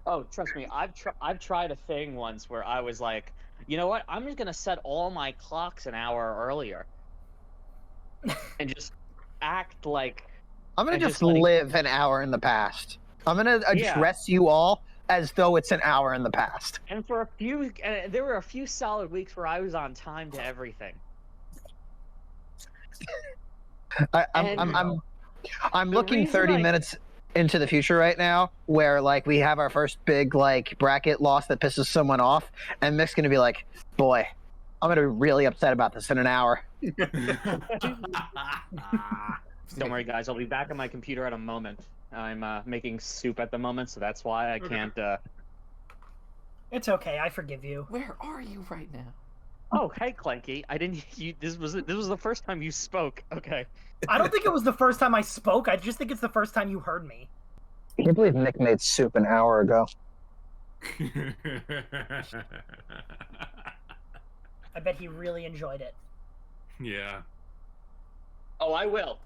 Oh, trust me, I've tried a thing once where I was like, you know what? I'm just gonna set all my clocks an hour earlier, and just act like I'm gonna and just like, live an hour in the past. I'm gonna Yeah. address you all as though it's an hour in the past. And there were a few solid weeks where I was on time to everything. I'm the looking reason 30 minutes into the future right now, where like we have our first big like bracket loss that pisses someone off, and Mick's gonna be like, "Boy, I'm gonna be really upset about this in an hour." Don't worry, guys. I'll be back on my computer at a moment. I'm making soup at the moment, so that's why I can't. It's okay. I forgive you. Where are you right now? Oh, hey, Clanky. I didn't. This was the first time you spoke. Okay. I don't think it was the first time I spoke. I just think it's the first time you heard me. I can't believe Mick made soup an hour ago. I bet he really enjoyed it. Yeah. Oh, I will.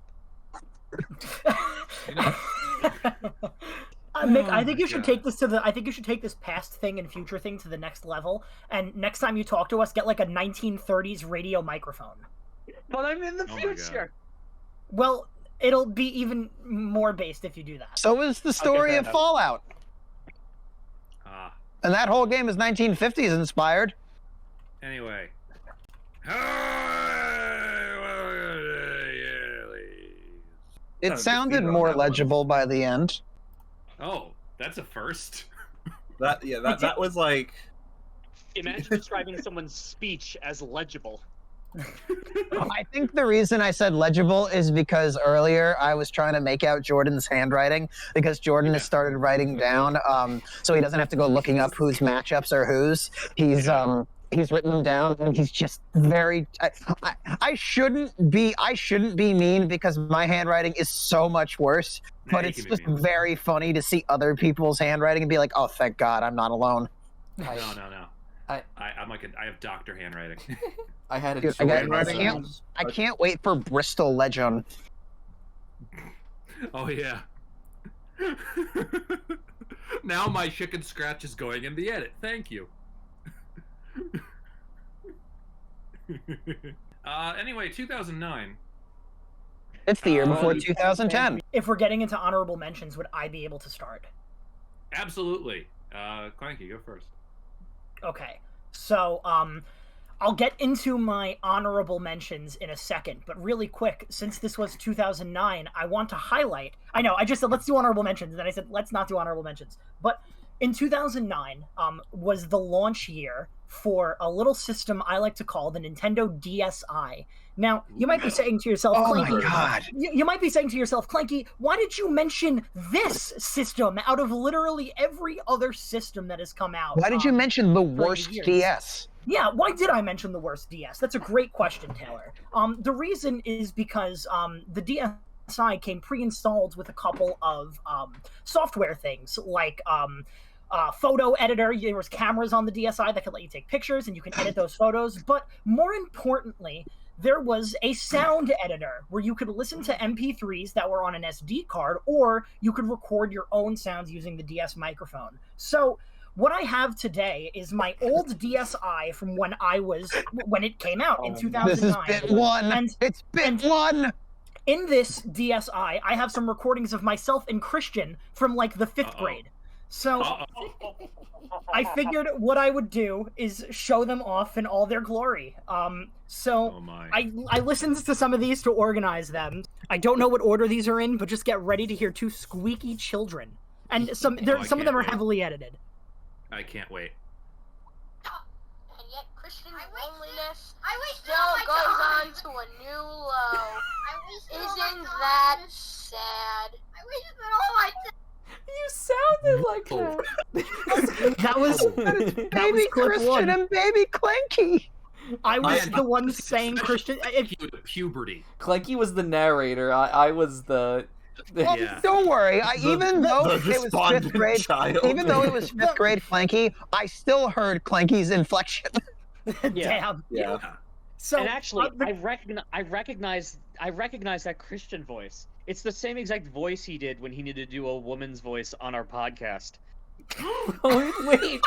Mick, I think you should take this to the. I think you should take this past thing and future thing to the next level. And next time you talk to us, get like a 1930s radio microphone. But I'm in the future. Well, it'll be even more based if you do that. So is the story of Fallout. And that whole game is 1950s inspired. Anyway. It sounded more legible by the end. Oh, that's a first. That was like... Imagine describing someone's speech as legible. I think the reason I said legible is because earlier I was trying to make out Jordan's handwriting, because Jordan has started writing down, so he doesn't have to go looking up whose matchups are whose. He's written them down, and he's just very. I shouldn't be mean because my handwriting is so much worse. But it's just very funny to see other people's handwriting and be like, "Oh, thank God, I'm not alone." No. I have doctor handwriting. I had a Dude, I can't wait for Bristol Legend. Oh yeah. Now my chicken scratch is going in the edit. Thank you. Anyway, 2009. It's the year before 2010. If we're getting into honorable mentions, would I be able to start? Absolutely. Clanky, go first. Okay. So, I'll get into my honorable mentions in a second, but really quick, since this was 2009, I want to highlight... I know, I just said, let's do honorable mentions, and then I said, let's not do honorable mentions. But in 2009 was the launch year for a little system I like to call the Nintendo DSi. Now, you might be saying to yourself, Clanky, my God. You might be saying to yourself, Clanky, why did you mention this system out of literally every other system that has come out? Why did you mention the worst DS? Yeah, why did I mention the worst DS? That's a great question, Taylor. The reason is because the DSi came pre-installed with a couple of software things, like photo editor. There was cameras on the DSi that could let you take pictures, and you can edit those photos. But more importantly, there was a sound editor where you could listen to MP3s that were on an SD card, or you could record your own sounds using the DS microphone. So what I have today is my old DSi from when it came out in 2009. This is bit one. It's bit one. In this DSi, I have some recordings of myself and Christian from like the 5th grade. So I figured what I would do is show them off in all their glory. I listened to some of these to organize them. I don't know what order these are in, but just get ready to hear 2 squeaky children. And some of them are heavily edited. I can't wait. And yet Christian's loneliness still goes on to a new low. Isn't that sad? I wish that all I did. You sounded like that. That was Baby Christian one. and baby Clanky. I was the one saying Christian. Puberty. Clanky was the narrator. I was the. Well, don't worry. Even though it was 5th grade, Clanky, I still heard Clanky's inflection. Damn. Yeah. So, and actually, I recognize that Christian voice. It's the same exact voice he did when he needed to do a woman's voice on our podcast. Wait.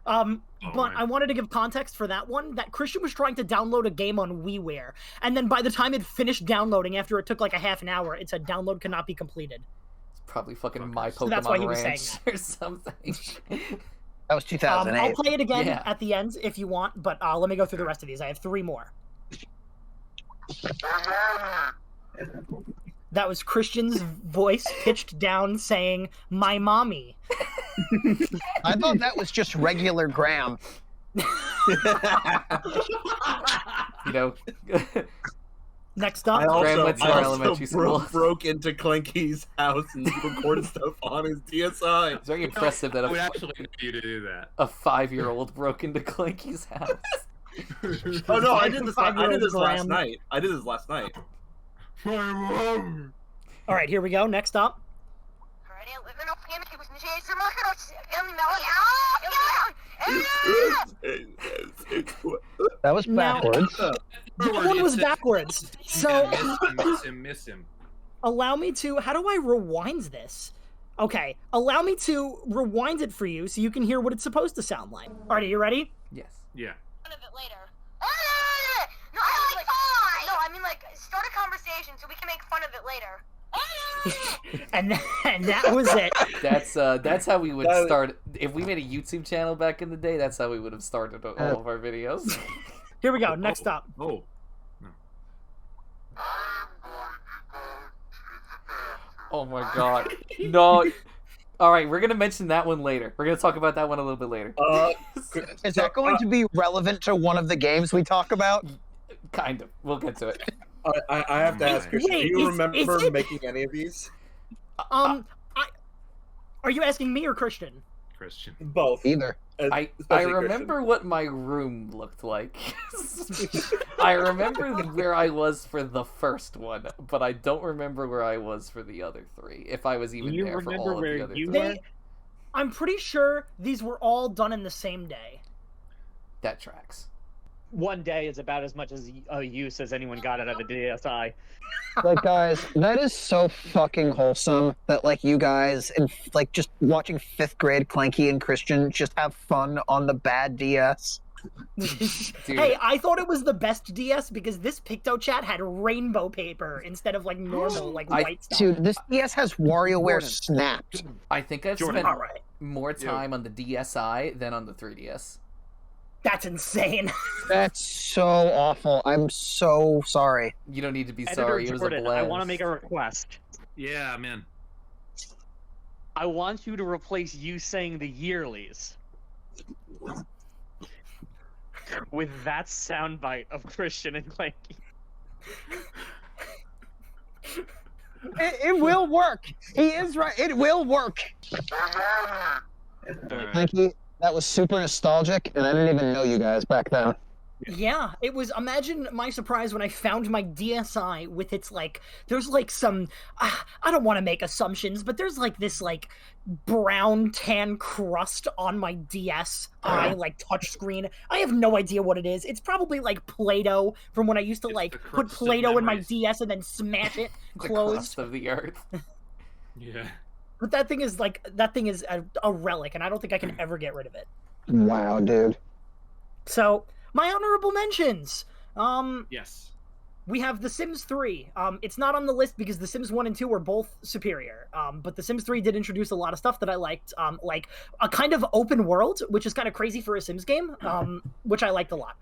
But I wanted to give context for that one, that Christian was trying to download a game on WiiWare, and then by the time it finished downloading, after it took like a half an hour, it said download cannot be completed. It's probably fucking My So that's why he Pokemon was Ranch saying or something. That was 2008. I'll play it again Yeah. at the end if you want, but let me go through the rest of these. I have 3 more. That was Christian's voice pitched down saying, "My mommy." I thought that was just regular Graham. You know, Next up, Graham went to our elementary school. broke into Clanky's house and recorded stuff on his DSI. it's very impressive that I would a actually need you to do that. 5-year-old broke into Clanky's house. Oh no, I did this. I did Five-year-old this last Graham. night. I did this last night. My mom. all right, here we go. Next up, That was Now- backwards. that one was backwards. So Miss him. allow me to. How do I rewind this? Okay, allow me to rewind it for you so you can hear what it's supposed to sound like. All right, are you ready? Yes. Yeah. Fun of it later. No, I mean like start a conversation so we can make fun of it later. And that was it. That's how we would That- start. If we made a YouTube channel back in the day, that's how we would have started all of our videos. Here we go. Next up. Oh. Oh my god. No. All right, we're gonna mention that one later. We're gonna talk about that one a little bit later. Is that going to be relevant to one of the games we talk about? Kind of. We'll get to it. I have to ask Christian. Wait, do you is remember it- making any of these? Are you asking me or Christian? Christian. Both. Either. I Especially remember what my room looked like. I remember where I was for the first one, but I don't remember where I was for the other 3. If I was even You there for remember all of where the other you 3. were? I'm pretty sure these were all done in the same day. That tracks. One day is about as much as a use as anyone got out of a DSi. Like, guys, that is so fucking wholesome that, like, you guys, and like, just watching 5th grade Clanky and Christian just have fun on the bad DS. Dude, Hey, I thought it was the best DS because this Picto Chat had rainbow paper instead of like normal, like white stuff. Dude, this DS has WarioWare Jordan. snapped. I think I've Jordan. spent All right, more time on the DSi than on the 3DS. that's insane. That's so awful. I'm so sorry. You don't need to be Editor sorry. It was a Jordan, blast. I want to make a request. Yeah, man. I want you to replace you saying the Yearlies with that soundbite of Christian and Clanky. It will work. He is right. It will work. Alright. Clanky, that was super nostalgic, and I didn't even know you guys back then. Yeah, it was. Imagine my surprise when I found my DSi with its like. There's like some. I don't want to make assumptions, but there's like this like brown tan crust on my DSi like touchscreen. I have no idea what it is. It's probably like Play-Doh from when I used to It's like the put crust of Play-Doh in my memories. DS and then smash it The closed. crust of the earth. Yeah. But that thing is like a relic, and I don't think I can ever get rid of it. Wow, dude. So my honorable mentions. Yes. We have The Sims 3. It's not on the list because The Sims 1 and 2 were both superior. But The Sims 3 did introduce a lot of stuff that I liked, like a kind of open world, which is kind of crazy for a Sims game, which I liked a lot.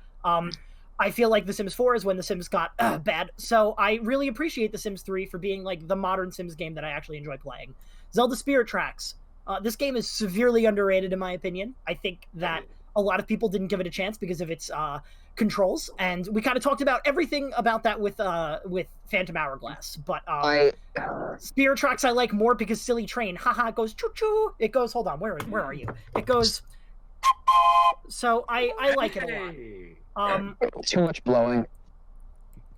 I feel like The Sims 4 is when The Sims got bad, so I really appreciate The Sims 3 for being like the modern Sims game that I actually enjoy playing. Zelda Spirit Tracks. This game is severely underrated in my opinion. I think that a lot of people didn't give it a chance because of its controls, and we kind of talked about everything about that with Phantom Hourglass. But Spirit Tracks I like more because Silly Train, haha, it goes choo choo. It goes. Hold on, where are you? It goes. So I like it a lot. Too much blowing.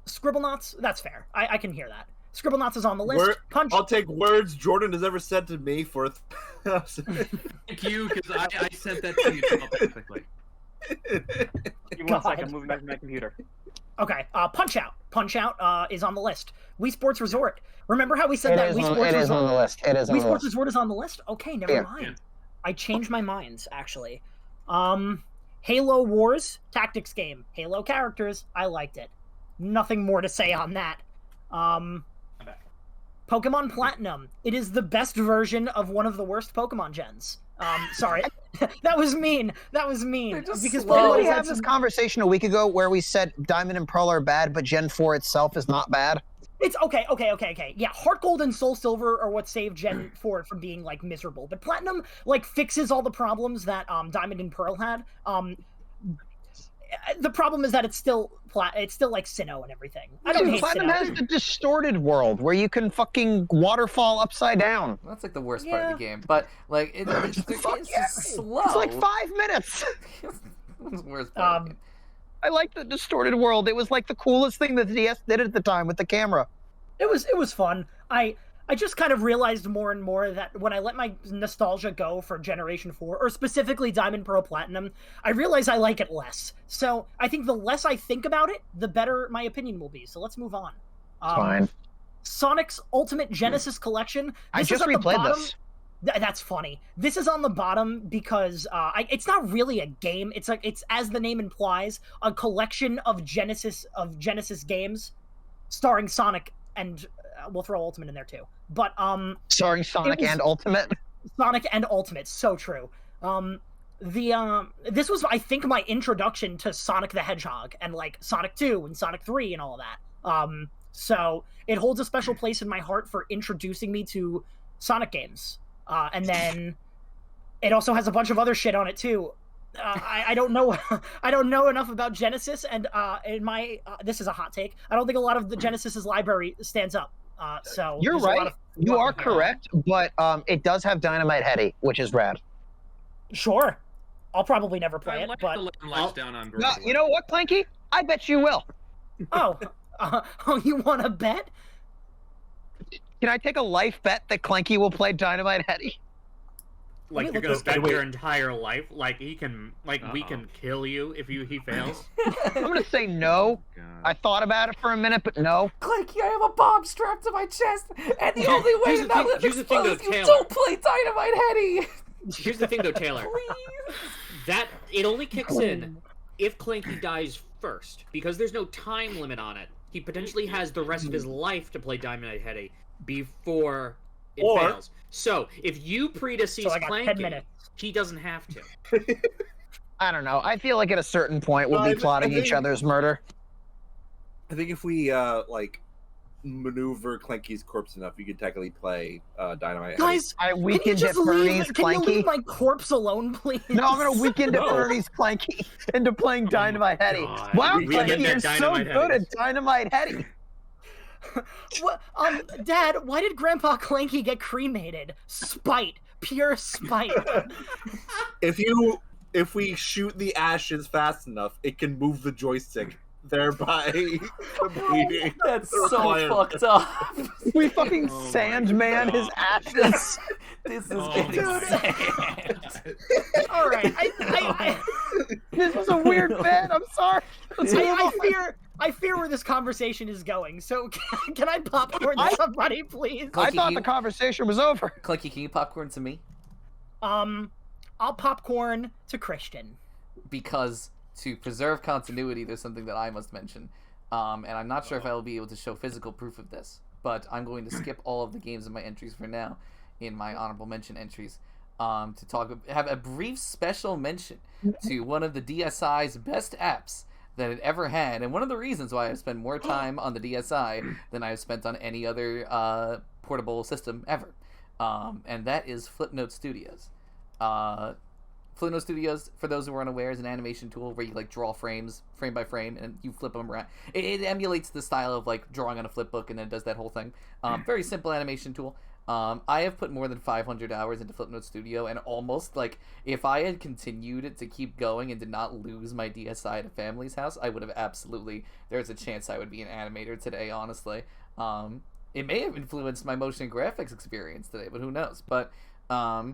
Scribblenauts, that's fair. I can hear that. Scribblenauts is on the list. Punch. I'll take words Jordan has ever said to me for Thank you, because I sent that to you telepathically. Give me 1 second, I'm moving back to my computer. Okay, Punch Out. Punch Out is on the list. Wii Sports Resort. Remember how we said It that is Wii on, Sports it is Resort? on the list. It is on Wii the Sports list. Resort is on the list? Okay, never Yeah. mind. I changed my minds, actually. Halo Wars, tactics game. Halo characters, I liked it. Nothing more to say on that. Pokemon Platinum. It is the best version of one of the worst Pokemon gens. Sorry. That was mean. That was mean. Just Because slow. Didn't we Pokemon have this conversation a week ago where we said Diamond and Pearl are bad, but Gen 4 itself is not bad? It's okay. Yeah, Heart Gold and Soul Silver are what saved Gen 4 from being, like, miserable. But Platinum, like, fixes all the problems that Diamond and Pearl had. The problem is that it's still like Sinnoh and everything. I don't hate Platinum Sinnoh. has the distorted world where you can fucking waterfall upside down. That's like the worst part of the game. But like it's just slow. It's like 5 minutes. It's the worst part of the game. I like the distorted world. It was like the coolest thing that the DS did at the time with the camera. It was fun. I just kind of realized more and more that when I let my nostalgia go for Generation 4, or specifically Diamond, Pearl, Platinum, I realize I like it less. So I think the less I think about it, the better my opinion will be. So let's move on. Fine. Sonic's Ultimate Genesis Collection. I just replayed this. That's funny. This is on the bottom because it's not really a game. It's as the name implies, a collection of Genesis games starring Sonic, and we'll throw Ultimate in there too. But starring Sonic and Ultimate. Sonic and Ultimate, so true. This was, I think, my introduction to Sonic the Hedgehog and like Sonic 2 and Sonic 3 and all of that. So it holds a special place in my heart for introducing me to Sonic games. And then it also has a bunch of other shit on it too. I don't know. I don't know enough about Genesis, and this is a hot take. I don't think a lot of the Genesis's library stands up. So you're right. You are correct, but it does have Dynamite Heady, which is rad. Sure, I'll probably never play it, like but to let him latch down on no, you know what, Clanky? I bet you will. Oh, you want to bet? Can I take a life bet that Clanky will play Dynamite Heady? Like, you're gonna bet your entire life? Like, he can, like, we can kill you if he fails? I'm gonna say no. God. I thought about it for a minute, but no. Clanky, I have a bomb strapped to my chest, and the only way to not let it explode is you don't play Dynamite Heady! Here's the thing, though, Taylor. Please? That, it only kicks in if Clanky dies first, because there's no time limit on it. He potentially has the rest of his life to play Dynamite Heady before it fails. So, if you predecease Clanky, he doesn't have to. I don't know. I feel like at a certain point we'll be plotting each other's murder. I think if we like maneuver Clanky's corpse enough, we could technically play Dynamite. Guys, I can you weakened just at Bernie's can you Clanky. leave my corpse alone, please? No, I'm gonna weaken at Bernie's Clanky into playing Dynamite Heady. God. Wow, We Clanky, get you're that so Dynamite good Heady. at Dynamite Heady. What, Dad, why did Grandpa Clanky get cremated? Spite. Pure spite. If we shoot the ashes fast enough, it can move the joystick, thereby completing. That's the so requirement. fucked up. We fucking Sandman his ashes. This is Oh getting my sad. All right, This was a weird bet. I'm sorry. I fear where this conversation is going. So can I popcorn somebody, please? I thought the conversation was over. Clanky, can you popcorn to me? I'll popcorn to Christian. Because to preserve continuity, there's something that I must mention. And I'm not sure if I will be able to show physical proof of this, but I'm going to skip all of the games in my entries for now, in my honorable mention entries, to have a brief special mention to one of the DSi's best apps that it ever had, and one of the reasons why I've spent more time on the DSi than I've spent on any other portable system ever, and that is Flipnote Studios. Flipnote Studios, for those who are unaware, is an animation tool where you like draw frames frame by frame and you flip them around. It emulates the style of like drawing on a flip book and then does that whole thing. Very simple animation tool. I have put more than 500 hours into Flipnote Studio, and almost like if I had continued to keep going and did not lose my DSi to family's house, I would have absolutely. There's a chance I would be an animator today. Honestly, it may have influenced my motion graphics experience today, but who knows? But the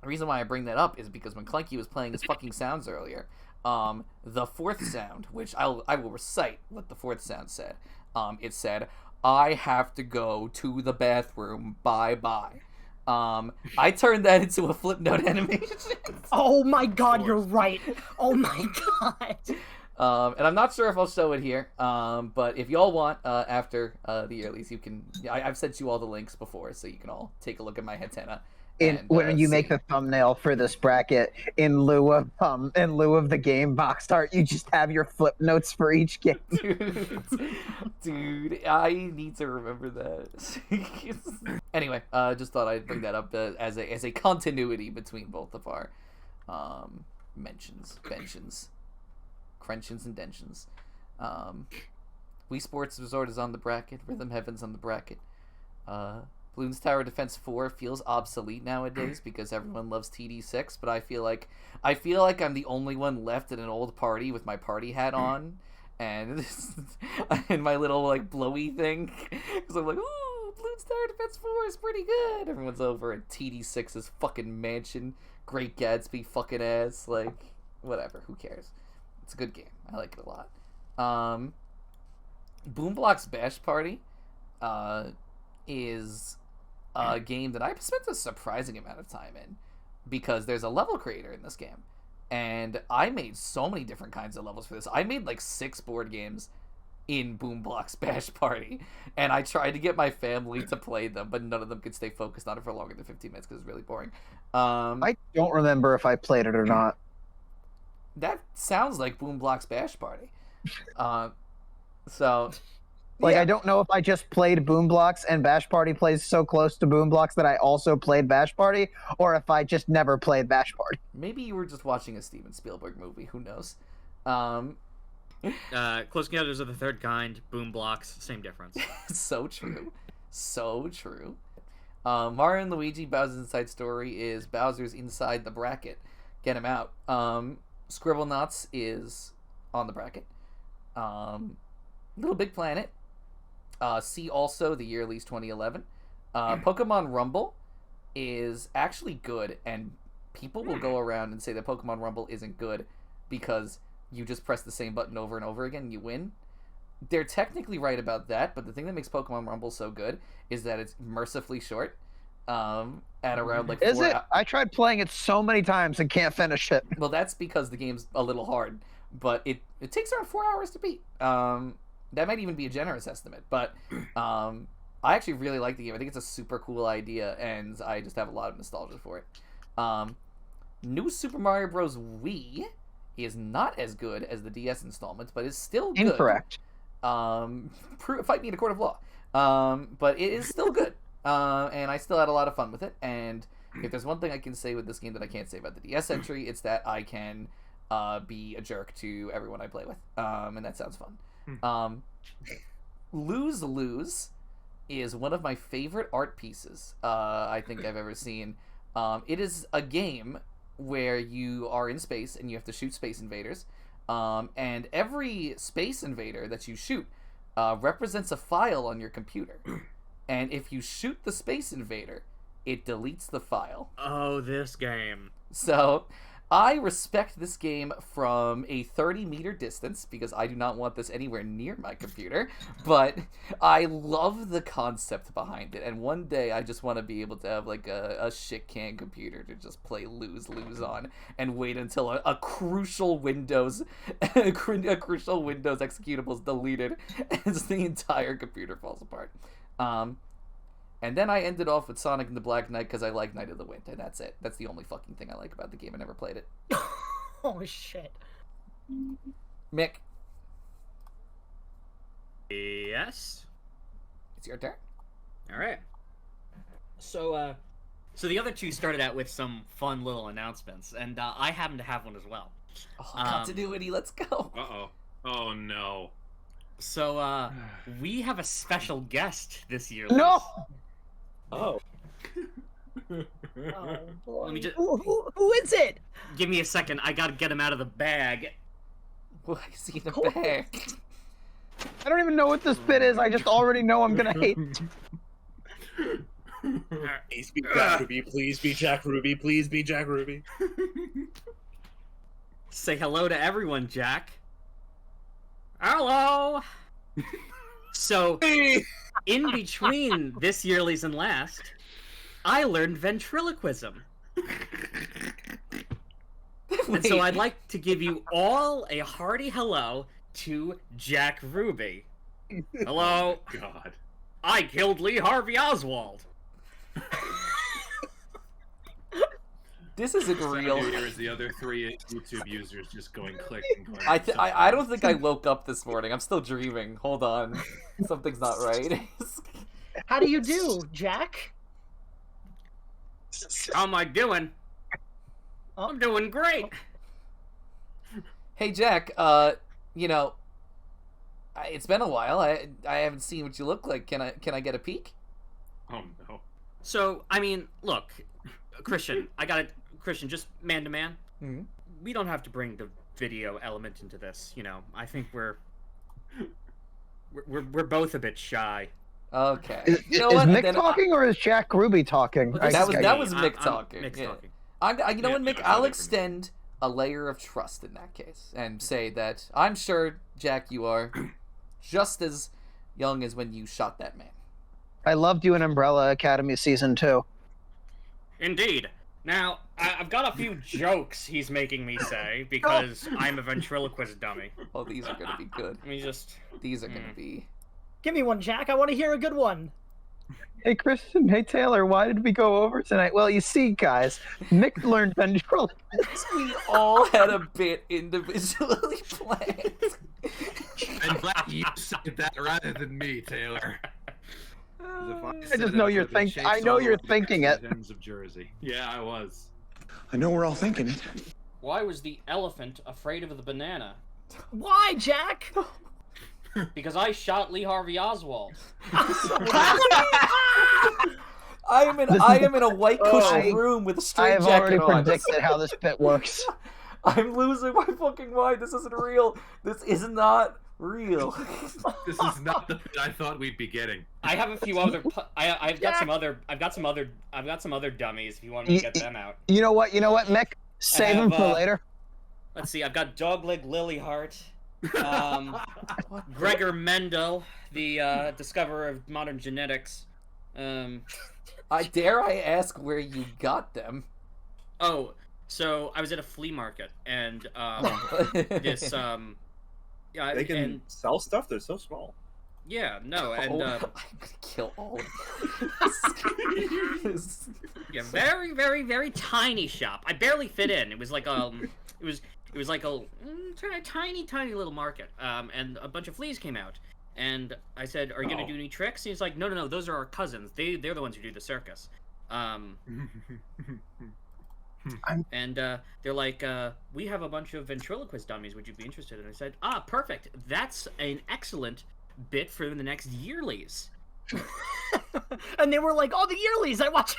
reason why I bring that up is because when Clanky was playing his fucking sounds earlier, the fourth sound, which I will recite what the fourth sound said. It said, "I have to go to the bathroom. Bye-bye." I turned that into a flip note animation. Oh my god, you're right. Oh my god. And I'm not sure if I'll show it here. But if y'all want, after the Yearlies, you can. I've sent you all the links before, so you can all take a look at my hentai. When you make the thumbnail for this bracket, in lieu of the game box art, you just have your flip notes for each game. Dude, I need to remember that. Anyway, just thought I'd bring that up as a continuity between both of our mentions, Bentions, Crentions, and Dentions. Wii Sports Resort is on the bracket. Rhythm Heaven's on the bracket. Bloons Tower Defense 4 feels obsolete nowadays because everyone loves TD6, but I feel like I'm the only one left at an old party with my party hat on and and my little like blowy thing because I'm like, ooh, Bloons Tower Defense 4 is pretty good. Everyone's over at TD6's fucking mansion, Great Gatsby fucking ass, like whatever, who cares? It's a good game. I like it a lot. Boomblocks Bash Party is a game that I spent a surprising amount of time in because there's a level creator in this game, and I made so many different kinds of levels for this. I made like 6 board games in Boomblocks Bash Party, and I tried to get my family to play them, but none of them could stay focused on it for longer than 15 minutes because it's really boring. I don't remember if I played it or not. That sounds like Boomblocks Bash Party. So Like, yeah. I don't know if I just played Boomblocks and Bash Party plays so close to Boomblocks that I also played Bash Party, or if I just never played Bash Party. Maybe you were just watching a Steven Spielberg movie. Who knows? Close Encounters of the Third Kind, Boomblocks, same difference. So true. So true. Mario and Luigi Bowser's Inside Story is Bowser's inside the bracket. Get him out. Scribblenauts is on the bracket. Little Big Planet. See also the Yearlies 2011. Pokemon Rumble is actually good, and people will go around and say that Pokemon Rumble isn't good because you just press the same button over and over again and you win. They're technically right about that, but the thing that makes Pokemon Rumble so good is that it's mercifully short. At around like 4 Is it? I tried playing it so many times and can't finish it. Well, that's because the game's a little hard, but it takes around 4 hours to beat. That might even be a generous estimate, but I actually really like the game. I think it's a super cool idea, and I just have a lot of nostalgia for it. New Super Mario Bros. Wii is not as good as the DS installment, but is still good. Incorrect. Fight me in a court of law. But it is still good. And I still had a lot of fun with it. And if there's one thing I can say with this game that I can't say about the DS entry, it's that I can be a jerk to everyone I play with. And that sounds fun. Lose Lose is one of my favorite art pieces I think I've ever seen. It is a game where you are in space and you have to shoot space invaders. And every space invader that you shoot represents a file on your computer. And if you shoot the space invader, it deletes the file. Oh, this game. So I respect this game from a 30-meter distance because I do not want this anywhere near my computer, but I love the concept behind it, and one day I just want to be able to have like a shit-can computer to just play Lose Lose on and wait until a crucial Windows executable is deleted as the entire computer falls apart. And then I ended off with Sonic and the Black Knight because I like Night of the Wind, and that's it. That's the only fucking thing I like about the game. I never played it. Oh, shit. Mick, Yes? it's your turn. Alright. So the other two started out with some fun little announcements, and I happen to have one as well. Oh, continuity, let's go. Uh-oh. Oh, no. So, we have a special guest this year. No! Oh. Let me just Who is it? give me a second. I gotta get him out of the bag. Why is he in the bag? I don't even know what this bit is. I just already know I'm gonna hate. Please be Jack Ruby. Please be Jack Ruby. Please be Jack Ruby. Say hello to everyone, Jack. Hello! So, in between this Yearlies and last, I learned ventriloquism. And so I'd like to give you all a hearty hello to Jack Ruby. Hello. Oh, God. I killed Lee Harvey Oswald. This isn't real. Here's the other 3 YouTube users just going click and going. I don't think I woke up this morning. I'm still dreaming. Hold on. Something's not right. How do you do, Jack? How am I doing? I'm doing great. Hey, Jack, you know, it's been a while. I haven't seen what you look like. Can I get a peek? Oh, no. So, I mean, look, Christian, Christian, just man to man. Mm-hmm. We don't have to bring the video element into this, you know. I think we're both a bit shy. Okay. Is what? Mick Then talking or is Jack Ruby talking? Well, that was Mick I'm talking. Mick's Yeah. talking. You know what, Mick? Yeah, I'll I extend a layer of trust in that case and say that I'm sure, Jack, you are just as young as when you shot that man. I loved you in Umbrella Academy Season 2. Indeed. Now, I've got a few jokes he's making me say because I'm a ventriloquist dummy. Oh, these are gonna be good. Let me just... These are gonna be... Give me one, Jack. I want to hear a good one. Hey, Christian. Hey, Taylor. Why did we go over tonight? Well, you see, guys, Mick learned ventriloquism. We all had a bit individually planned. I'm glad you said that rather than me, Taylor. I just know you're thinking. I know you're thinking it. Ends of Jersey. Yeah, I was. I know we're all thinking it. Why was the elephant afraid of the banana? Why, Jack? Because I shot Lee Harvey Oswald. I am in a white cushion room with a I straight have already jacket on. predicted how this bit works. I'm losing my fucking mind. This isn't real. This is not real. This is not the bit I thought we'd be getting. I have a few other. I've got some other dummies. If you want me to get them out. You know what, Mick? Save them for later. Let's see. I've got Dogleg Lilyheart, Gregor Mendel, the discoverer of modern genetics. Dare I ask where you got them? Oh, so I was at a flea market and this yeah, They can and sell stuff. They're so small. yeah, no, and I'm gonna kill all of this. yeah, very, very, very tiny shop. I barely fit in. It was like it was like a tiny little market. And a bunch of fleas came out, and I said, "Are you gonna do any tricks?" And he's like, "No, those are our cousins. They're the ones who do the circus." And they're like, "We have a bunch of ventriloquist dummies. Would you be interested?" And I said, perfect. That's an excellent bit for the next Yearlies." And they were like, "Oh, the Yearlies! I watch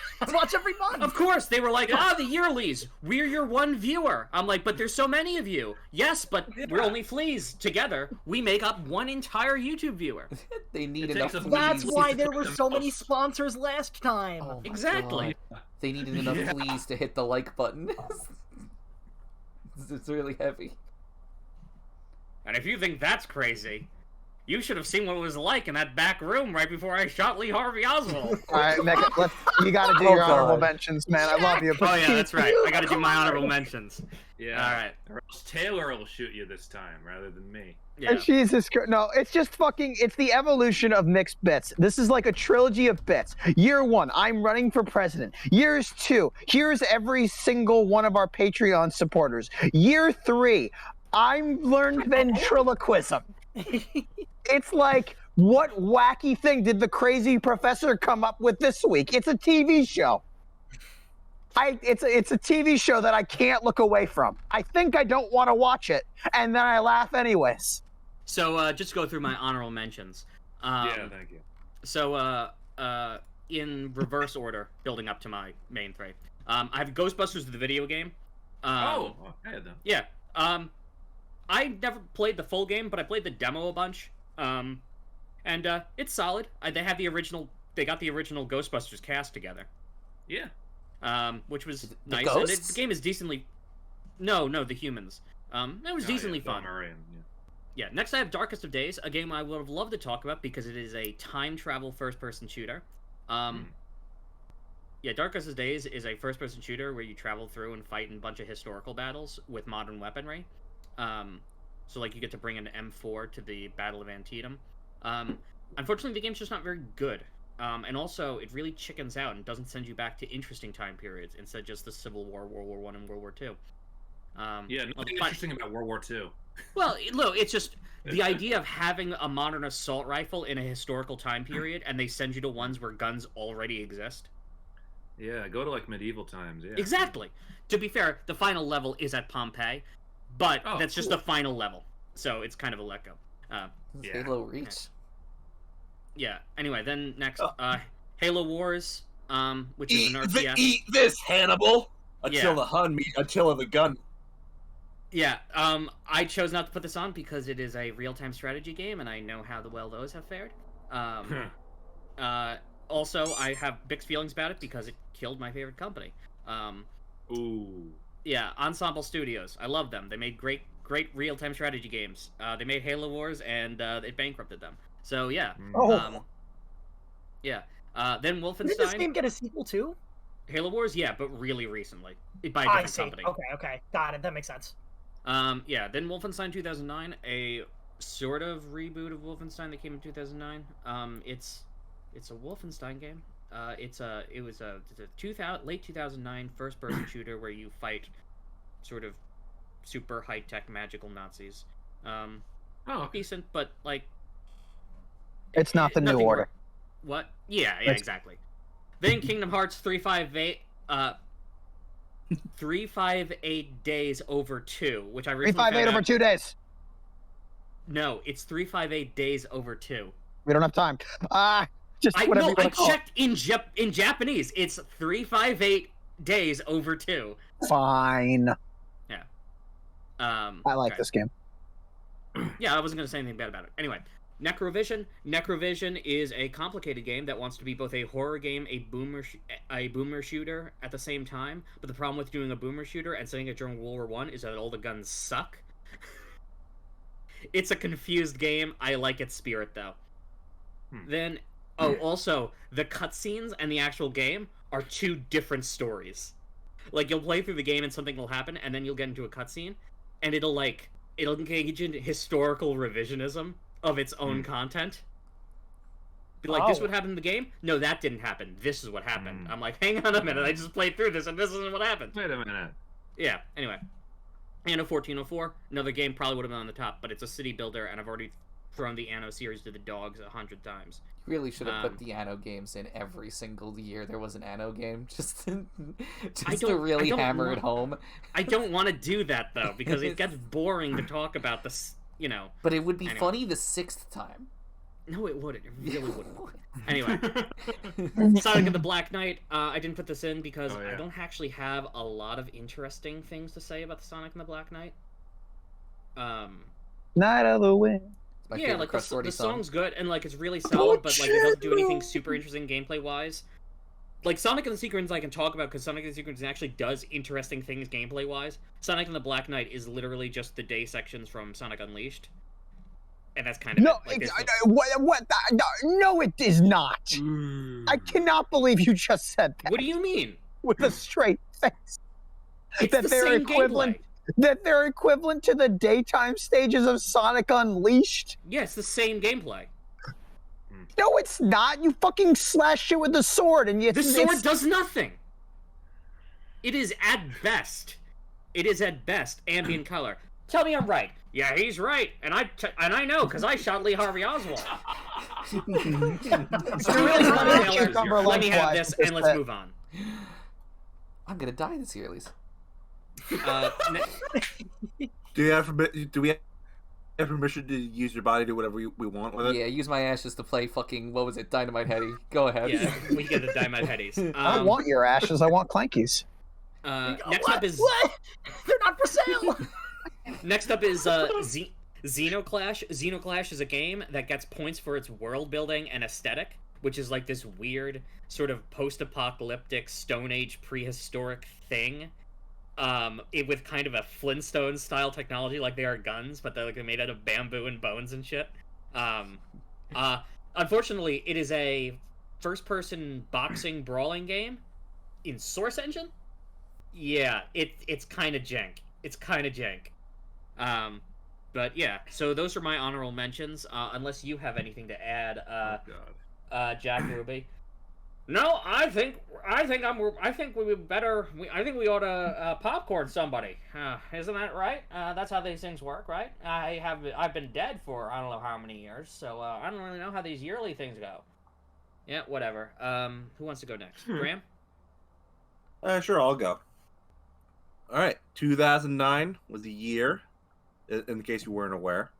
every month." Of course, they were like, the Yearlies. We're your one viewer. I'm like, but there's so many of you. Yes, but we're only fleas. Together, we make up one entire YouTube viewer. They need It enough takes a fleas. That's why there were so many sponsors last time. Oh my Exactly. God. They needed enough fleas to hit the like button. It's really heavy. And if you think that's crazy, you should have seen what it was like in that back room right before I shot Lee Harvey Oswald. All right, Mick, you got to do Oh, your honorable God. mentions, man. I love you. Oh yeah, that's right. I got to do my honorable mentions. Yeah. All right. Or else Taylor will shoot you this time rather than me. Yeah. Jesus Christ. No, it's just fucking, it's the evolution of mixed bits. This is like a trilogy of bits. Year 1, I'm running for president. Years 2, here's every single one of our Patreon supporters. Year 3, I'm learned ventriloquism. It's like, what wacky thing did the crazy professor come up with this week? It's a TV show. It's a TV show that I can't look away from. I think I don't want to watch it, and then I laugh anyways. So just go through my honorable mentions. Yeah, thank you. So in reverse order, building up to my main three. I have Ghostbusters the video game. I had them. Yeah. I never played the full game, but I played the demo a bunch. And it's solid. They got the original Ghostbusters cast together. Yeah. Which was The nice. ghosts? And the game is decently. No, the humans. It was decently fun. Murray, Yeah, next I have Darkest of Days, a game I would have loved to talk about because it is a time travel first-person shooter. Yeah, Darkest of Days is a first-person shooter where you travel through and fight in a bunch of historical battles with modern weaponry. So, like, you get to bring an M4 to the Battle of Antietam. Unfortunately, the game's just not very good. And also, it really chickens out and doesn't send you back to interesting time periods, instead just the Civil War, World War I, and World War II. Yeah, nothing interesting about World War II. Well, look, it's just the idea of having a modern assault rifle in a historical time period, and they send you to ones where guns already exist. Yeah, go to, like, medieval times, yeah. Exactly. To be fair, the final level is at Pompeii, but that's just the final level, so it's kind of a let go. Halo Reach. Yeah. Anyway, then next, Halo Wars, which is an RTS. Eat this, Hannibal! Until Yeah. the Hun meet Attila the Gun. Yeah, I chose not to put this on because it is a real-time strategy game, and I know how well those have fared. Also, I have mixed feelings about it because it killed my favorite company. Ooh. Yeah, Ensemble Studios. I love them. They made great real-time strategy games. They made Halo Wars, and it bankrupted them. So, yeah. Yeah. Then Wolfenstein. Did this game get a sequel too? Halo Wars, yeah, but really recently. By a different company. Okay. Got it. That makes sense. Yeah, then Wolfenstein 2009, a sort of reboot of Wolfenstein that came in 2009. It's a Wolfenstein game. It's a late 2009 first-person shooter where you fight sort of super high-tech magical Nazis. Decent, but like it's not the New Order. What? Yeah, exactly. Then Kingdom Hearts 358 Days Over 2, which I recently 358 over 2 days. No, it's 358 Days Over 2. We don't have time. Just whatever you want to call checked in Japanese. It's 358 Days Over 2. Fine. Yeah. I like this game. Yeah, I wasn't going to say anything bad about it. Anyway, Necrovision. Necrovision is a complicated game that wants to be both a horror game, a boomer shooter at the same time. But the problem with doing a boomer shooter and setting it during World War I is that all the guns suck. It's a confused game. I like its spirit, though. Then, also, the cutscenes and the actual game are two different stories. Like, you'll play through the game and something will happen, and then you'll get into a cutscene, and it'll engage in historical revisionism of its own content. Be like, this would happen in the game? No, that didn't happen. This is what happened. I'm like, hang on a minute, I just played through this, and this isn't what happened. Wait a minute. Yeah, anyway. Anno 1404, another game probably would have been on the top, but it's a city builder, and I've already thrown the Anno series to the dogs 100 times. You really should have put the Anno games in every single year there was an Anno game, just to really hammer it home. I don't want to do that, though, because it gets boring to talk about this, you know. But it would be funny the 6th time. No, it wouldn't. It really wouldn't. Anyway. Sonic and the Black Knight. I didn't put this in because I don't actually have a lot of interesting things to say about the Sonic and the Black Knight. Night of the Wind. Yeah, like the song's good and like it's really solid, but like it doesn't do anything super interesting gameplay wise. Like Sonic and the Sequence I can talk about because Sonic and the Sequence actually does interesting things gameplay wise. Sonic and the Black Knight is literally just the day sections from Sonic Unleashed, and that's kind of no. Like, no, it is not. I cannot believe you just said that. What do you mean? With a straight face. It's that they're equivalent. Gameplay. That they're equivalent to the daytime stages of Sonic Unleashed? Yeah, it's the same gameplay. No, it's not. You fucking slash shit with the sword, and the sword does nothing. It is at best ambient color. Tell me I'm right. Yeah, he's right, and I know because I shot Lee Harvey Oswald. Let me have this, and let's move on. I'm gonna die this Yearlies. Do we have permission to use your body to do whatever we want with it? Yeah, use my ashes to play fucking, what was it, Dynamite Heady. Go ahead. Yeah, we get the Dynamite Headies. I don't want your ashes, I want Clanky's. Next up is... What? They're not for sale! Next up is Xenoclash. Xenoclash is a game that gets points for its world building and aesthetic, which is like this weird sort of post-apocalyptic Stone Age prehistoric thing with kind of a Flintstone style technology, like they are guns, but they're made out of bamboo and bones and shit. Unfortunately, it is a first-person boxing brawling game in Source Engine. Yeah, it's kind of jank. It's kind of jank. But yeah, so those are my honorable mentions. Unless you have anything to add, Jack Ruby. No, I think we ought to popcorn somebody. Isn't that right? That's how these things work, right? I've been dead for I don't know how many years, so I don't really know how these yearly things go. Yeah, whatever. Who wants to go next? Graham? Sure, I'll go. All right, 2009 was the year, in case you weren't aware.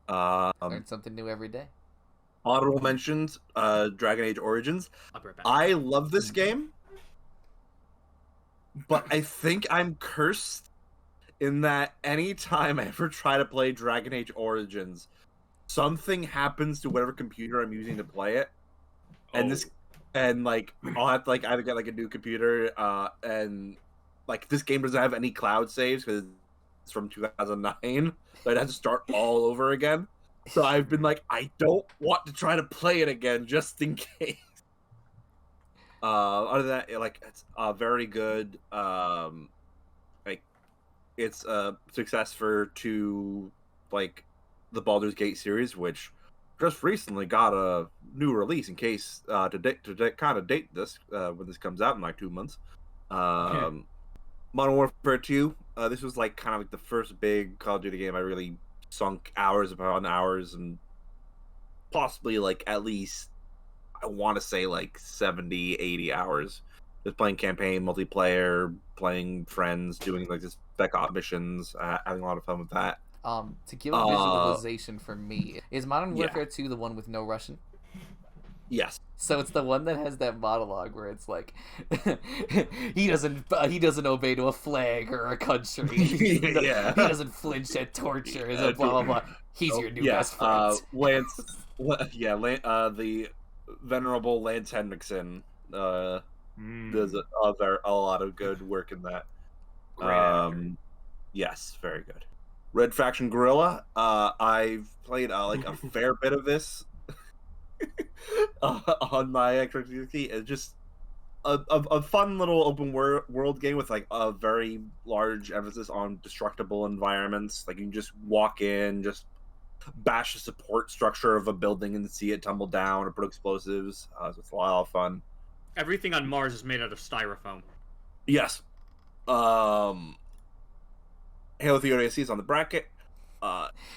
Learn something new every day. Honorable mentions, Dragon Age Origins. I'll be right back. I love this game, but I think I'm cursed in that anytime I ever try to play Dragon Age Origins, something happens to whatever computer I'm using to play it, and like I'll have to like either get like a new computer, and like this game doesn't have any cloud saves because it's from 2009, so I'd have to start all over again. So I've been like, I don't want to try to play it again just in case. Other than that, like it's very good. Like it's a success to like the Baldur's Gate series, which just recently got a new release. In case to kind of date this when this comes out in like 2 months. Modern Warfare 2. This was like kind of like the first big Call of Duty game I really sunk hours upon hours and possibly like at least I want to say like 70 80 hours just playing campaign, multiplayer, playing friends, doing like just spec op missions, having a lot of fun with that. To give a visualization for me, is Modern Warfare 2 the one with no Russian? Yes. So it's the one that has that monologue where it's like he doesn't obey to a flag or a country. He doesn't flinch at torture. Blah blah blah. He's your new best friend. The venerable Lance Henriksen does a lot of good work in that. Yes, very good. Red Faction Guerrilla. I've played like a fair bit of this. On my Xbox 360. It's just a fun little open world game with like a very large emphasis on destructible environments. Like you can just walk in, just bash the support structure of a building and see it tumble down or put explosives. So it's a lot of fun. Everything on Mars is made out of styrofoam. Yes. Halo 3 ODST is on the bracket.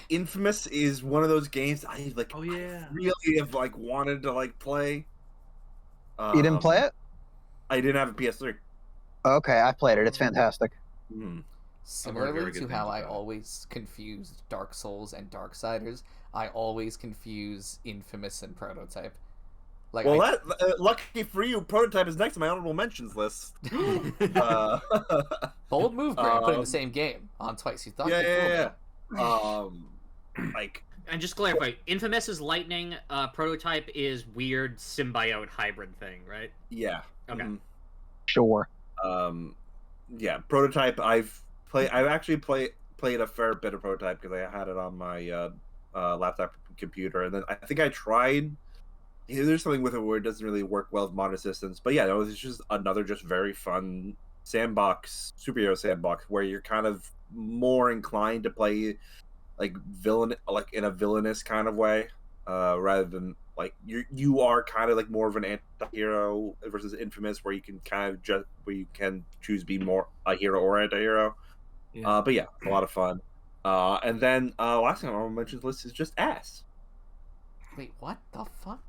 Infamous is one of those games I like. Oh yeah, really have like wanted to like play. You didn't play it? I didn't have a PS3. Okay, I played it. It's fantastic. Similarly to how I always confused Dark Souls and Darksiders, I always confuse Infamous and Prototype. Like, well, lucky for you, Prototype is next on my honorable mentions list. Bold move, Graham. Put it in the same game on twice. You thought? Yeah. Like, and just clarify, Infamous is lightning. Prototype is weird symbiote hybrid thing, right? Yeah. Okay. Sure. Yeah. Prototype. I've actually played a fair bit of Prototype because I had it on my laptop computer, and then I think I tried. There's something with it where it doesn't really work well with modern systems, but yeah, it's just another just very fun sandbox, superhero sandbox, where you're kind of more inclined to play like in a villainous kind of way, rather than like you are kind of like more of an anti-hero versus Infamous, where you can choose to be more a hero or anti-hero. But yeah, a lot of fun. And then last thing I'll mention this list is just ass. Wait, what the fuck?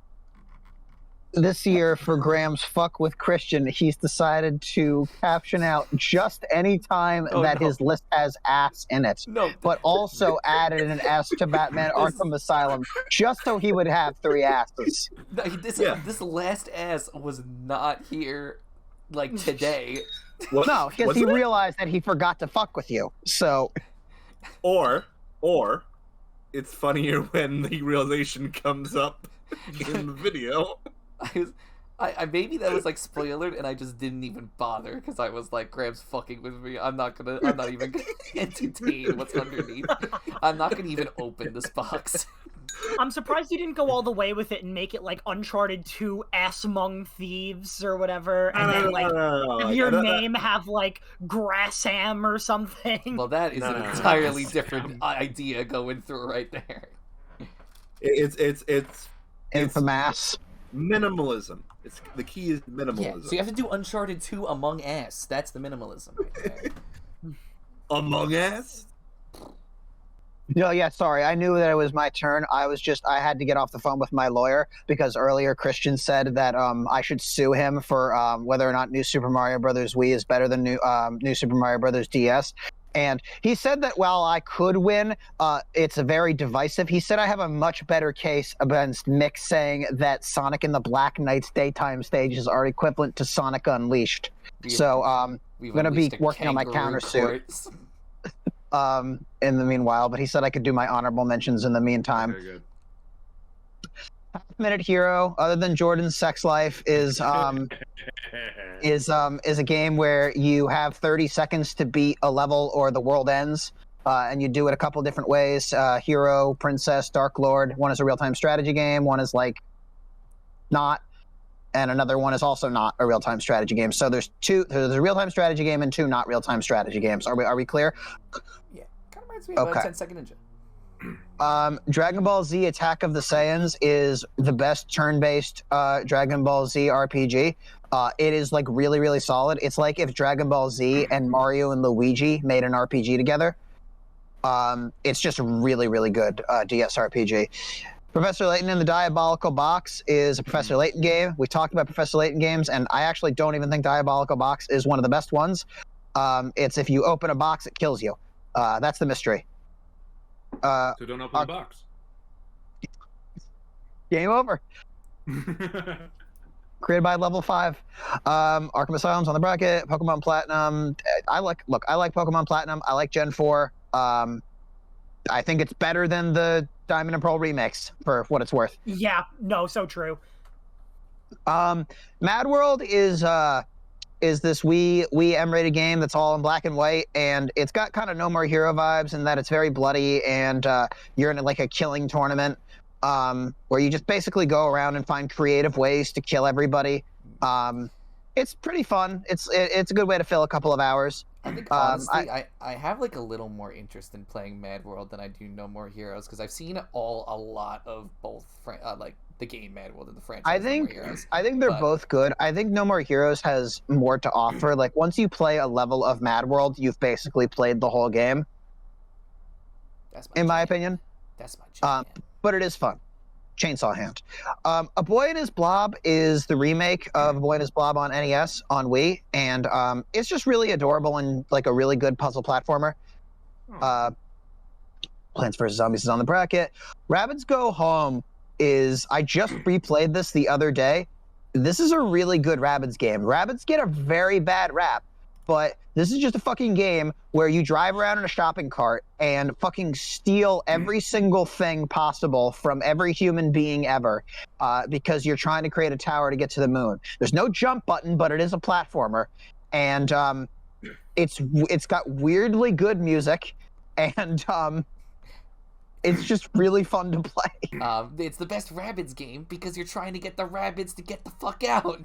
This year, for Graham's fuck with Christian, he's decided to caption out just any time his list has ass in it. But also added an S to Batman Arkham Asylum, just so he would have 3 asses. This last ass was not here, like, today. No, because he realized that he forgot to fuck with you. So, or it's funnier when the realization comes up in the video. I maybe that was like spoilered, and I just didn't even bother because I was like, Graham's fucking with me. I'm not even gonna entertain what's underneath. I'm not gonna even open this box. I'm surprised you didn't go all the way with it and make it like Uncharted 2 Ass Among Thieves or whatever, and then like have your name have like Grasham or something. Well, that is an entirely different idea going through right there. It's Infamous. Minimalism. The key is minimalism. Yeah, so you have to do Uncharted 2 Among Us. That's the minimalism right there. Among Us? No, yeah, sorry. I knew that it was my turn. I had to get off the phone with my lawyer because earlier Christian said that I should sue him for whether or not New Super Mario Brothers Wii is better than New Super Mario Brothers DS. And he said that while I could win, it's very divisive. He said I have a much better case against Mick saying that Sonic and the Black Knight's daytime stages are equivalent to Sonic Unleashed. So I'm going to be working on my countersuit in the meanwhile. But he said I could do my honorable mentions in the meantime. Very good. Half-Minute Hero, other than Jordan's sex life, is a game where you have 30 seconds to beat a level or the world ends, and you do it a couple different ways. Hero, Princess, Dark Lord. One is a real-time strategy game. One is like not, and another one is also not a real-time strategy game. So there's a real-time strategy game and two not real-time strategy games. Are we clear? Yeah, kind of reminds me of a 10-second ninja. Dragon Ball Z Attack of the Saiyans is the best turn-based Dragon Ball Z RPG. It is like really, really solid. It's like if Dragon Ball Z and Mario and Luigi made an RPG together. It's just a really, really good DS RPG. Professor Layton and the Diabolical Box is a Professor Layton game. We talked about Professor Layton games, and I actually don't even think Diabolical Box is one of the best ones. It's if you open a box, it kills you. That's the mystery. So don't open the box. Game over. Created by Level 5. Arkham Asylum's on the bracket. Pokemon Platinum. I like Pokemon Platinum. I like Gen 4. I think it's better than the Diamond and Pearl remakes for what it's worth. Yeah, no, so true. Mad World is this Wii M-rated game that's all in black and white, and it's got kind of No More Hero vibes in that it's very bloody, and you're in like a killing tournament where you just basically go around and find creative ways to kill everybody. It's pretty fun. It's a good way to fill a couple of hours. I think honestly, I have like a little more interest in playing Mad World than I do No More Heroes because I've seen a lot of both like the game Mad World and the franchise. I think they're both good. I think No More Heroes has more to offer. Like once you play a level of Mad World, you've basically played the whole game. My opinion. That's my jam. But it is fun. Chainsaw Hand. A Boy and His Blob is the remake of A Boy and His Blob on NES on Wii, and it's just really adorable and like a really good puzzle platformer. Plants vs. Zombies is on the bracket. Rabbids Go Home is, I just replayed this the other day. This is a really good Rabbids game. Rabbids get a very bad rap, but this is just a fucking game where you drive around in a shopping cart and fucking steal every single thing possible from every human being ever because you're trying to create a tower to get to the moon. There's no jump button, but it is a platformer. And it's got weirdly good music, and it's just really fun to play. It's the best Rabbids game because you're trying to get the Rabbids to get the fuck out.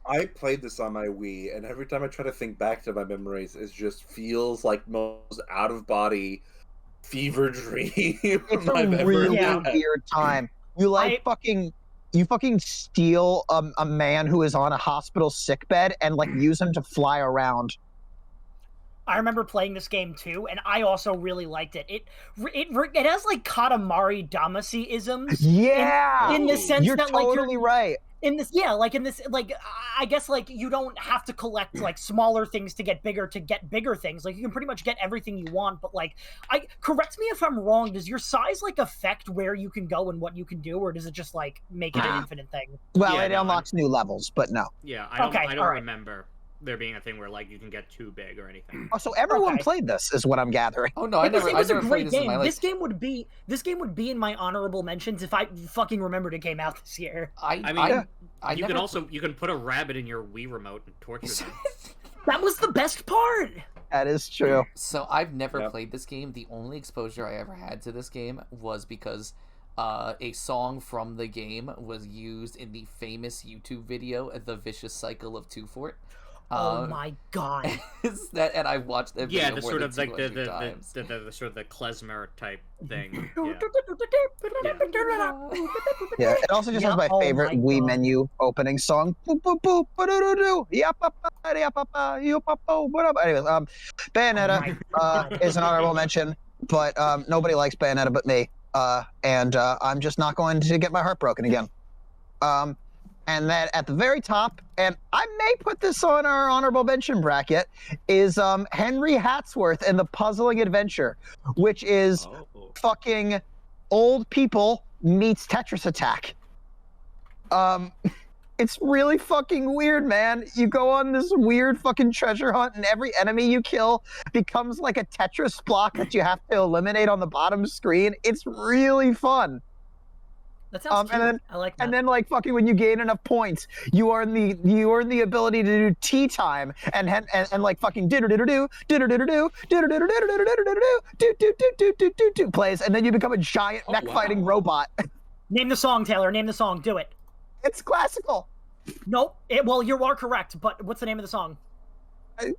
I played this on my Wii, and every time I try to think back to my memories, it just feels like the most out-of-body fever dream. It's a really weird time. You fucking steal a man who is on a hospital sickbed and like use him to fly around. I remember playing this game too, and I also really liked it. It has like Katamari Damacy isms. Yeah, in the sense you're that totally you're right. I guess like you don't have to collect like smaller things to get bigger things. Like you can pretty much get everything you want, but like correct me if I'm wrong, does your size like affect where you can go and what you can do, or does it just like make it an infinite thing? Well, it unlocks new levels, but no. Yeah, I don't remember. there being a thing where like you can get too big or anything. Oh, so everyone Okay. played this, is what I'm gathering. Oh no, I This never. game I was a never played great this in my game. life. This game would be in my honorable mentions if I fucking remembered it came out this year. I mean, I you never... can also put a rabbit in your Wii remote and torture them. That was the best part. That is true. So I've never played this game. The only exposure I ever had to this game was because a song from the game was used in the famous YouTube video, The Vicious Cycle of Two Fort. Oh my god! And I watched that video the more sort than of like 200 times. the sort of the klezmer type thing. Yeah, it also just has my Oh favorite my Wii God. menu opening song. Boop, boop, boop, ba-do-do-do, ya-pa-pa, ya-pa-pa, yo-pa-po, what up? Anyways, Bayonetta is an honorable mention, but nobody likes Bayonetta but me. And I'm just not going to get my heart broken again. And then at the very top, and I may put this on our honorable mention bracket, is Henry Hatsworth and the Puzzling Adventure, which is fucking old people meets Tetris Attack. It's really fucking weird, man. You go on this weird fucking treasure hunt, and every enemy you kill becomes like a Tetris block that you have to eliminate on the bottom screen. It's really fun. That sounds cute. I like that. And then, like, fucking, when you gain enough points, you earn the ability to do tea time and like fucking plays, and then you become a giant mech fighting robot. Name the song, Taylor. Name the song. Do it. It's classical. Nope. Well, you are correct, but what's the name of the song? If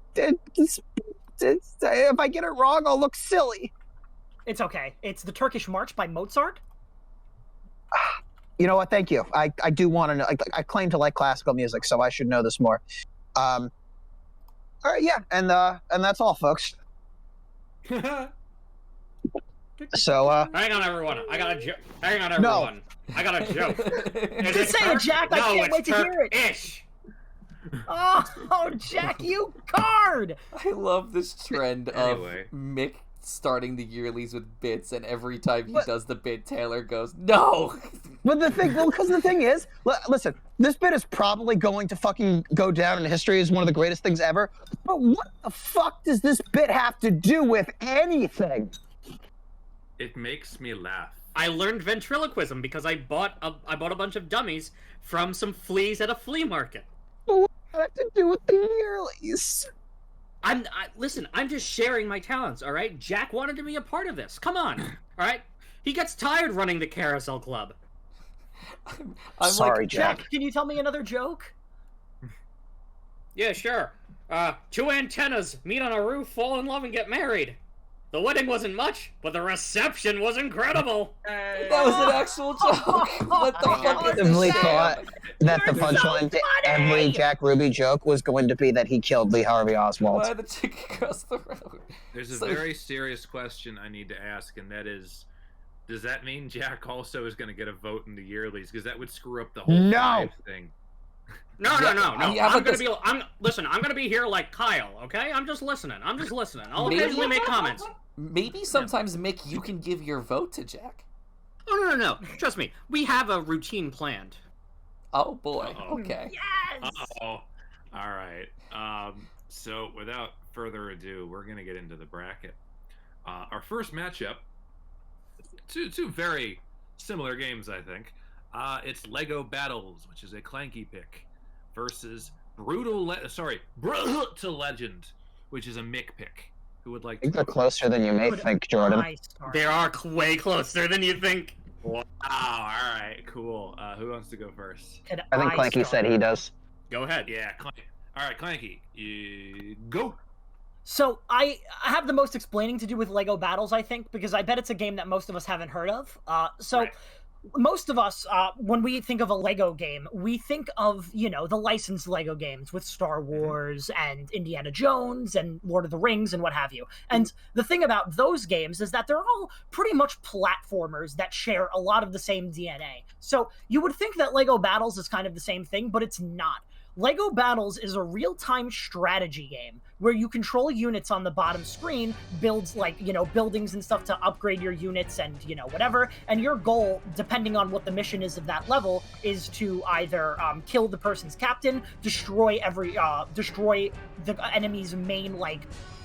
I get it wrong, I'll look silly. It's okay. It's the Turkish March by Mozart. You know what? Thank you. I do want to know. I claim to like classical music, so I should know this more. All right, yeah, and that's all, folks. So, hang on, everyone. I got a joke. Hang on, everyone. I got a joke. Just say it, Jack. I can't wait to hear it. Ish. Oh, Jack, you card! I love this trend Anyway. of Mick starting the yearlies with bits, and every time he does the bit, Taylor goes, "No!" But because the thing is, listen, this bit is probably going to fucking go down in history as one of the greatest things ever. But what the fuck does this bit have to do with anything? It makes me laugh. I learned ventriloquism because I bought a bunch of dummies from some fleas at a flea market. But what does that have to do with the yearlies? Listen, I'm just sharing my talents, all right? Jack wanted to be a part of this. Come on, all right? He gets tired running the Carousel Club. I'm Sorry, like, Jack. Can you tell me another joke? Yeah, sure. Two antennas meet on a roof, fall in love, and get married. The wedding wasn't much, but the reception was incredible. That was an actual joke. What the fuck is Actively this thought that the You're punchline so to every Jack Ruby joke was going to be that he killed Lee Harvey Oswald. Why the chick across the road? There's a So- very serious question I need to ask, and that is, does that mean Jack also is going to get a vote in the yearlies? Because that would screw up the whole No. 5 thing. No. Yeah, I'm but gonna be here like Kyle, okay? I'm just listening. I'll Maybe- occasionally make comments. Maybe sometimes, Mick, you can give your vote to Jack. Oh, no. Trust me. We have a routine planned. Oh boy. Uh-oh. Okay. Yes! Uh-oh. All right. So without further ado, we're going to get into the bracket. Our first matchup, two very similar games, I think. It's Lego Battles, which is a Clanky pick, versus Brütal Legend, which is a Mick pick. Who would like I think to they're closer than you may think, Jordan. They are way closer than you think. Wow, all right, cool. Who wants to go first? I think Clanky said he does. Go ahead. Yeah, Clanky. All right, Clanky, go. So I have the most explaining to do with Lego Battles, I think, because I bet it's a game that most of us haven't heard of. Right. Most of us, when we think of a Lego game, we think of, the licensed Lego games with Star Wars and Indiana Jones and Lord of the Rings and what have you. And the thing about those games is that they're all pretty much platformers that share a lot of the same DNA. So you would think that Lego Battles is kind of the same thing, but it's not. Lego Battles is a real-time strategy game where you control units on the bottom screen, builds buildings and stuff to upgrade your units and whatever. And your goal, depending on what the mission is of that level, is to either kill the person's captain, destroy the enemy's main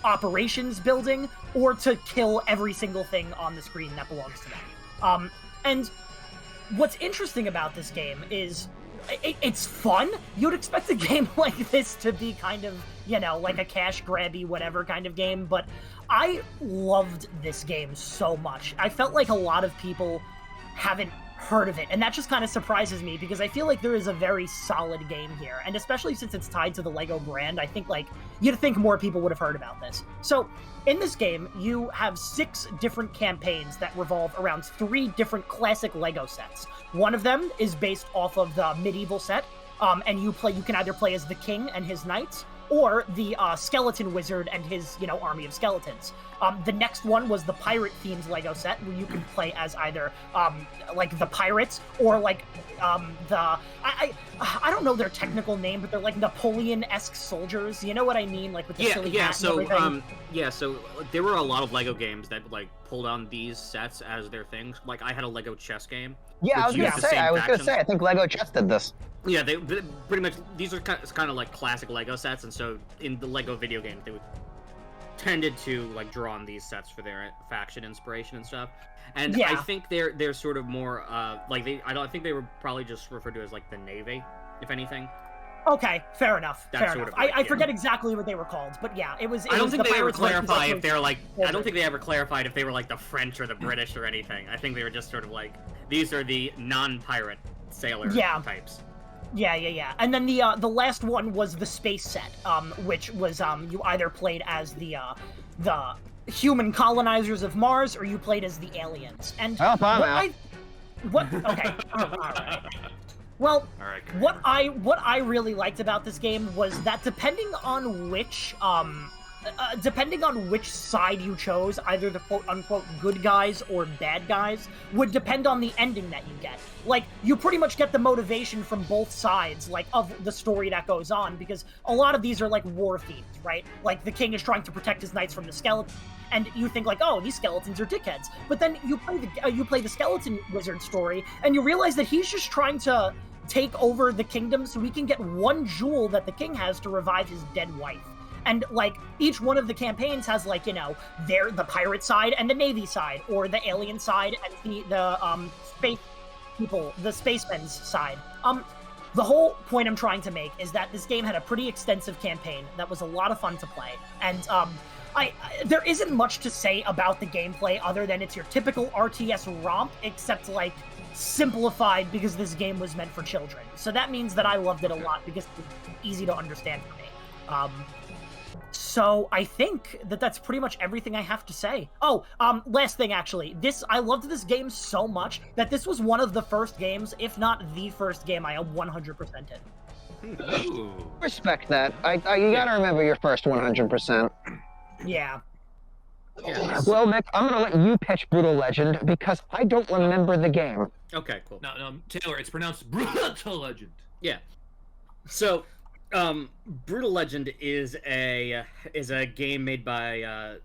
operations building, or to kill every single thing on the screen that belongs to them. And what's interesting about this game is it's fun. You'd expect a game like this to be kind of, like a cash grabby whatever kind of game, but I loved this game so much. I felt like a lot of people haven't heard of it, and that just kind of surprises me because I feel like there is a very solid game here, and especially since it's tied to the Lego brand, I think you'd think more people would have heard about this. So in this game, you have 6 different campaigns that revolve around 3 different classic Lego sets. One of them is based off of the medieval set, and you can either play as the king and his knights, or the skeleton wizard and his, army of skeletons. The next one was the pirate themed Lego set, where you can play as either the pirates or I don't know their technical name, but they're like Napoleon-esque soldiers. You know what I mean? Like with the silly hat and everything. So there were a lot of Lego games that pulled on these sets as their things. Like I had a Lego chess game. Yeah, I was gonna say, I think Lego Chess did this. Yeah, they pretty much, these are kind of like classic Lego sets, and so in the Lego video game, they tended to draw on these sets for their faction inspiration and stuff. And I think they're sort of more I think they were probably just referred to as the Navy, if anything. Okay, fair enough. I forget exactly what they were called, but yeah, it was. I don't think they ever clarified if they're I don't think they ever clarified if they were the French or the British or anything. I think they were just sort of these are the non-pirate sailor types. Yeah. And then the last one was the space set, which was you either played as the human colonizers of Mars or you played as the aliens. And okay, all right. Well, what I really liked about this game was that depending on which side you chose, either the quote-unquote good guys or bad guys, would depend on the ending that you get. You pretty much get the motivation from both sides, of the story that goes on, because a lot of these are, war themes, right? The king is trying to protect his knights from the skeletons, and you think, oh, these skeletons are dickheads. But then you play the skeleton wizard story, and you realize that he's just trying to take over the kingdom so he can get one jewel that the king has to revive his dead wife. And each one of the campaigns has the pirate side and the navy side, or the alien side and the space people, the spacemen's side. The whole point I'm trying to make is that this game had a pretty extensive campaign that was a lot of fun to play, and there isn't much to say about the gameplay other than it's your typical RTS romp, except simplified because this game was meant for children. So that means that I loved it a lot because it's easy to understand for me. So I think that that's pretty much everything I have to say. Oh, last thing actually. I loved this game so much that this was one of the first games, if not the first game, I 100%ed. Respect that. You gotta remember your first 100%. Yeah. Well, Mick, I'm gonna let you pitch Brütal Legend because I don't remember the game. Okay, cool. No, Taylor, it's pronounced Brütal Legend. Yeah. So, Brütal Legend is a game made by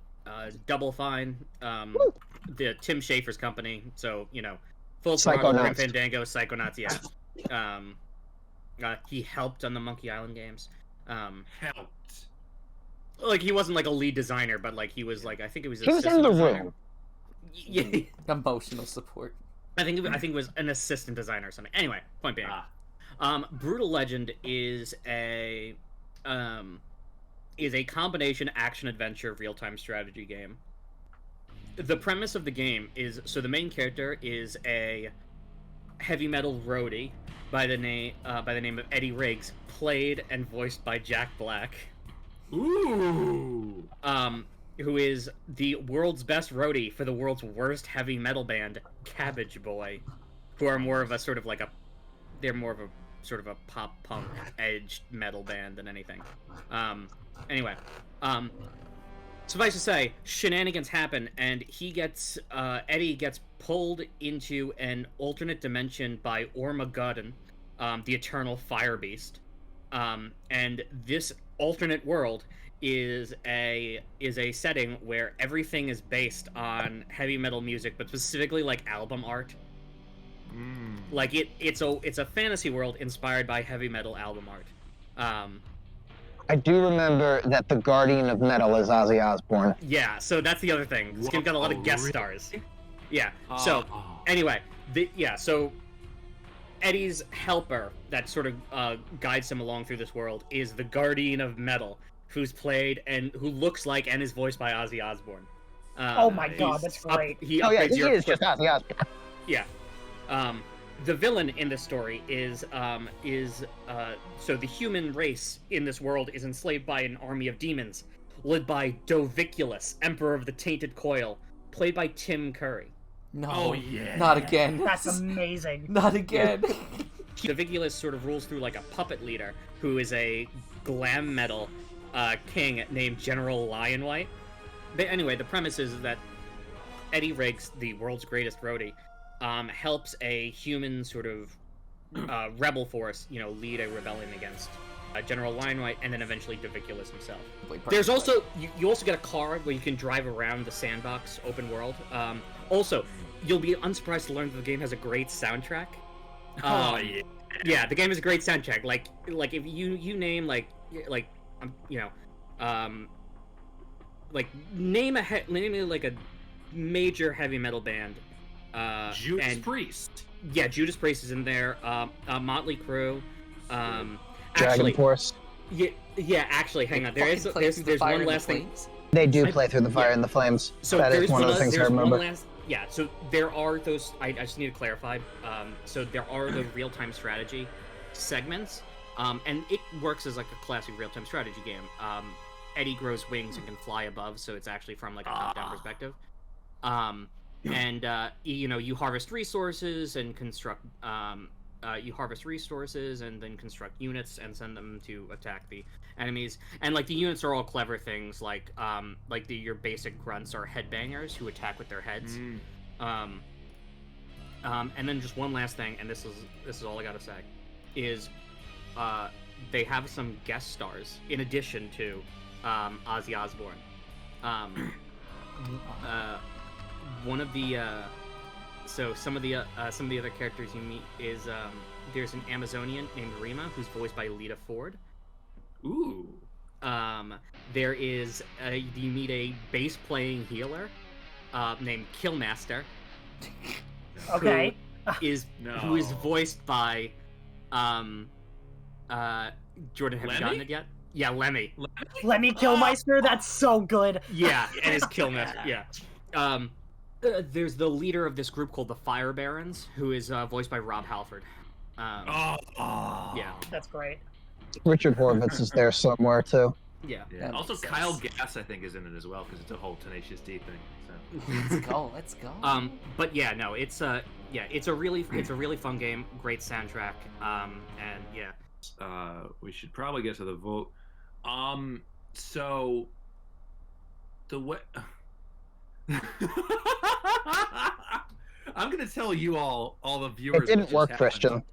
Double Fine, the Tim Schafer's company. So Full Throttle, Grim Fandango, Psychonauts. Yeah. He helped on the Monkey Island games. Helped. He wasn't a lead designer, but he was I think it was. He was in the room. Yeah. Emotional support. I think it was an assistant designer or something. Anyway, point being. Brütal Legend is a combination action-adventure real-time strategy game. The premise of the game is, so the main character is a heavy metal roadie by the name of Eddie Riggs, played and voiced by Jack Black. Ooh. Who is the world's best roadie for the world's worst heavy metal band, Cabbage Boy, who are more of a sort of they're more of a sort of a pop punk edged metal band than anything. Anyway, suffice to say, shenanigans happen, and Eddie gets pulled into an alternate dimension by Ormageddon, the eternal fire beast, And this alternate world is a setting where everything is based on heavy metal music, but specifically like album art. Like it's a fantasy world inspired by heavy metal album art. I do remember that the Guardian of Metal is Ozzy Osbourne. Yeah, so that's the other thing. This game's got a lot of guest stars. Yeah. So anyway, so Eddie's helper that sort of guides him along through this world is the Guardian of Metal, who's played and who looks like and is voiced by Ozzy Osbourne. Oh my god, that's great. He is just Ozzy Osbourne. Yeah. The villain in this story is so the human race in this world is enslaved by an army of demons, led by Doviculus, Emperor of the Tainted Coil, played by Tim Curry. No, Oh, yeah. not again. That's amazing. Not again. Doviculus sort of rules through like a puppet leader who is a glam metal king named General Lionwhite. But anyway, the premise is that Eddie Riggs, the world's greatest roadie, helps a human sort of rebel force, lead a rebellion against General Lionwhite, and then eventually Doviculus himself. There's also you also get a car where you can drive around the sandbox open world. Also, you'll be unsurprised to learn that the game has a great soundtrack. Yeah, the game has a great soundtrack. Like if you name name a major heavy metal band. Judas Priest. Yeah, Judas Priest is in there. Motley Crue. Dragon Force. Yeah. Actually, hang on. There's one last thing. They do play through the fire and the flames. So that is one of the things I remember. So there are those. I just need to clarify. So there are the real-time strategy segments, and it works as like a classic real-time strategy game. Eddie grows wings and can fly above, so it's actually from like a top-down perspective. And you harvest resources and construct. You harvest resources and then construct units and send them to attack the enemies. And like the units are all clever things, like your basic grunts are headbangers who attack with their heads. And then just one last thing, and this is all I gotta say, is they have some guest stars in addition to Ozzy Osbourne. One of the some of the other characters you meet is there's an Amazonian named Rima who's voiced by Lita Ford. Ooh. There is you meet a bass playing healer named Killmaster. Okay. Who is voiced by Jordan, have you gotten it yet? Yeah, Lemmy. Lemmy Killmeister, that's so good. Yeah, and his Killmaster. Yeah. There's the leader of this group called the Fire Barons, who is voiced by Rob Halford. Yeah, that's great. Richard Horvitz is there somewhere too. Yeah. Also, Kyle Gass, I think, is in it as well because it's a whole Tenacious D thing. So. Let's go. But yeah, no, it's a really fun game, great soundtrack, and yeah. We should probably get to the vote. So the way. I'm gonna tell you all the viewers. It didn't work, Christian.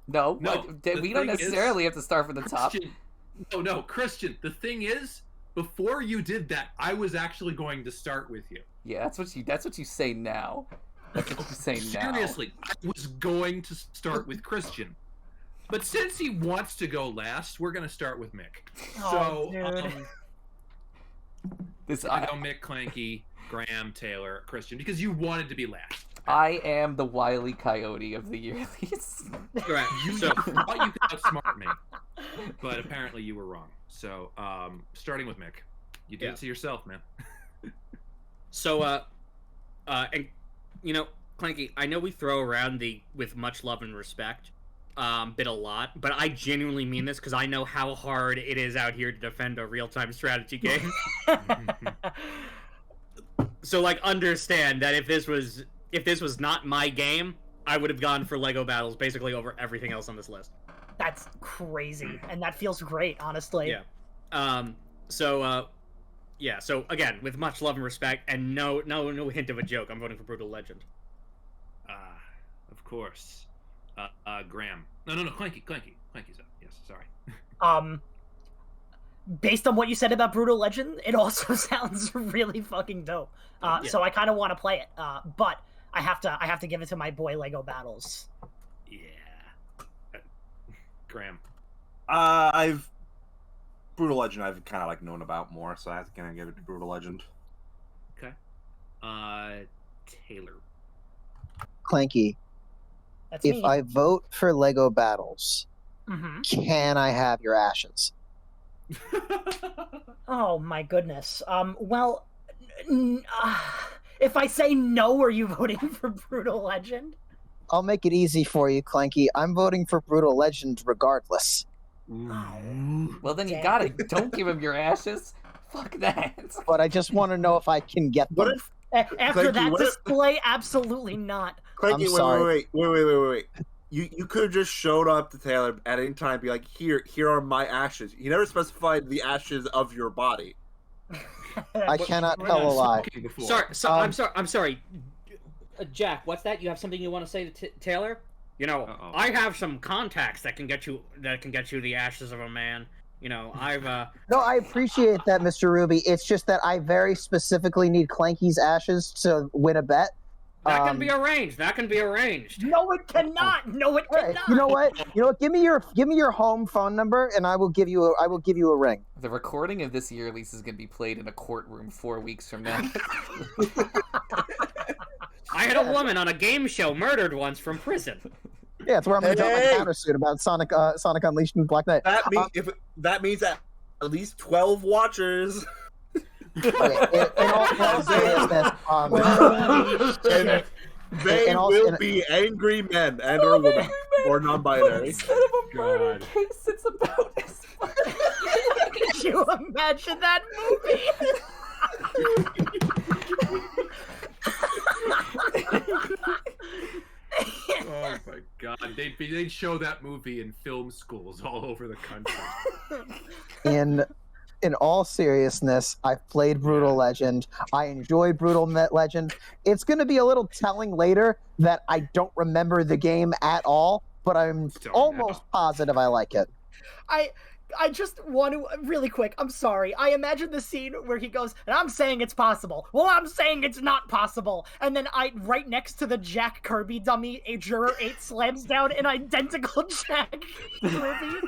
No, we don't necessarily have to start from the top. No, Christian. The thing is, before you did that, I was actually going to start with you. Yeah, that's what you say now. That's what you say now. Seriously, I was going to start with Christian, but since he wants to go last, we're gonna start with Mick. Oh, So, I go Mick, Clanky, Graham, Taylor, Christian, because you wanted to be last. I am the Wile E. Coyote of the Yearlies. Right. You thought you could outsmart me, but apparently you were wrong. So, starting with Mick, you did it to yourself, man. So, and Clanky, I know we throw around the "with much love and respect" bit a lot, but I genuinely mean this because I know how hard it is out here to defend a real-time strategy game. So, like, understand that if this was not my game, I would have gone for Lego Battles basically over everything else on this list. That's crazy, and that feels great, honestly. Yeah. So again, with much love and respect, and no hint of a joke, I'm voting for Brütal Legend. Of course. Graham. No, Clanky's up. Yes, sorry. Based on what you said about Brütal Legend, it also sounds really fucking dope. So I kind of want to play it, but I have to give it to my boy Lego Battles. Yeah. Graham. Brütal Legend I've kind of like known about more, so I have to kind of give it to Brütal Legend. Okay. Taylor. Clanky. That's If me. I vote for Lego Battles, Mhm. can I have your ashes? Oh my goodness. Well, if I say no, are you voting for Brütal Legend? I'll make it easy for you, Clanky. I'm voting for Brütal Legend regardless. Well, then you Damn. got it. Don't give him your ashes. Fuck that. But I just want to know if I can get them. What if After Clanky, that what if- display, absolutely not. Clanky, I'm sorry. wait. You could have just showed up to Taylor at any time, be like, here are my ashes. You never specified the ashes of your body. I cannot tell a lie. I'm sorry. Jack, what's that? You have something you want to say to Taylor? You know, Uh-oh. I have some contacts that can get you the ashes of a man. You know, I've No, I appreciate that, Mr. Ruby. It's just that I very specifically need Clanky's ashes to win a bet. that can be arranged. That can be arranged. No, it cannot. No, it All right, cannot. you know what? Give me your home phone number, and I will give you a ring. The recording of this Yearlies is going to be played in a courtroom 4 weeks from now. I had a woman on a game show murdered once from prison. Yeah, it's where I'm going to drop my Hey! countersuit about Sonic Unleashed and Black Knight. That means that at least 12 watchers. Okay, in all seriousness, And they will be angry men and or women or non-binary. Instead of a murder God. case, it's about his Could you imagine that movie? Oh my god, they'd show that movie in film schools all over the country. in all seriousness, I've played Brütal Legend. I enjoy Brütal Legend. It's going to be a little telling later that I don't remember the game at all, but I'm So almost positive I like it. I just want to, really quick, I'm sorry. I imagine the scene where he goes, and I'm saying it's possible. Well, I'm saying it's not possible. And then right next to the Jack Kirby dummy, a Juror 8 slams down an identical Jack Kirby.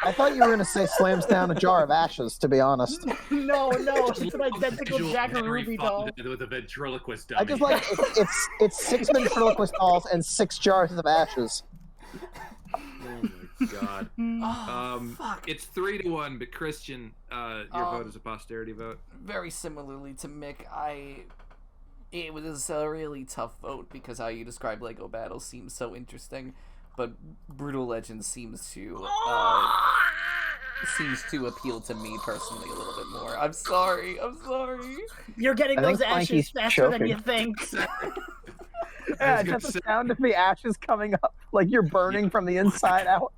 I thought you were going to say slams down a jar of ashes, to be honest. No, it's an identical Visual Jack Henry Ruby Fonda doll. with a ventriloquist dummy. I just like it's 6 ventriloquist dolls and 6 jars of ashes. Oh my god. fuck. It's 3-1, but Christian, your vote is a posterity vote. Very similarly to Mick, it was a really tough vote because how you describe Lego Battles seems so interesting, but Brütal Legend seems to appeal to me personally a little bit more. I'm sorry. You're getting I think those ashes Clanky's faster than choking. you think. Yeah, just the sound of the ashes coming up, like you're burning from the inside out.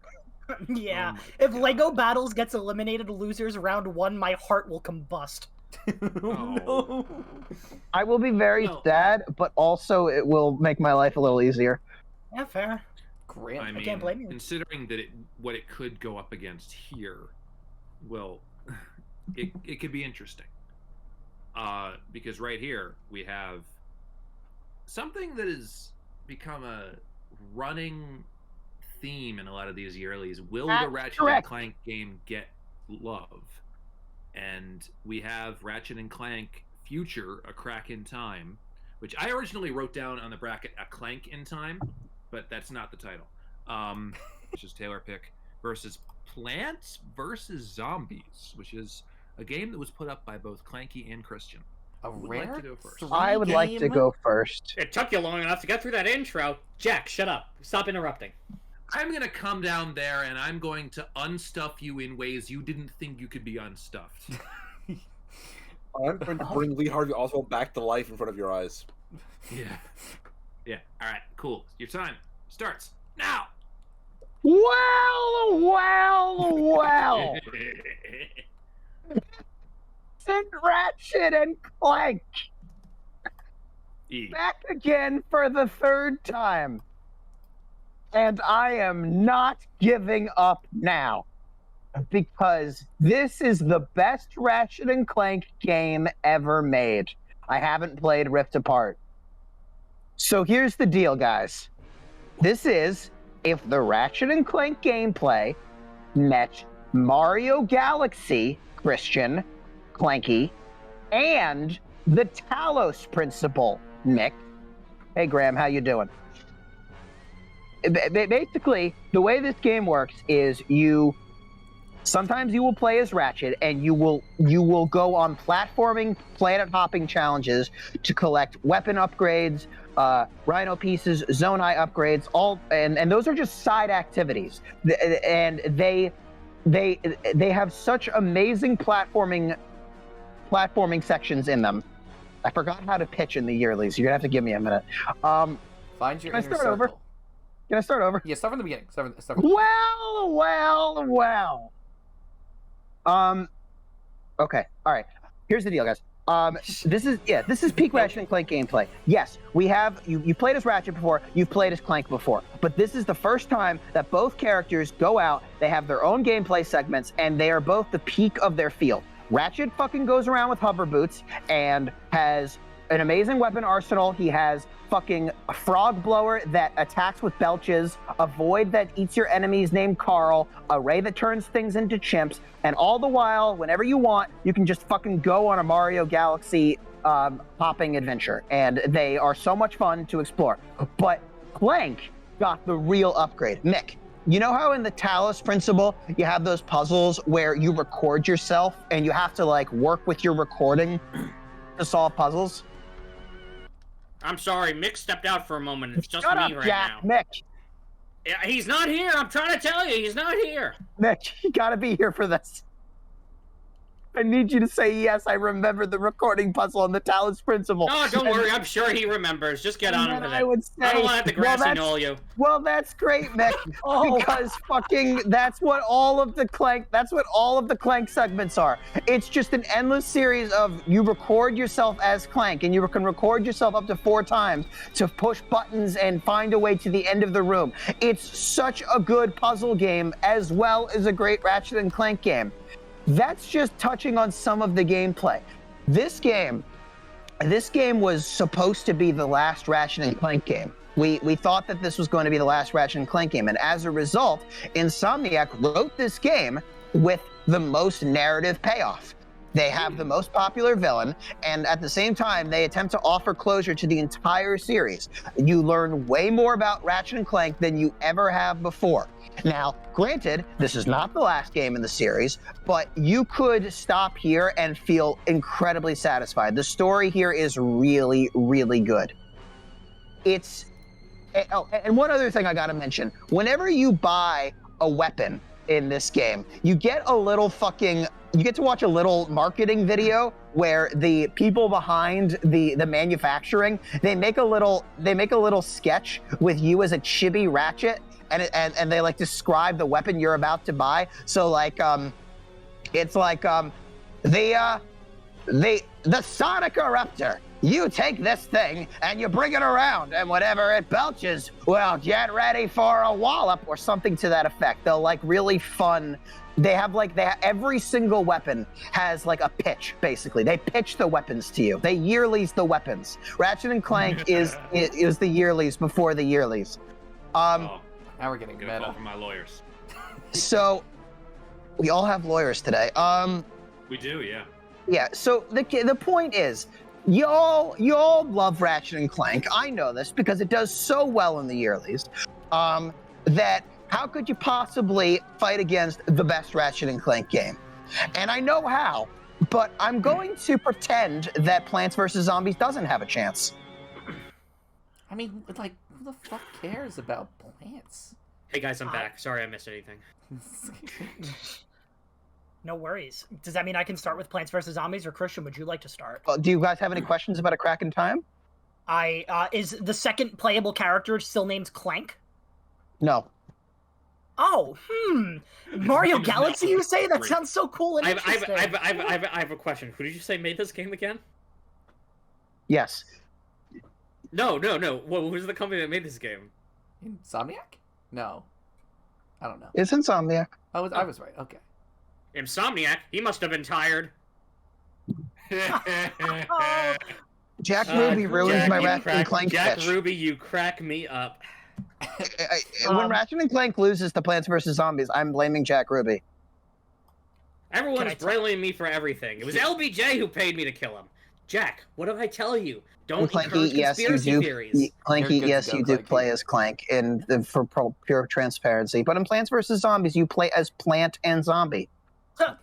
Yeah. Oh my If God. Lego Battles gets eliminated losers round 1, my heart will combust. No. I will be very No. sad, but also it will make my life a little easier. Yeah, fair. Grim. I mean, can't blame you. considering that what it could go up against here, well, it could be interesting. Because right here we have something that has become a running theme in a lot of these yearlies. Will the That's Ratchet correct. and Clank game get love? And we have Ratchet and Clank Future, A Crack in Time, which I originally wrote down on the bracket, A Clank in Time, but that's not the title. Which is Taylor pick, versus Plants vs. Zombies, which is a game that was put up by both Clanky and Christian. A Who would like rare to go first? I would like to game? go first. It took you long enough to get through that intro. Jack, shut up. Stop interrupting. I'm going to come down there and I'm going to unstuff you in ways you didn't think you could be unstuffed. I'm going to bring Lee Harvey Oswald back to life in front of your eyes. Yeah. Yeah. All right. Cool. Your time starts now. Well. Send Ratchet and Clank E. back again for the 3rd time. And I am not giving up now. Because this is the best Ratchet and Clank game ever made. I haven't played Rift Apart. So here's the deal, guys. This is if the Ratchet and Clank gameplay met Mario Galaxy, Christian, Clanky, and the Talos principle, Mick. Hey, Graham, how you doing? Basically, the way this game works is sometimes you will play as Ratchet, and you will go on platforming, planet-hopping challenges to collect weapon upgrades, rhino pieces, zone eye upgrades, and those are just side activities. And they have such amazing platforming sections in them. I forgot how to pitch in the Yearlies. You're gonna have to give me a minute. Find your inner circle. Over? Can I start over? Yeah, start from the beginning. Well. Okay. All right. Here's the deal, guys. This is peak Ratchet and Clank gameplay. Yes, we have you played as Ratchet before, you've played as Clank before, but this is the first time that both characters go out, they have their own gameplay segments, and they are both the peak of their field. Ratchet fucking goes around with hover boots and has an amazing weapon arsenal. He has fucking a frog blower that attacks with belches, a void that eats your enemies named Carl, a ray that turns things into chimps, and all the while, whenever you want, you can just fucking go on a Mario Galaxy hopping adventure, and they are so much fun to explore. But Clank got the real upgrade. Mick, you know how in the Talos principle, you have those puzzles where you record yourself and you have to like work with your recording to solve puzzles? I'm sorry, Mick stepped out for a moment. It's just Shut me up, right Jack. now. Mick, Yeah, he's not here. I'm trying to tell you, he's not here. Mick, you gotta be here for this. I need you to say, yes, I remember the recording puzzle and the Talos principle. No, don't worry. I'm sure he remembers. Just get on with it. I would say, I don't want to have to grassy knoll you. Well, that's great, Mick. Because fucking that's what all of the Clank segments are. It's just an endless series of you record yourself as Clank, and you can record yourself up to 4 times to push buttons and find a way to the end of the room. It's such a good puzzle game as well as a great Ratchet and Clank game. That's just touching on some of the gameplay. This game was supposed to be the last Ratchet and Clank game. We thought that this was going to be the last Ratchet and Clank game, and as a result, Insomniac wrote this game with the most narrative payoff. They have the most popular villain, and at the same time, they attempt to offer closure to the entire series. You learn way more about Ratchet and Clank than you ever have before. Now, granted, this is not the last game in the series, but you could stop here and feel incredibly satisfied. The story here is really, really good. And one other thing I gotta mention. Whenever you buy a weapon in this game, you get to watch a little marketing video where the people behind the manufacturing, they make a little sketch with you as a chibi Ratchet, and they like describe the weapon you're about to buy. So like it's like the Sonic Eruptor. You take this thing and you bring it around, and whenever it belches, well, get ready for a wallop or something to that effect. They'll like really fun. Every single weapon has like a pitch, basically. They pitch the weapons to you. They Yearlies the weapons. Ratchet and Clank is the Yearlies before the Yearlies. Now we're getting Gonna call meta. for my lawyers. So we all have lawyers today. We do, yeah. Yeah, so the point is, y'all love Ratchet and Clank. I know this because it does so well in the Yearlies. That how could you possibly fight against the best Ratchet and Clank game? And I know how, but I'm going to pretend that Plants vs. Zombies doesn't have a chance. I mean, like, who the fuck cares about plants? Hey guys, I'm back. Sorry I missed anything. No worries. Does that mean I can start with Plants vs. Zombies, or Christian, would you like to start? Do you guys have any questions about A Crack in Time? Is the second playable character still named Clank? No. Oh, Mario Galaxy, you say? That sounds so cool and I interesting. have a question. Who did you say made this game again? Yes. No. Who's the company that made this game? Insomniac? No. I don't know. It's Insomniac. I was right. Okay. Insomniac? He must have been tired. Jack Ruby ruins my Ratchet and Clank Jack pitch. Ruby, you crack me up. When Ratchet and Clank loses to Plants vs. Zombies, I'm blaming Jack Ruby. Everyone's blaming me for everything. It was LBJ who paid me to kill him. Jack, what did I tell you? Don't encourage conspiracy theories. Clanky, yes, you do play as Clank for pure transparency. But in Plants vs. Zombies, you play as Plant and Zombie.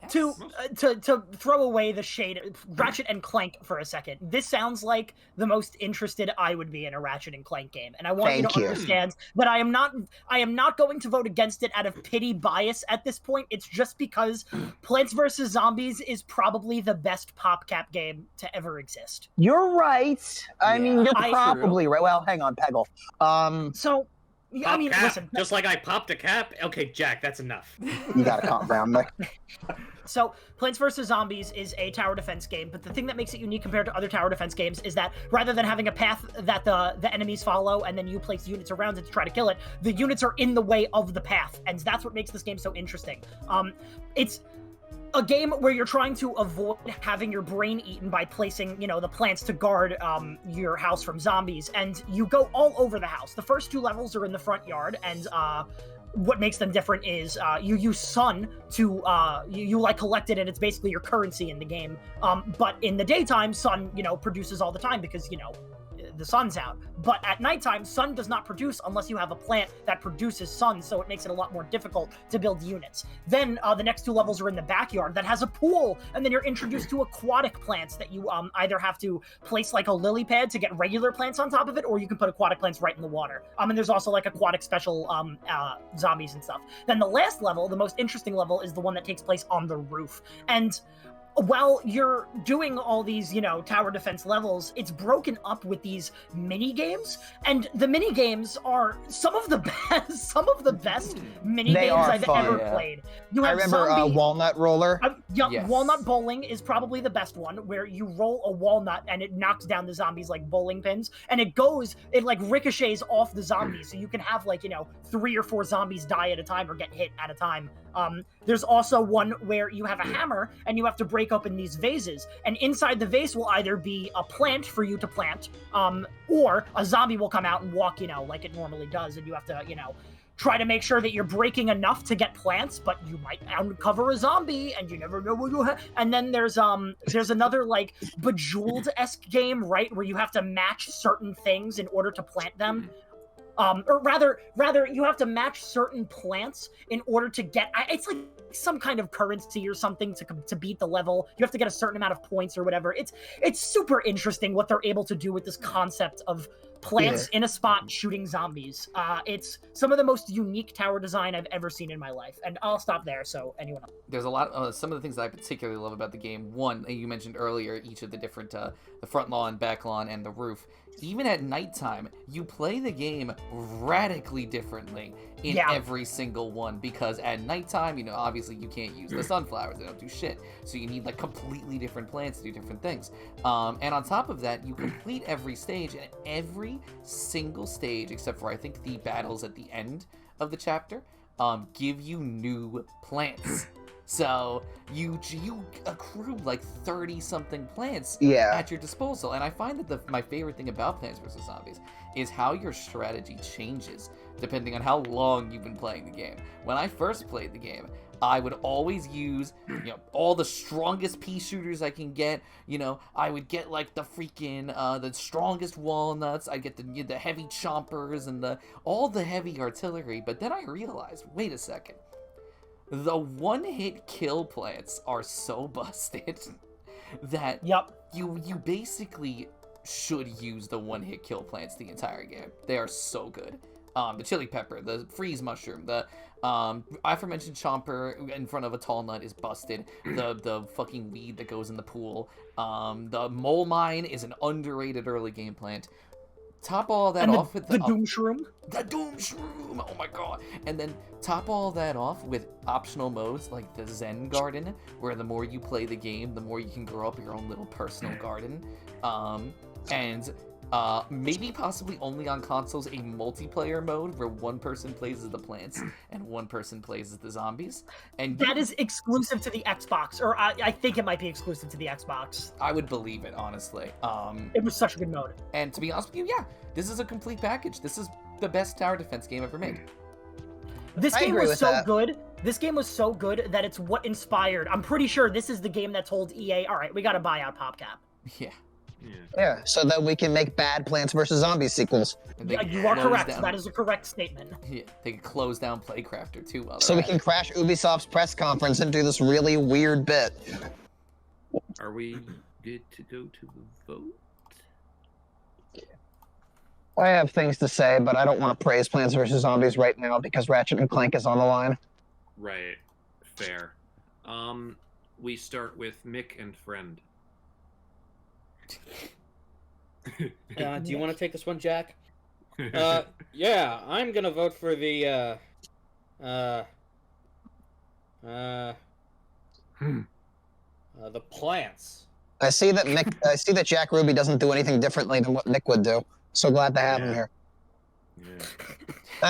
To throw away the shade, Ratchet and Clank for a second. This sounds like the most interested I would be in a Ratchet and Clank game, and I want you to understand that I am not going to vote against it out of pity bias at this point. It's just because Plants vs. Zombies is probably the best PopCap game to ever exist. You're right. I mean, you're probably right. Well, hang on, Peggle. So. Pop I mean, cap. listen. Just like I popped a cap. Okay, Jack, that's enough. You gotta calm down there. So, Plants vs. Zombies is a tower defense game, but the thing that makes it unique compared to other tower defense games is that rather than having a path that the enemies follow and then you place units around it to try to kill it, the units are in the way of the path, and that's what makes this game so interesting. It's a game where you're trying to avoid having your brain eaten by placing, the plants to guard your house from zombies, and you go all over the house. The first 2 levels are in the front yard, and what makes them different is you use sun to you collect it, and it's basically your currency in the game. But in the daytime, sun produces all the time because the sun's out. But at nighttime, sun does not produce unless you have a plant that produces sun, so it makes it a lot more difficult to build units. Then the next 2 levels are in the backyard that has a pool, and then you're introduced to aquatic plants that you either have to place like a lily pad to get regular plants on top of it, or you can put aquatic plants right in the water. And there's also like aquatic special zombies and stuff. Then the last level, the most interesting level, is the one that takes place on the roof. And while you're doing all these, tower defense levels, it's broken up with these mini games, and the mini games are some of the best mini games I've ever played. I remember Walnut Roller. Yes. Walnut Bowling is probably the best one, where you roll a walnut and it knocks down the zombies like bowling pins, and it like ricochets off the zombies, so you can have 3 or 4 zombies die at a time or get hit at a time. There's also one where you have a hammer and you have to break open these vases, and inside the vase will either be a plant for you to plant, or a zombie will come out and walk, like it normally does, and you have to, try to make sure that you're breaking enough to get plants, but you might uncover a zombie, and you never know what you'll have. And then there's another Bejeweled-esque game, right, where you have to match certain things in order to plant them. Or rather, you have to match certain plants in order to get. It's like some kind of currency or something to beat the level. You have to get a certain amount of points or whatever. It's super interesting what they're able to do with this concept of plants in a spot shooting zombies. It's some of the most unique tower design I've ever seen in my life. And I'll stop there. So anyone else? There's a lot. Some of the things that I particularly love about the game. One, you mentioned earlier, each of the different the front lawn, back lawn, and the roof. Even at nighttime, you play the game radically differently in every single one, because at nighttime, obviously you can't use the sunflowers, they don't do shit. So you need completely different plants to do different things. And on top of that, you complete every stage, and every single stage, except for I think the battles at the end of the chapter, give you new plants. So you accrue 30-something plants at your disposal. And I find that my favorite thing about Plants vs. Zombies is how your strategy changes depending on how long you've been playing the game. When I first played the game, I would always use, all the strongest pea shooters I can get. I would get the freaking the strongest walnuts. I get the heavy chompers and all the heavy artillery. But then I realized, wait a second. The one-hit kill plants are so busted that you basically should use the one-hit kill plants the entire game. They are so good. The chili pepper, the freeze mushroom, the aforementioned chomper in front of a tall nut is busted. The fucking weed that goes in the pool. The mole mine is an underrated early game plant. Top all that off with the Doom Shroom. The Doom Shroom! Oh my god. And then top all that off with optional modes like the Zen Garden, where the more you play the game, the more you can grow up your own little personal garden. And Maybe possibly only on consoles, a multiplayer mode where one person plays as the plants and one person plays as the zombies. And That is exclusive to the Xbox, or I think it might be exclusive to the Xbox. I would believe it, honestly. It was such a good mode. And to be honest with you, yeah, this is a complete package. This is the best tower defense game ever made. This I game agree was with so that. good. This game was so good that it's what inspired. I'm pretty sure this is the game that told EA, all right, we got to buy out PopCap. Yeah. Yeah, so that we can make bad Plants vs. Zombies sequels. And they Yeah, could you are close correct. down- That is a correct statement. Yeah, they could close down Playcrafter too. While So they're we at can it. crash Ubisoft's press conference and do this really weird bit. Are we good to go to the vote? I have things to say, but I don't want to praise Plants vs. Zombies right now because Ratchet and Clank is on the line. Right. Fair. We start with Mick and Friend. Do you want to take this one, Jack? Yeah, I'm gonna vote for the the plants. I see that Jack Ruby doesn't do anything differently than what Nick would do. So glad to have him here. Yeah.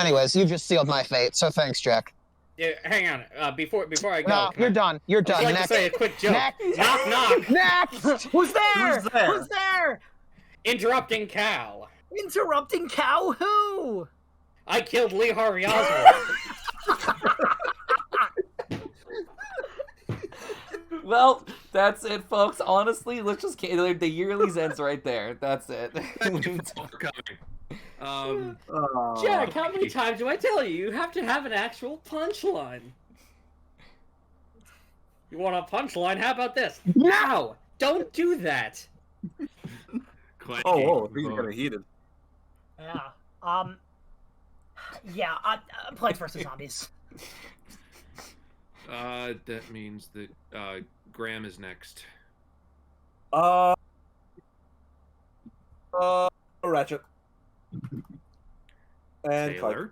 Anyways, you just sealed my fate, so thanks, Jack. Yeah, hang on. Before I go, No, you're done. You're I'd done. like to Next. say a quick joke. Next. Knock knock. Next. Who's there? Who's there? Who's there? Interrupting Cal. Interrupting cow who? I killed Lee Harvey Oswald. Well, that's it, folks. Honestly, let's just the Yearlies ends right there. That's it. Jack, how many times do I tell you? You have to have an actual punchline. You want a punchline? How about this? No! Don't do that! Clanky, Oh, he's vote. gonna heat it. Yeah. Yeah. Plants vs. Zombies. That means that Graham is next. Ratchet. And Taylor.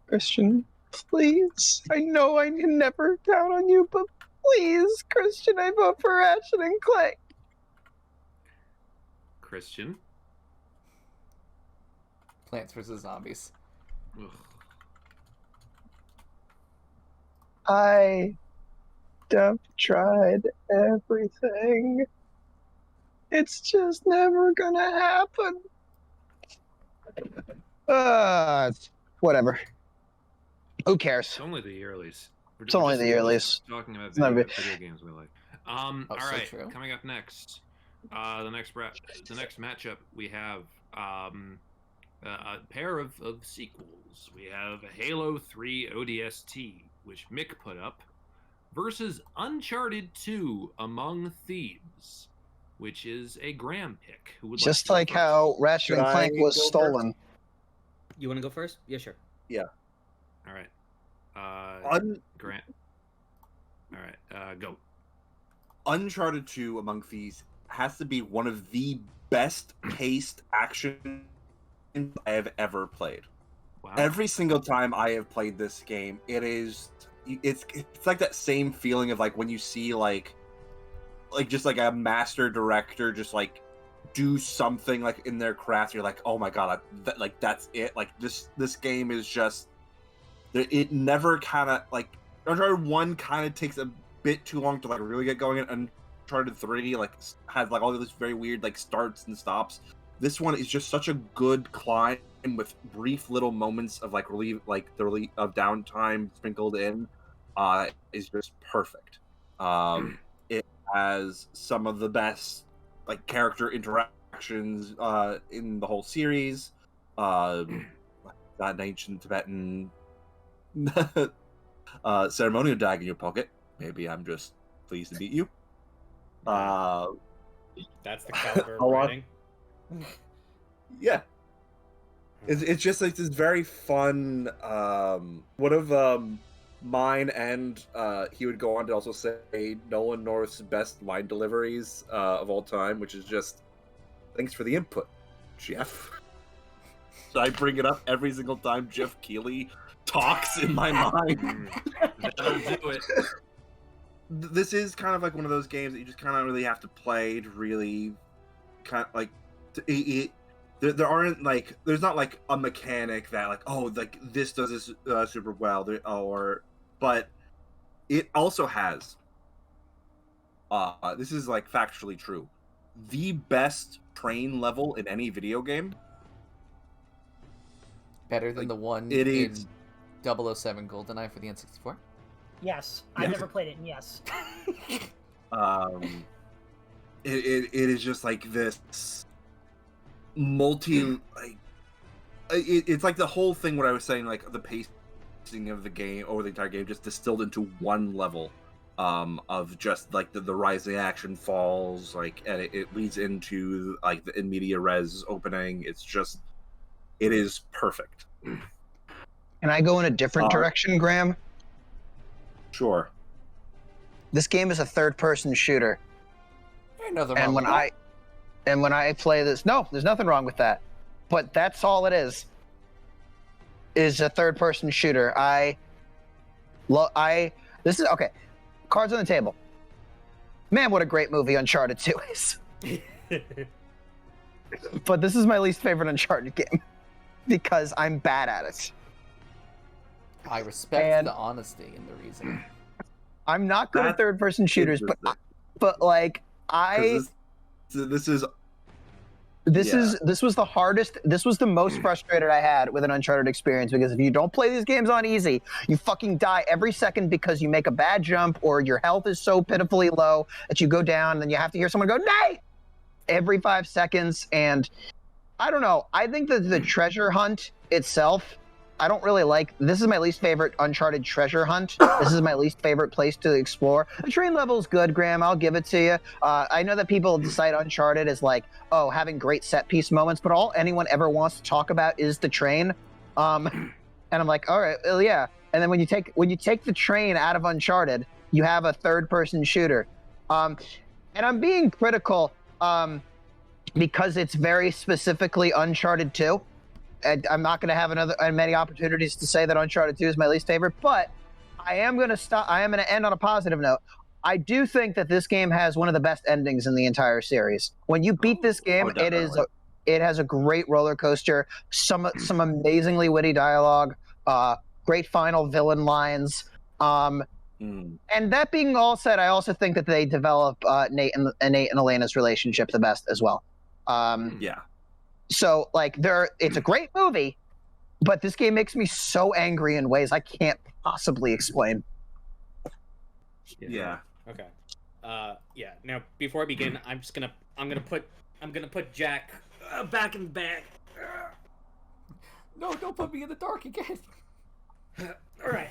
Christian, please. I know I can never count on you, but please, Christian, I vote for Ratchet and Clank. Christian. Plants vs. Zombies. Ugh. I have tried everything. It's just never gonna happen. Whatever. Who cares? It's only the Yearlies. It's only the Yearlies. Talking about not video, big. video games we like. All so right. true. Coming up next, the next matchup we have a pair of sequels. We have Halo 3 ODST, which Mick put up, versus Uncharted 2 Among Thieves, which is a Graham pick. Who would Just like like to go how Ratchet Should and I Clank was go stolen. You want to go first? Yeah, sure. first? All right. Grant. All right. Go. Uncharted 2 Among Thieves has to be one of the best paced action I have ever played. Wow. Every single time I have played this game, it's like that same feeling of like when you see like just like a master director just like do something like in their craft. You're like, oh my god, that's it. Like this game is just it never kind of like Uncharted 1 kind of takes a bit too long to like really get going, and Uncharted 3 like has like all this very weird like starts and stops. This one is just such a good climb with brief little moments of like relief, like the relief of downtime sprinkled in. Is just perfect. It has some of the best like character interactions in the whole series. Got an ancient Tibetan ceremonial dag in your pocket. Maybe I'm just pleased to meet you. That's the caliber of A lot. writing. Yeah. It's just like this very fun one of mine, and he would go on to also say Nolan North's best line deliveries of all time, which is just thanks for the input, Jeff. I bring it up every single time Jeff Keighley talks in my mind. That'll do it. This is kind of like one of those games that you just kind of really have to play to really kind of like there aren't like there's not like a mechanic that like like this does this super well but it also has this is like factually true, the best train level in any video game. Better than the one it in is 007 GoldenEye for the N64. Yes, I've never played it, and yes. It is just like this it's like the whole thing what I was saying, like the pacing of the game over the entire game just distilled into one level of just like the rising action falls, like, and it leads into like the in media res opening. It is perfect. Can I go in a different direction, Graham? Sure. This game is a third-person shooter. And when I play this, no, there's nothing wrong with that. But that's all it is a third-person shooter. This is okay. Cards on the table. Man, what a great movie Uncharted 2 is. But this is my least favorite Uncharted game because I'm bad at it. I respect the honesty and the reason. I'm not good at third-person shooters, but like this was the hardest. This was the most frustrated I had with an Uncharted experience, because if you don't play these games on easy, you fucking die every second because you make a bad jump or your health is so pitifully low that you go down and then you have to hear someone go "Nay!" every 5 seconds. And I don't know. I think that the treasure hunt itself, I don't really like. This is my least favorite Uncharted treasure hunt. This is my least favorite place to explore. The train level is good, Graham. I'll give it to you. I know that people decide Uncharted as like, oh, having great set piece moments, but all anyone ever wants to talk about is the train. And I'm like, all right, well, yeah. And then when you take the train out of Uncharted, you have a third-person shooter. And I'm being critical because it's very specifically Uncharted 2. I'm not going to have many opportunities to say that Uncharted 2 is my least favorite, but I am going to end on a positive note. I do think that this game has one of the best endings in the entire series. When you beat this game, it has a great roller coaster, some amazingly witty dialogue, great final villain lines. And that being all said, I also think that they develop Nate and Elena's relationship the best as well. Yeah. So, like, it's a great movie, but this game makes me so angry in ways I can't possibly explain. Yeah. Okay. Yeah. Now, before I begin, I'm gonna put Jack back in the bag. No, don't put me in the dark again. All right.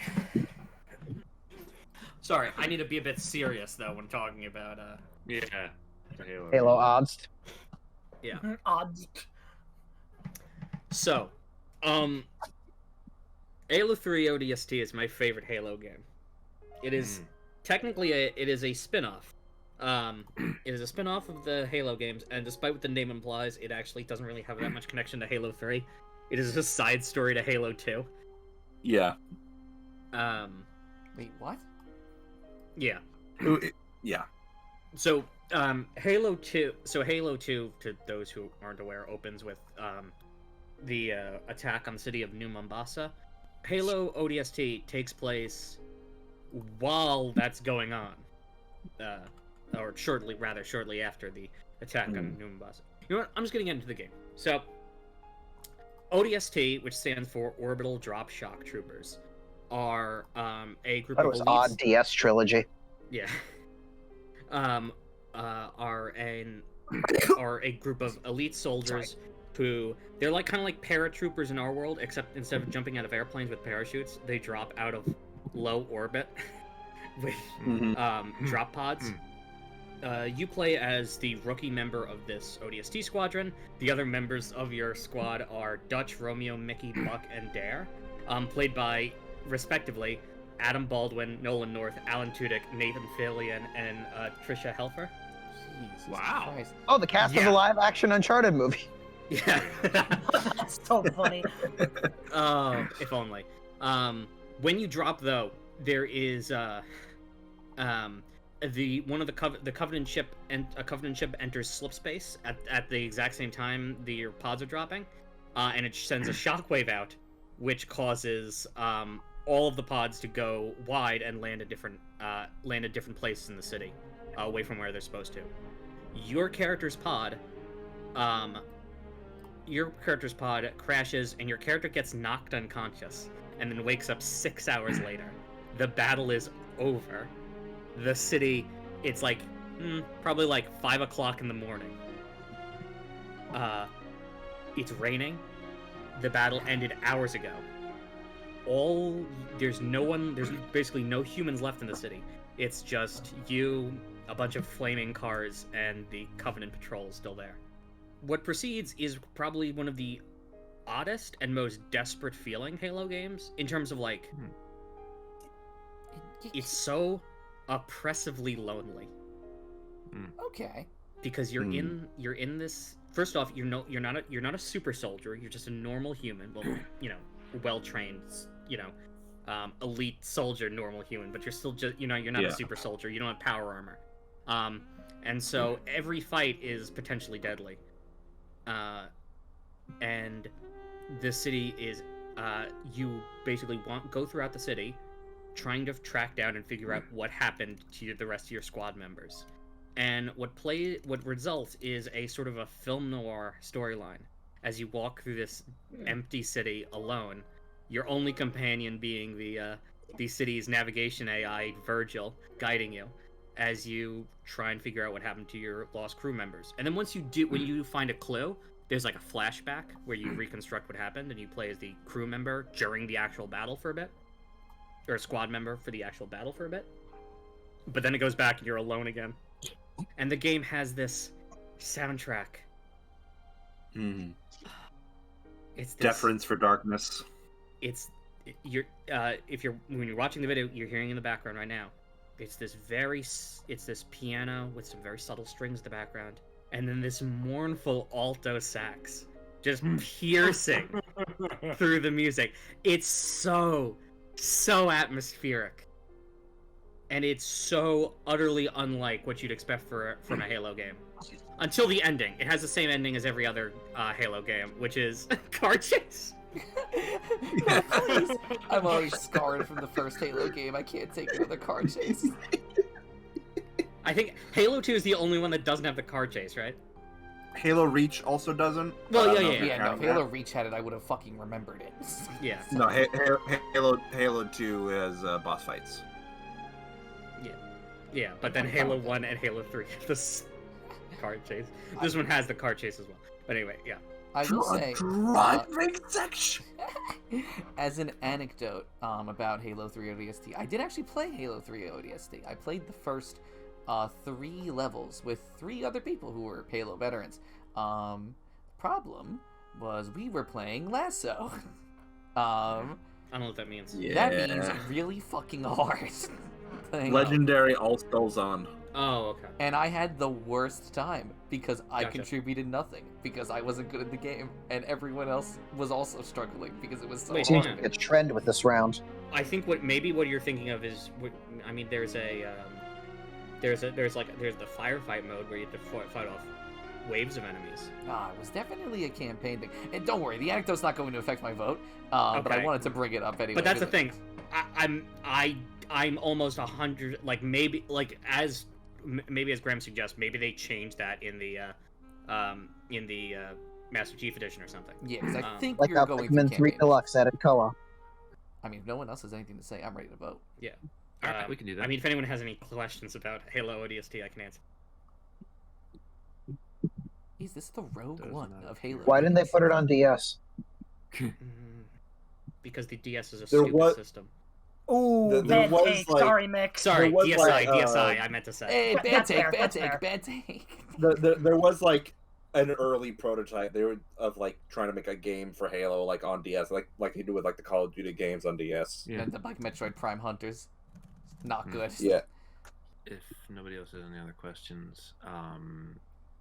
Sorry, I need to be a bit serious though when talking about Halo odds. Yeah. Odds. So, Halo 3 ODST is my favorite Halo game. It is technically it is a spin-off. It is a spin-off of the Halo games, and despite what the name implies, it actually doesn't really have that much connection to Halo 3. It is a side story to Halo 2. Yeah. Wait, what? Yeah. Yeah. So, Halo 2, to those who aren't aware, opens with the attack on the city of New Mombasa. Halo ODST takes place while that's going on, or shortly after the attack on New Mombasa. You know what? I'm just gonna get into the game. So, ODST, which stands for Orbital Drop Shock Troopers, are a group That of was elites. odd DS trilogy. Yeah. Are a group of elite soldiers who they're like kind of like paratroopers in our world, except instead of jumping out of airplanes with parachutes, they drop out of low orbit with drop pods. You play as the rookie member of this ODST squadron. The other members of your squad are Dutch, Romeo, Mickey, Buck, and Dare, played by, respectively, Adam Baldwin, Nolan North, Alan Tudyk, Nathan Fillion, and Trisha Helfer. Jesus Wow. Christ. Oh, the cast of the live-action Uncharted movie. Yeah. That's so funny. If only. When you drop, though, there is the Covenant ship and a Covenant ship enters slip space at the exact same time your pods are dropping, and it sends a shockwave out, which causes all of the pods to go wide and land at different places in the city, away from where they're supposed to. Your character's pod crashes, and your character gets knocked unconscious, and then wakes up 6 hours later. The battle is over. The city, it's like probably like 5 o'clock in the morning. It's raining. The battle ended hours ago. There's basically no humans left in the city. It's just you, a bunch of flaming cars, and the Covenant patrol is still there. What precedes is probably one of the oddest and most desperate feeling Halo games, in terms of like, it's so oppressively lonely. Okay. Because you're in this. First off, you're not a super soldier. You're just a normal human. Well, well trained, elite soldier, normal human. But you're still just, you're not a super soldier. You don't have power armor. And so every fight is potentially deadly. And the city is, you basically go throughout the city, trying to track down and figure out what happened to the rest of your squad members. And what results is a sort of a film noir storyline as you walk through this empty city alone. Your only companion being the city's navigation AI, Virgil, guiding you as you try and figure out what happened to your lost crew members. And then when you find a clue, there's like a flashback where you reconstruct what happened, and you play as the crew member during the actual battle for a bit. Or a squad member for the actual battle for a bit. But then it goes back and you're alone again. And the game has this soundtrack. Mm. It's this, Deference for darkness. When you're watching the video, you're hearing in the background right now. It's this piano with some very subtle strings in the background, and then this mournful alto sax just piercing through the music. It's so atmospheric. And it's so utterly unlike what you'd expect from a Halo game. Until the ending. It has the same ending as every other Halo game, which is car chase. Please. I'm already scarred from the first Halo game. I can't take another car chase. I think Halo 2 is the only one that doesn't have the car chase, right? Halo Reach also doesn't. Well, Yeah, no, Halo Reach had it, I would have fucking remembered it. Yeah. No, Halo 2 has boss fights. Yeah, but then Halo 1 and Halo 3 have this car chase. This one has the car chase as well. But anyway, yeah. I will say, driving section. as an anecdote about Halo 3 ODST, I did actually play Halo 3 ODST. I played the first 3 levels with 3 other people who were Halo veterans. Problem was we were playing Lasso. I don't know what that means. That means really fucking hard. Legendary All Skulls on. Oh, okay. And I had the worst time because I Gotcha. contributed nothing because I wasn't good at the game, and everyone else was also struggling because it was so Wait, Seems hard. to be a trend with this round. I think what you're thinking of is there's the firefight mode where you have to fight off waves of enemies. It was definitely a campaign thing. And don't worry, the anecdote's not going to affect my vote. But I Okay. wanted to bring it up anyway. But that's the because- thing. I'm almost 100. Like maybe as Graham suggests, maybe they changed that in the Master Chief Edition or something. Yeah, because I think Like you're how going Pikmin to 3 campaign. Deluxe added co-op. I mean, if no one else has anything to say, I'm ready to vote. Yeah. Alright, we can do that. I mean, if anyone has any questions about Halo ODST, I can answer. Is this the Rogue Doesn't One matter. of Halo? Why didn't they put it on DS? Because the DS is a There stupid was- system. Ooh, There bad was, take. like- Sorry, Mick. Sorry, There was, DSI, like, DSI. I meant to say. Hey, bad That's take, fair, bad that's take, fair. bad take. There was like an early prototype of like trying to make a game for Halo like on DS, like they do with like the Call of Duty games on DS. Yeah. And the like Metroid Prime Hunters. Not good. Yeah. If nobody else has any other questions,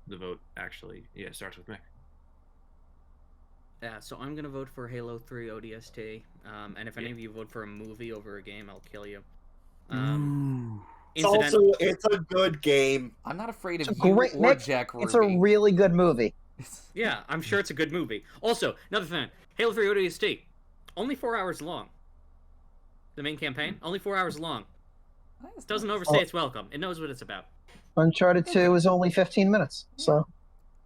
the vote actually starts with Mick. Yeah, so I'm gonna vote for Halo 3 ODST. And if any of you vote for a movie over a game, I'll kill you. In It's a good game. I'm not afraid of It's you great, or Nick. Jack Ruby. It's a really good movie. Yeah, I'm sure it's a good movie. Also, another thing, Halo 3 ODST, only 4 hours long. The main campaign, only 4 hours long. Doesn't overstay its welcome. It knows what it's about. Uncharted 2 is only 15 minutes, so